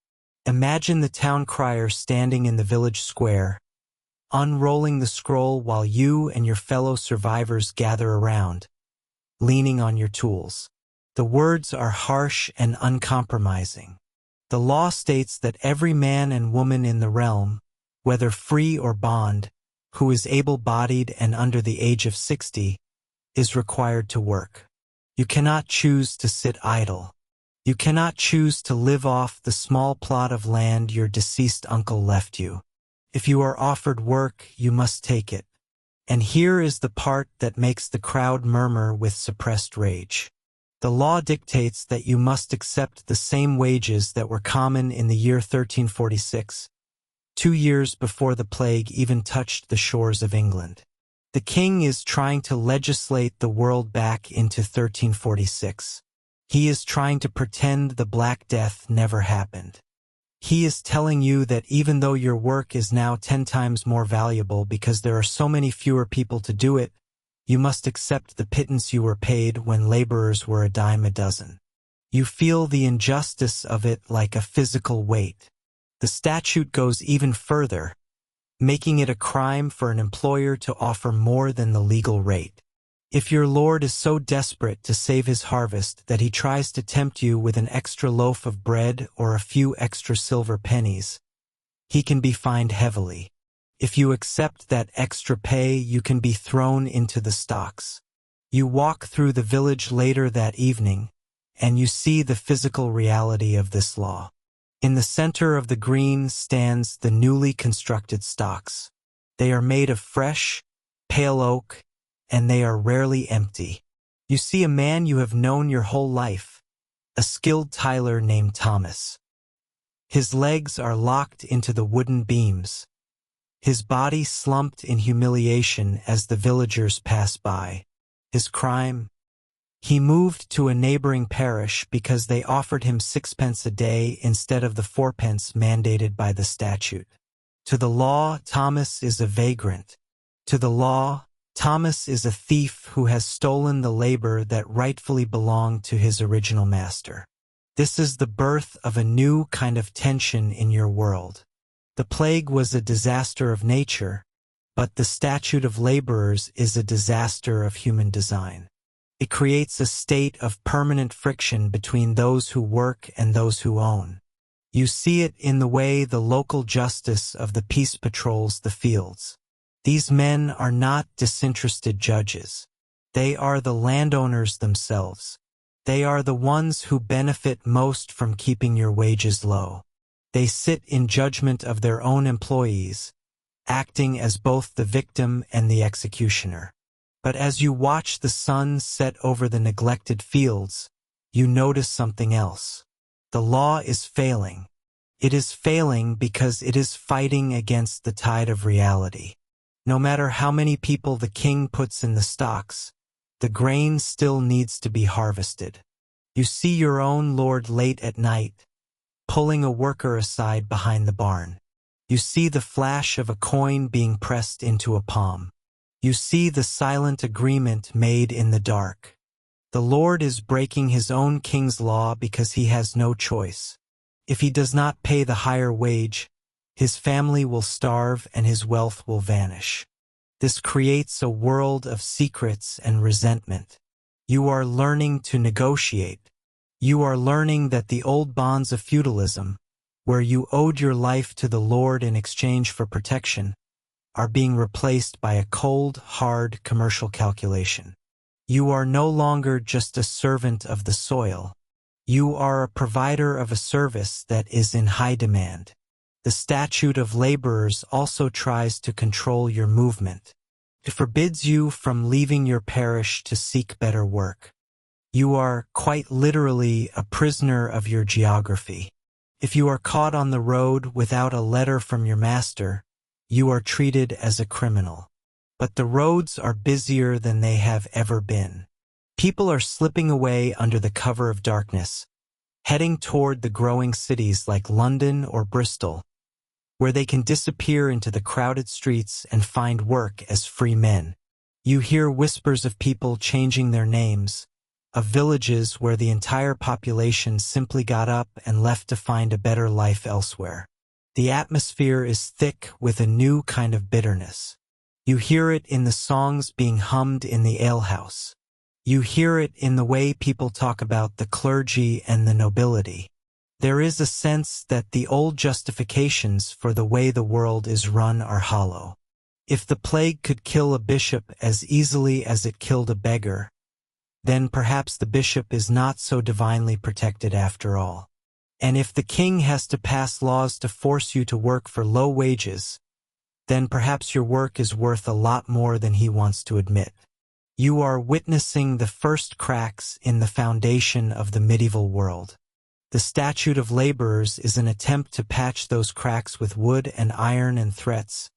Imagine the town crier standing in the village square, unrolling the scroll while you and your fellow survivors gather around, leaning on your tools. The words are harsh and uncompromising. The law states that every man and woman in the realm, whether free or bond, who is able-bodied and under the age of 60, is required to work. You cannot choose to sit idle. You cannot choose to live off the small plot of land your deceased uncle left you. If you are offered work, you must take it. And here is the part that makes the crowd murmur with suppressed rage. The law dictates that you must accept the same wages that were common in the year 1346, 2 years before the plague even touched the shores of England. The king is trying to legislate the world back into 1346. He is trying to pretend the Black Death never happened. He is telling you that even though your work is now 10 times more valuable because there are so many fewer people to do it, you must accept the pittance you were paid when laborers were a dime a dozen. You feel the injustice of it like a physical weight. The statute goes even further, making it a crime for an employer to offer more than the legal rate. If your lord is so desperate to save his harvest that he tries to tempt you with an extra loaf of bread or a few extra silver pennies, he can be fined heavily. If you accept that extra pay, you can be thrown into the stocks. You walk through the village later that evening, and you see the physical reality of this law. In the center of the green stands the newly constructed stocks. They are made of fresh, pale oak, and they are rarely empty. You see a man you have known your whole life, a skilled tiler named Thomas. His legs are locked into the wooden beams, his body slumped in humiliation as the villagers pass by. His crime? He moved to a neighboring parish because they offered him 6 pence a day instead of the 4 pence mandated by the statute. To the law, Thomas is a vagrant. To the law, Thomas is a thief who has stolen the labor that rightfully belonged to his original master. This is the birth of a new kind of tension in your world. The plague was a disaster of nature, but the statute of laborers is a disaster of human design. It creates a state of permanent friction between those who work and those who own. You see it in the way the local justice of the peace patrols the fields. These men are not disinterested judges. They are the landowners themselves. They are the ones who benefit most from keeping your wages low. They sit in judgment of their own employees, acting as both the victim and the executioner. But as you watch the sun set over the neglected fields, you notice something else. The law is failing. It is failing because it is fighting against the tide of reality. No matter how many people the king puts in the stocks, the grain still needs to be harvested. You see your own lord late at night, pulling a worker aside behind the barn. You see the flash of a coin being pressed into a palm. You see the silent agreement made in the dark. The Lord is breaking his own king's law because he has no choice. If he does not pay the higher wage, his family will starve and his wealth will vanish. This creates a world of secrets and resentment. You are learning to negotiate. You are learning that the old bonds of feudalism, where you owed your life to the Lord in exchange for protection, are being replaced by a cold, hard commercial calculation. You are no longer just a servant of the soil. You are a provider of a service that is in high demand. The statute of laborers also tries to control your movement. It forbids you from leaving your parish to seek better work. You are, quite literally, a prisoner of your geography. If you are caught on the road without a letter from your master, you are treated as a criminal. But the roads are busier than they have ever been. People are slipping away under the cover of darkness, heading toward the growing cities like London or Bristol, where they can disappear into the crowded streets and find work as free men. You hear whispers of people changing their names, of villages where the entire population simply got up and left to find a better life elsewhere. The atmosphere is thick with a new kind of bitterness. You hear it in the songs being hummed in the alehouse. You hear it in the way people talk about the clergy and the nobility. There is a sense that the old justifications for the way the world is run are hollow. If the plague could kill a bishop as easily as it killed a beggar, then perhaps the bishop is not so divinely protected after all. And if the king has to pass laws to force you to work for low wages, then perhaps your work is worth a lot more than he wants to admit. You are witnessing the first cracks in the foundation of the medieval world. The statute of laborers is an attempt to patch those cracks with wood and iron and threats,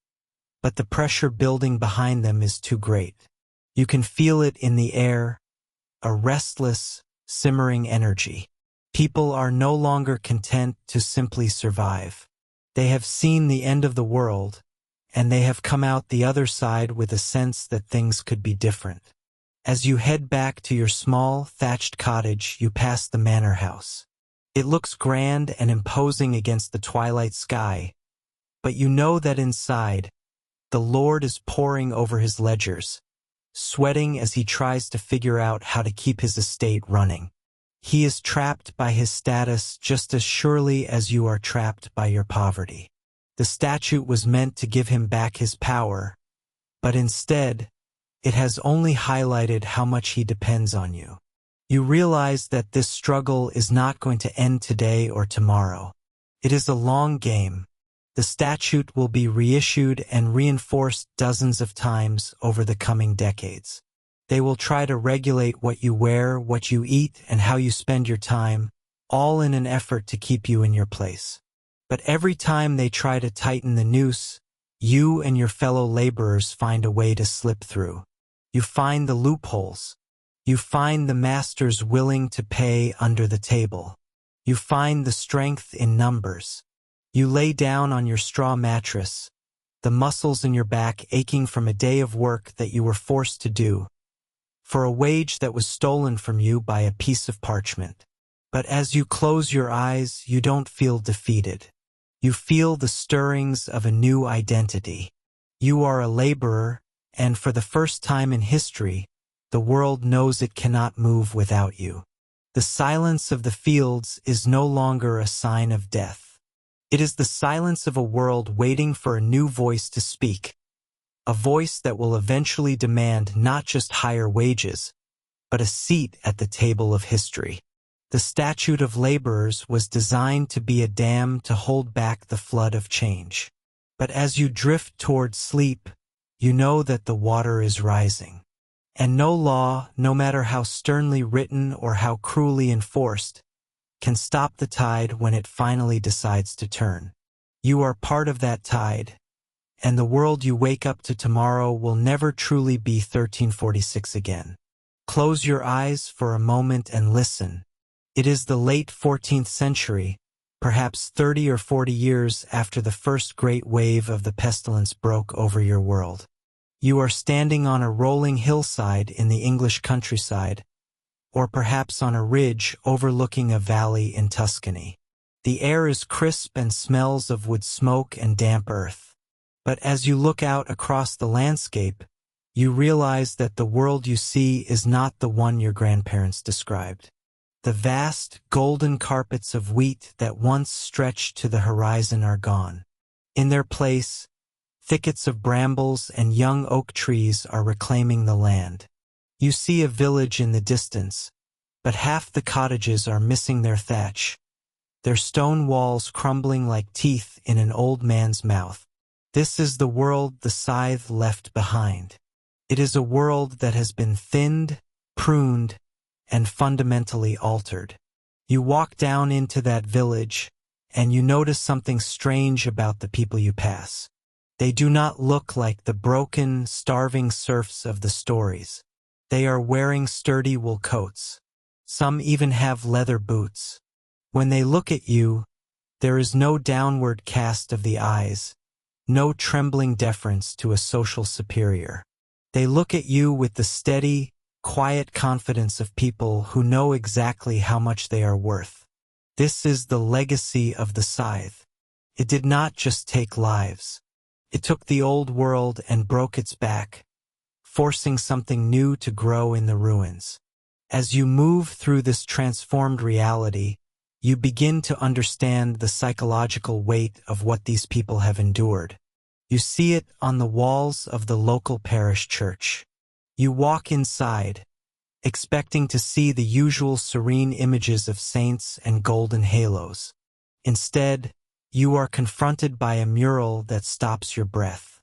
but the pressure building behind them is too great. You can feel it in the air, a restless, simmering energy. People are no longer content to simply survive. They have seen the end of the world, and they have come out the other side with a sense that things could be different. As you head back to your small, thatched cottage, you pass the manor house. It looks grand and imposing against the twilight sky, but you know that inside, the Lord is poring over his ledgers, sweating as he tries to figure out how to keep his estate running. He is trapped by his status just as surely as you are trapped by your poverty. The statute was meant to give him back his power, but instead, it has only highlighted how much he depends on you. You realize that this struggle is not going to end today or tomorrow. It is a long game, The statute will be reissued and reinforced dozens of times over the coming decades. They will try to regulate what you wear, what you eat, and how you spend your time, all in an effort to keep you in your place. But every time they try to tighten the noose, you and your fellow laborers find a way to slip through. You find the loopholes. You find the masters willing to pay under the table. You find the strength in numbers. You lay down on your straw mattress, the muscles in your back aching from a day of work that you were forced to do, for a wage that was stolen from you by a piece of parchment. But as you close your eyes, you don't feel defeated. You feel the stirrings of a new identity. You are a laborer, and for the first time in history, the world knows it cannot move without you. The silence of the fields is no longer a sign of death. It is the silence of a world waiting for a new voice to speak, a voice that will eventually demand not just higher wages, but a seat at the table of history. The statute of laborers was designed to be a dam to hold back the flood of change. But as you drift toward sleep, you know that the water is rising. And no law, no matter how sternly written or how cruelly enforced, can stop the tide when it finally decides to turn. You are part of that tide, and the world you wake up to tomorrow will never truly be 1346 again. Close your eyes for a moment and listen. It is the late 14th century, perhaps 30 or 40 years after the first great wave of the pestilence broke over your world. You are standing on a rolling hillside in the English countryside, or perhaps on a ridge overlooking a valley in Tuscany. The air is crisp and smells of wood smoke and damp earth. But as you look out across the landscape, you realize that the world you see is not the one your grandparents described. The vast, golden carpets of wheat that once stretched to the horizon are gone. In their place, thickets of brambles and young oak trees are reclaiming the land. You see a village in the distance, but half the cottages are missing their thatch, their stone walls crumbling like teeth in an old man's mouth. This is the world the scythe left behind. It is a world that has been thinned, pruned, and fundamentally altered. You walk down into that village, and you notice something strange about the people you pass. They do not look like the broken, starving serfs of the stories. They are wearing sturdy wool coats. Some even have leather boots. When they look at you, there is no downward cast of the eyes, no trembling deference to a social superior. They look at you with the steady, quiet confidence of people who know exactly how much they are worth. This is the legacy of the scythe. It did not just take lives. It took the old world and broke its back, forcing something new to grow in the ruins. As you move through this transformed reality, you begin to understand the psychological weight of what these people have endured. You see it on the walls of the local parish church. You walk inside, expecting to see the usual serene images of saints and golden halos. Instead, you are confronted by a mural that stops your breath.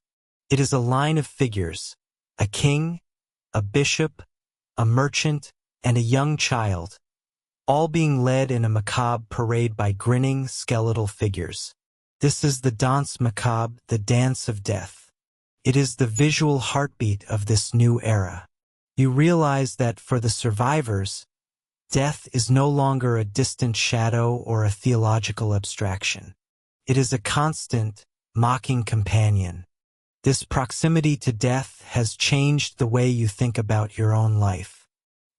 It is a line of figures, a king, a bishop, a merchant, and a young child, all being led in a macabre parade by grinning, skeletal figures. This is the danse macabre, the dance of death. It is the visual heartbeat of this new era. You realize that for the survivors, death is no longer a distant shadow or a theological abstraction. It is a constant, mocking companion. This proximity to death has changed the way you think about your own life.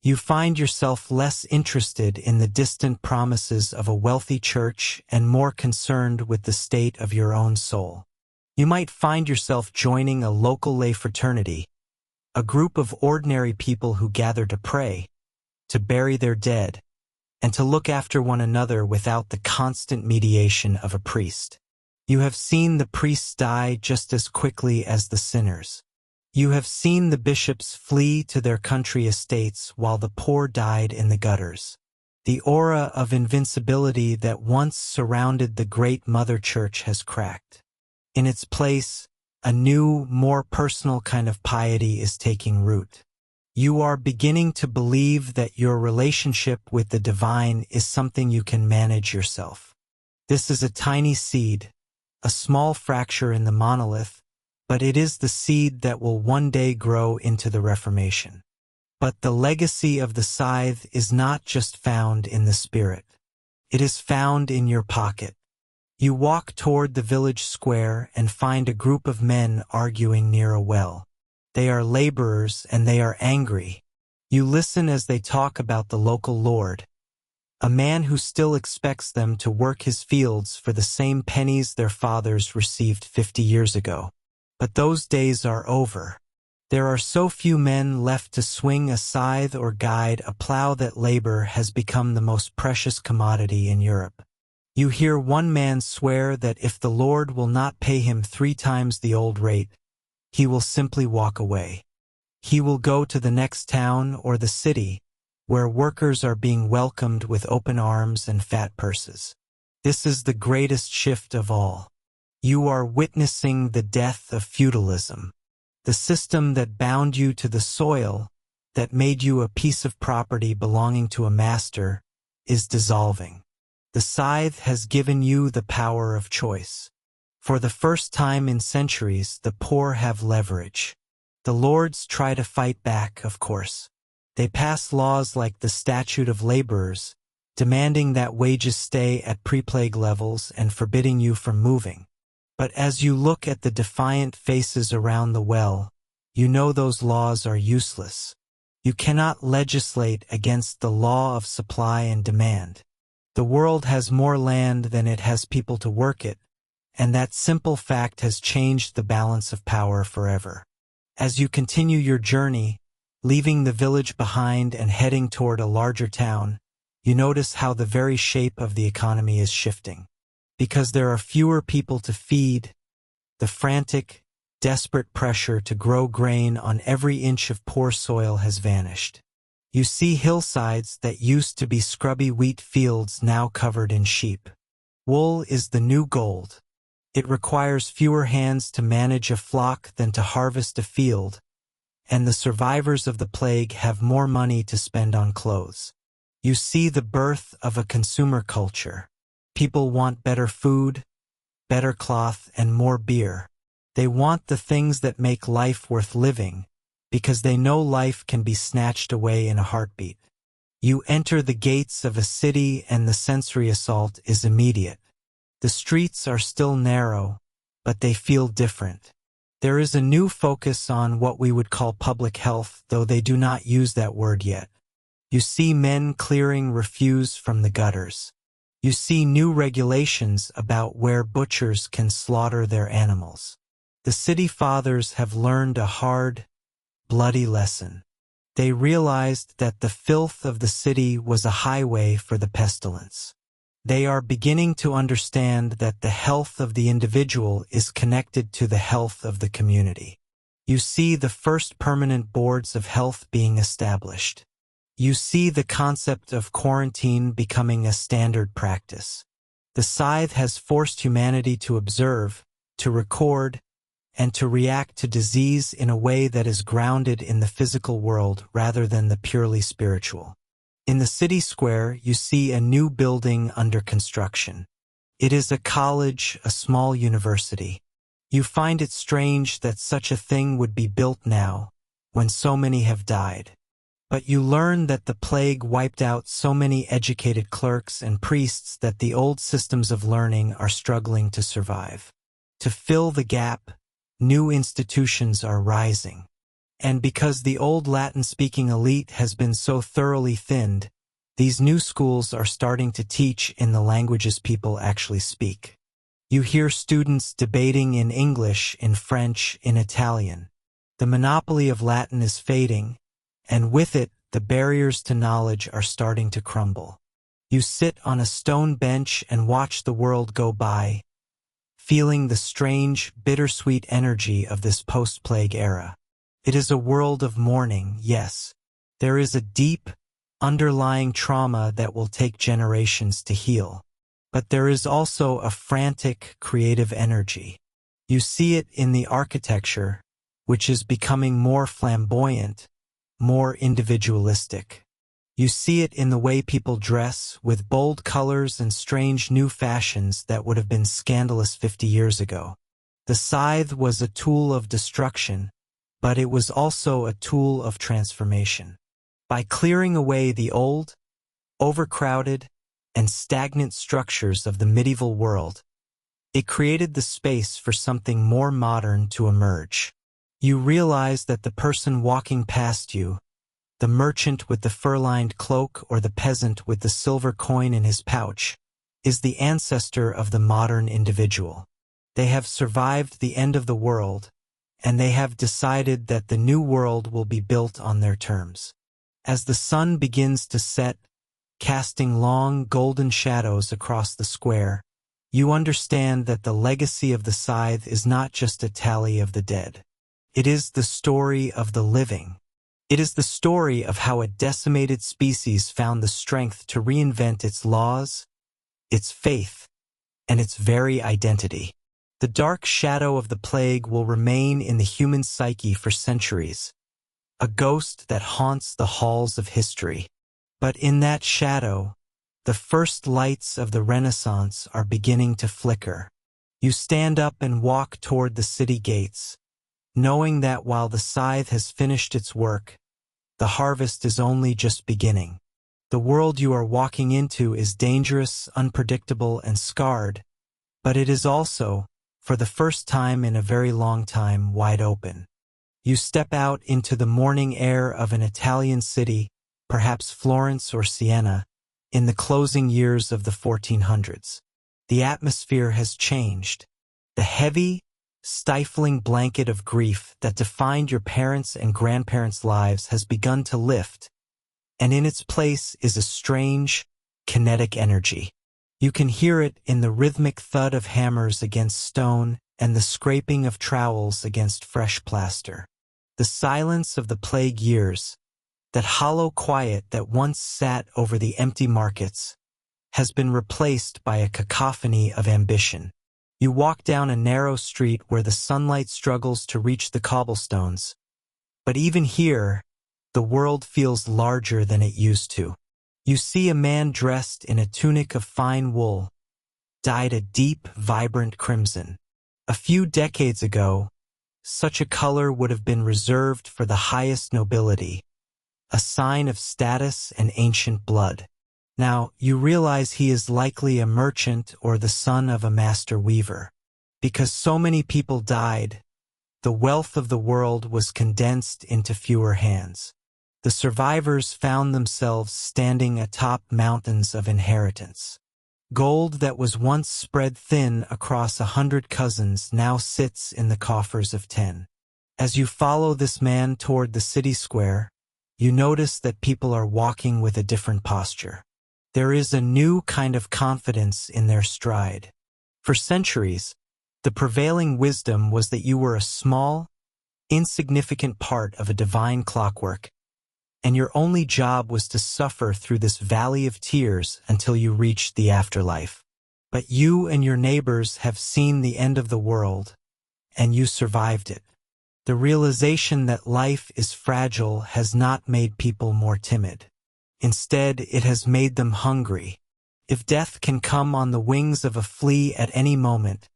You find yourself less interested in the distant promises of a wealthy church and more concerned with the state of your own soul. You might find yourself joining a local lay fraternity, a group of ordinary people who gather to pray, to bury their dead, and to look after one another without the constant mediation of a priest. You have seen the priests die just as quickly as the sinners. You have seen the bishops flee to their country estates while the poor died in the gutters. The aura of invincibility that once surrounded the great Mother Church has cracked. In its place, a new, more personal kind of piety is taking root. You are beginning to believe that your relationship with the divine is something you can manage yourself. This is a tiny seed, a small fracture in the monolith, but it is the seed that will one day grow into the Reformation. But the legacy of the scythe is not just found in the spirit. It is found in your pocket. You walk toward the village square and find a group of men arguing near a well. They are laborers and they are angry. You listen as they talk about the local lord, a man who still expects them to work his fields for the same pennies their fathers received 50 years ago. But those days are over. There are so few men left to swing a scythe or guide a plow that labor has become the most precious commodity in Europe. You hear one man swear that if the Lord will not pay him 3 times the old rate, he will simply walk away. He will go to the next town or the city, where workers are being welcomed with open arms and fat purses. This is the greatest shift of all. You are witnessing the death of feudalism. The system that bound you to the soil, that made you a piece of property belonging to a master, is dissolving. The scythe has given you the power of choice. For the first time in centuries, the poor have leverage. The lords try to fight back, of course. They pass laws like the Statute of Laborers, demanding that wages stay at pre-plague levels and forbidding you from moving. But as you look at the defiant faces around the well, you know those laws are useless. You cannot legislate against the law of supply and demand. The world has more land than it has people to work it, and that simple fact has changed the balance of power forever. As you continue your journey, leaving the village behind and heading toward a larger town, you notice how the very shape of the economy is shifting. Because there are fewer people to feed, the frantic, desperate pressure to grow grain on every inch of poor soil has vanished. You see hillsides that used to be scrubby wheat fields now covered in sheep. Wool is the new gold. It requires fewer hands to manage a flock than to harvest a field, and the survivors of the plague have more money to spend on clothes. You see the birth of a consumer culture. People want better food, better cloth, and more beer. They want the things that make life worth living, because they know life can be snatched away in a heartbeat. You enter the gates of a city and the sensory assault is immediate. The streets are still narrow, but they feel different. There is a new focus on what we would call public health, though they do not use that word yet. You see men clearing refuse from the gutters. You see new regulations about where butchers can slaughter their animals. The city fathers have learned a hard, bloody lesson. They realized that the filth of the city was a highway for the pestilence. They are beginning to understand that the health of the individual is connected to the health of the community. You see the first permanent boards of health being established. You see the concept of quarantine becoming a standard practice. The scythe has forced humanity to observe, to record, and to react to disease in a way that is grounded in the physical world rather than the purely spiritual. In the city square, you see a new building under construction. It is a college, a small university. You find it strange that such a thing would be built now, when so many have died. But you learn that the plague wiped out so many educated clerks and priests that the old systems of learning are struggling to survive. To fill the gap, new institutions are rising. And because the old Latin-speaking elite has been so thoroughly thinned, these new schools are starting to teach in the languages people actually speak. You hear students debating in English, in French, in Italian. The monopoly of Latin is fading, and with it, the barriers to knowledge are starting to crumble. You sit on a stone bench and watch the world go by, feeling the strange, bittersweet energy of this post-plague era. It is a world of mourning, yes. There is a deep, underlying trauma that will take generations to heal. But there is also a frantic, creative energy. You see it in the architecture, which is becoming more flamboyant, more individualistic. You see it in the way people dress, with bold colors and strange new fashions that would have been scandalous 50 years ago. The scythe was a tool of destruction, but it was also a tool of transformation. By clearing away the old, overcrowded, and stagnant structures of the medieval world, it created the space for something more modern to emerge. You realize that the person walking past you, the merchant with the fur-lined cloak or the peasant with the silver coin in his pouch, is the ancestor of the modern individual. They have survived the end of the world, and they have decided that the new world will be built on their terms. As the sun begins to set, casting long golden shadows across the square, you understand that the legacy of the scythe is not just a tally of the dead. It is the story of the living. It is the story of how a decimated species found the strength to reinvent its laws, its faith, and its very identity. The dark shadow of the plague will remain in the human psyche for centuries, a ghost that haunts the halls of history. But in that shadow, the first lights of the Renaissance are beginning to flicker. You stand up and walk toward the city gates, knowing that while the scythe has finished its work, the harvest is only just beginning. The world you are walking into is dangerous, unpredictable, and scarred, but it is also, for the first time in a very long time, wide open. You step out into the morning air of an Italian city, perhaps Florence or Siena, in the closing years of the 1400s. The atmosphere has changed. The heavy, stifling blanket of grief that defined your parents' and grandparents' lives has begun to lift, and in its place is a strange, kinetic energy. You can hear it in the rhythmic thud of hammers against stone and the scraping of trowels against fresh plaster. The silence of the plague years, that hollow quiet that once sat over the empty markets, has been replaced by a cacophony of ambition. You walk down a narrow street where the sunlight struggles to reach the cobblestones, but even here, the world feels larger than it used to. You see a man dressed in a tunic of fine wool, dyed a deep, vibrant crimson. A few decades ago, such a color would have been reserved for the highest nobility, a sign of status and ancient blood. Now, you realize he is likely a merchant or the son of a master weaver. Because so many people died, the wealth of the world was condensed into fewer hands. The survivors found themselves standing atop mountains of inheritance. Gold that was once spread thin across 100 cousins now sits in the coffers of 10. As you follow this man toward the city square, you notice that people are walking with a different posture. There is a new kind of confidence in their stride. For centuries, the prevailing wisdom was that you were a small, insignificant part of a divine clockwork, and your only job was to suffer through this valley of tears until you reached the afterlife. But you and your neighbors have seen the end of the world, and you survived it. The realization that life is fragile has not made people more timid. Instead, it has made them hungry. If death can come on the wings of a flea at any moment,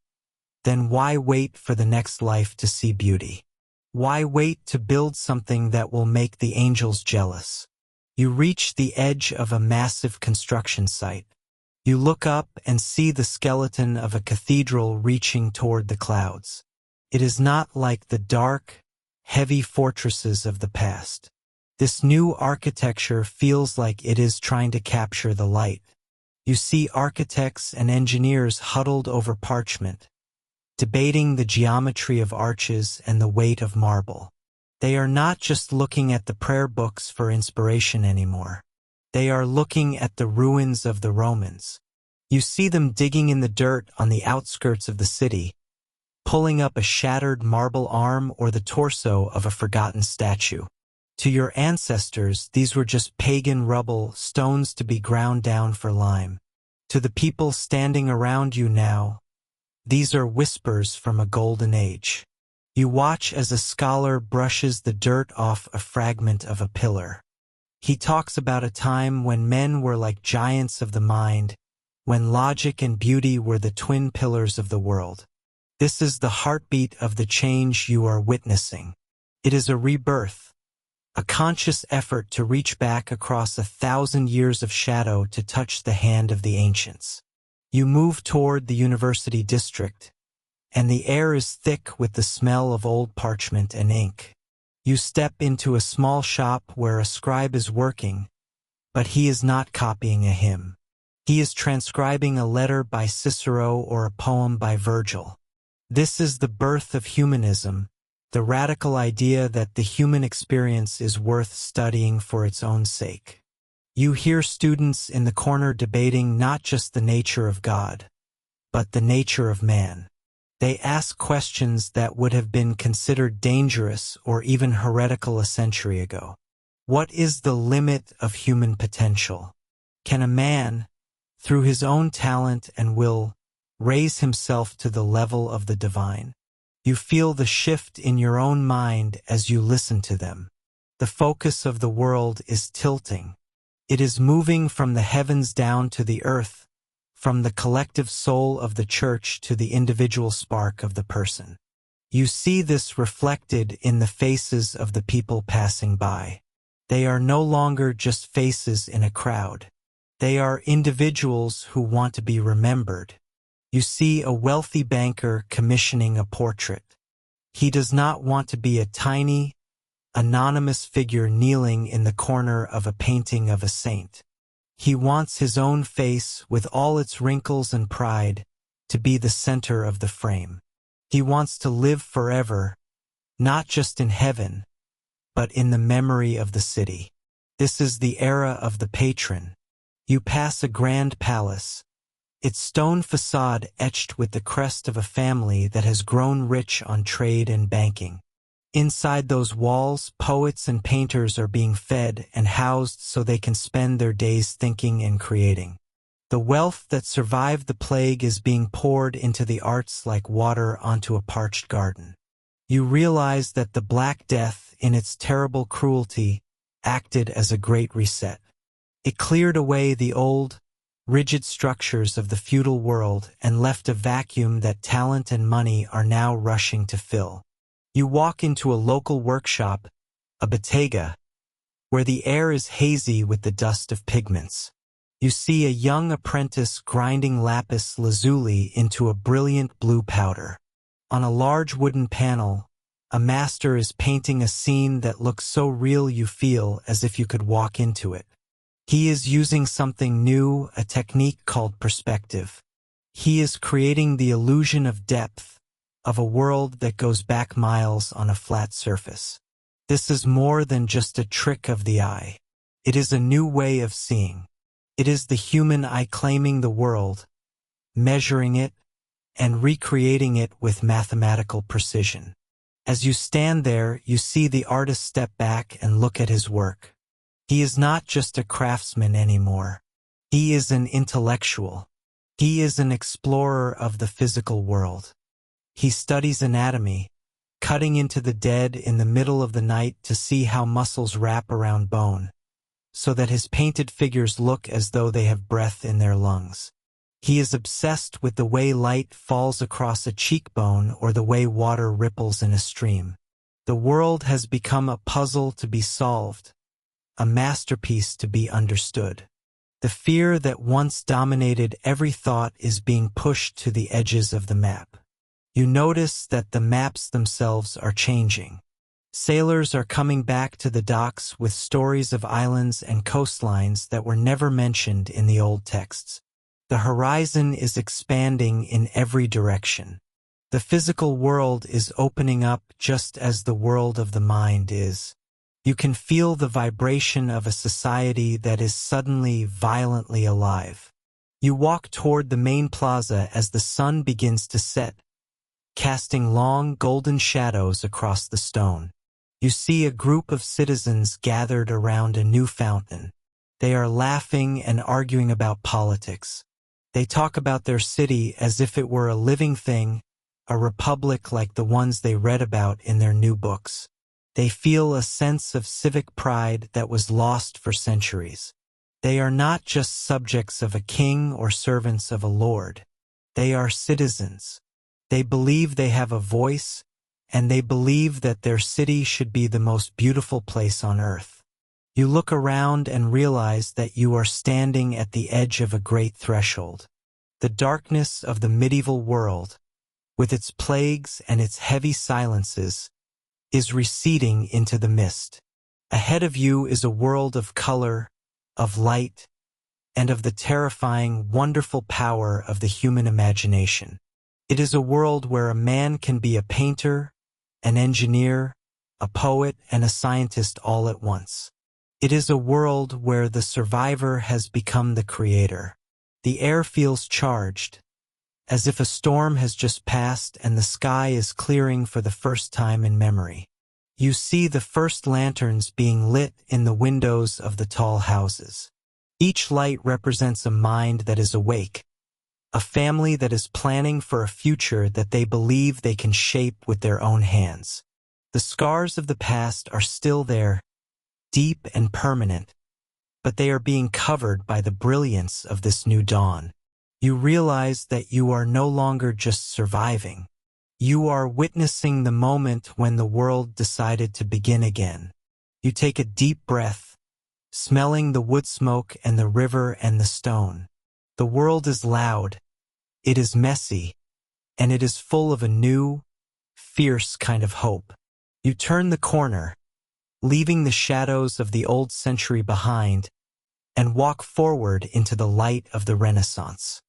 then why wait for the next life to see beauty? Why wait to build something that will make the angels jealous? You reach the edge of a massive construction site. You look up and see the skeleton of a cathedral reaching toward the clouds. It is not like the dark, heavy fortresses of the past. This new architecture feels like it is trying to capture the light. You see architects and engineers huddled over parchment, debating the geometry of arches and the weight of marble. They are not just looking at the prayer books for inspiration anymore. They are looking at the ruins of the Romans. You see them digging in the dirt on the outskirts of the city, pulling up a shattered marble arm or the torso of a forgotten statue. To your ancestors, these were just pagan rubble, stones to be ground down for lime. To the people standing around you now, these are whispers from a golden age. You watch as a scholar brushes the dirt off a fragment of a pillar. He talks about a time when men were like giants of the mind, when logic and beauty were the twin pillars of the world. This is the heartbeat of the change you are witnessing. It is a rebirth, a conscious effort to reach back across 1,000 years of shadow to touch the hand of the ancients. You move toward the university district, and the air is thick with the smell of old parchment and ink. You step into a small shop where a scribe is working, but he is not copying a hymn. He is transcribing a letter by Cicero or a poem by Virgil. This is the birth of humanism, the radical idea that the human experience is worth studying for its own sake. You hear students in the corner debating not just the nature of God, but the nature of man. They ask questions that would have been considered dangerous or even heretical a century ago. What is the limit of human potential? Can a man, through his own talent and will, raise himself to the level of the divine? You feel the shift in your own mind as you listen to them. The focus of the world is tilting. It is moving from the heavens down to the earth, from the collective soul of the church to the individual spark of the person. You see this reflected in the faces of the people passing by. They are no longer just faces in a crowd. They are individuals who want to be remembered. You see a wealthy banker commissioning a portrait. He does not want to be a tiny, anonymous figure kneeling in the corner of a painting of a saint. He wants his own face, with all its wrinkles and pride, to be the center of the frame. He wants to live forever, not just in heaven, but in the memory of the city. This is the era of the patron. You pass a grand palace, its stone facade etched with the crest of a family that has grown rich on trade and banking. Inside those walls, poets and painters are being fed and housed so they can spend their days thinking and creating. The wealth that survived the plague is being poured into the arts like water onto a parched garden. You realize that the Black Death, in its terrible cruelty, acted as a great reset. It cleared away the old, rigid structures of the feudal world and left a vacuum that talent and money are now rushing to fill. You walk into a local workshop, a bottega, where the air is hazy with the dust of pigments. You see a young apprentice grinding lapis lazuli into a brilliant blue powder. On a large wooden panel, a master is painting a scene that looks so real you feel as if you could walk into it. He is using something new, a technique called perspective. He is creating the illusion of depth, of a world that goes back miles on a flat surface. This is more than just a trick of the eye. It is a new way of seeing. It is the human eye claiming the world, measuring it, and recreating it with mathematical precision. As you stand there, you see the artist step back and look at his work. He is not just a craftsman anymore. He is an intellectual. He is an explorer of the physical world. He studies anatomy, cutting into the dead in the middle of the night to see how muscles wrap around bone, so that his painted figures look as though they have breath in their lungs. He is obsessed with the way light falls across a cheekbone or the way water ripples in a stream. The world has become a puzzle to be solved, a masterpiece to be understood. The fear that once dominated every thought is being pushed to the edges of the map. You notice that the maps themselves are changing. Sailors are coming back to the docks with stories of islands and coastlines that were never mentioned in the old texts. The horizon is expanding in every direction. The physical world is opening up just as the world of the mind is. You can feel the vibration of a society that is suddenly violently alive. You walk toward the main plaza as the sun begins to set, casting long golden shadows across the stone. You see a group of citizens gathered around a new fountain. They are laughing and arguing about politics. They talk about their city as if it were a living thing, a republic like the ones they read about in their new books. They feel a sense of civic pride that was lost for centuries. They are not just subjects of a king or servants of a lord. They are citizens. They believe they have a voice, and they believe that their city should be the most beautiful place on earth. You look around and realize that you are standing at the edge of a great threshold. The darkness of the medieval world, with its plagues and its heavy silences, is receding into the mist. Ahead of you is a world of color, of light, and of the terrifying, wonderful power of the human imagination. It is a world where a man can be a painter, an engineer, a poet, and a scientist all at once. It is a world where the survivor has become the creator. The air feels charged, as if a storm has just passed and the sky is clearing for the first time in memory. You see the first lanterns being lit in the windows of the tall houses. Each light represents a mind that is awake, a family that is planning for a future that they believe they can shape with their own hands. The scars of the past are still there, deep and permanent, but they are being covered by the brilliance of this new dawn. You realize that you are no longer just surviving. You are witnessing the moment when the world decided to begin again. You take a deep breath, smelling the wood smoke and the river and the stone. The world is loud, it is messy, and it is full of a new, fierce kind of hope. You turn the corner, leaving the shadows of the old century behind, and walk forward into the light of the Renaissance.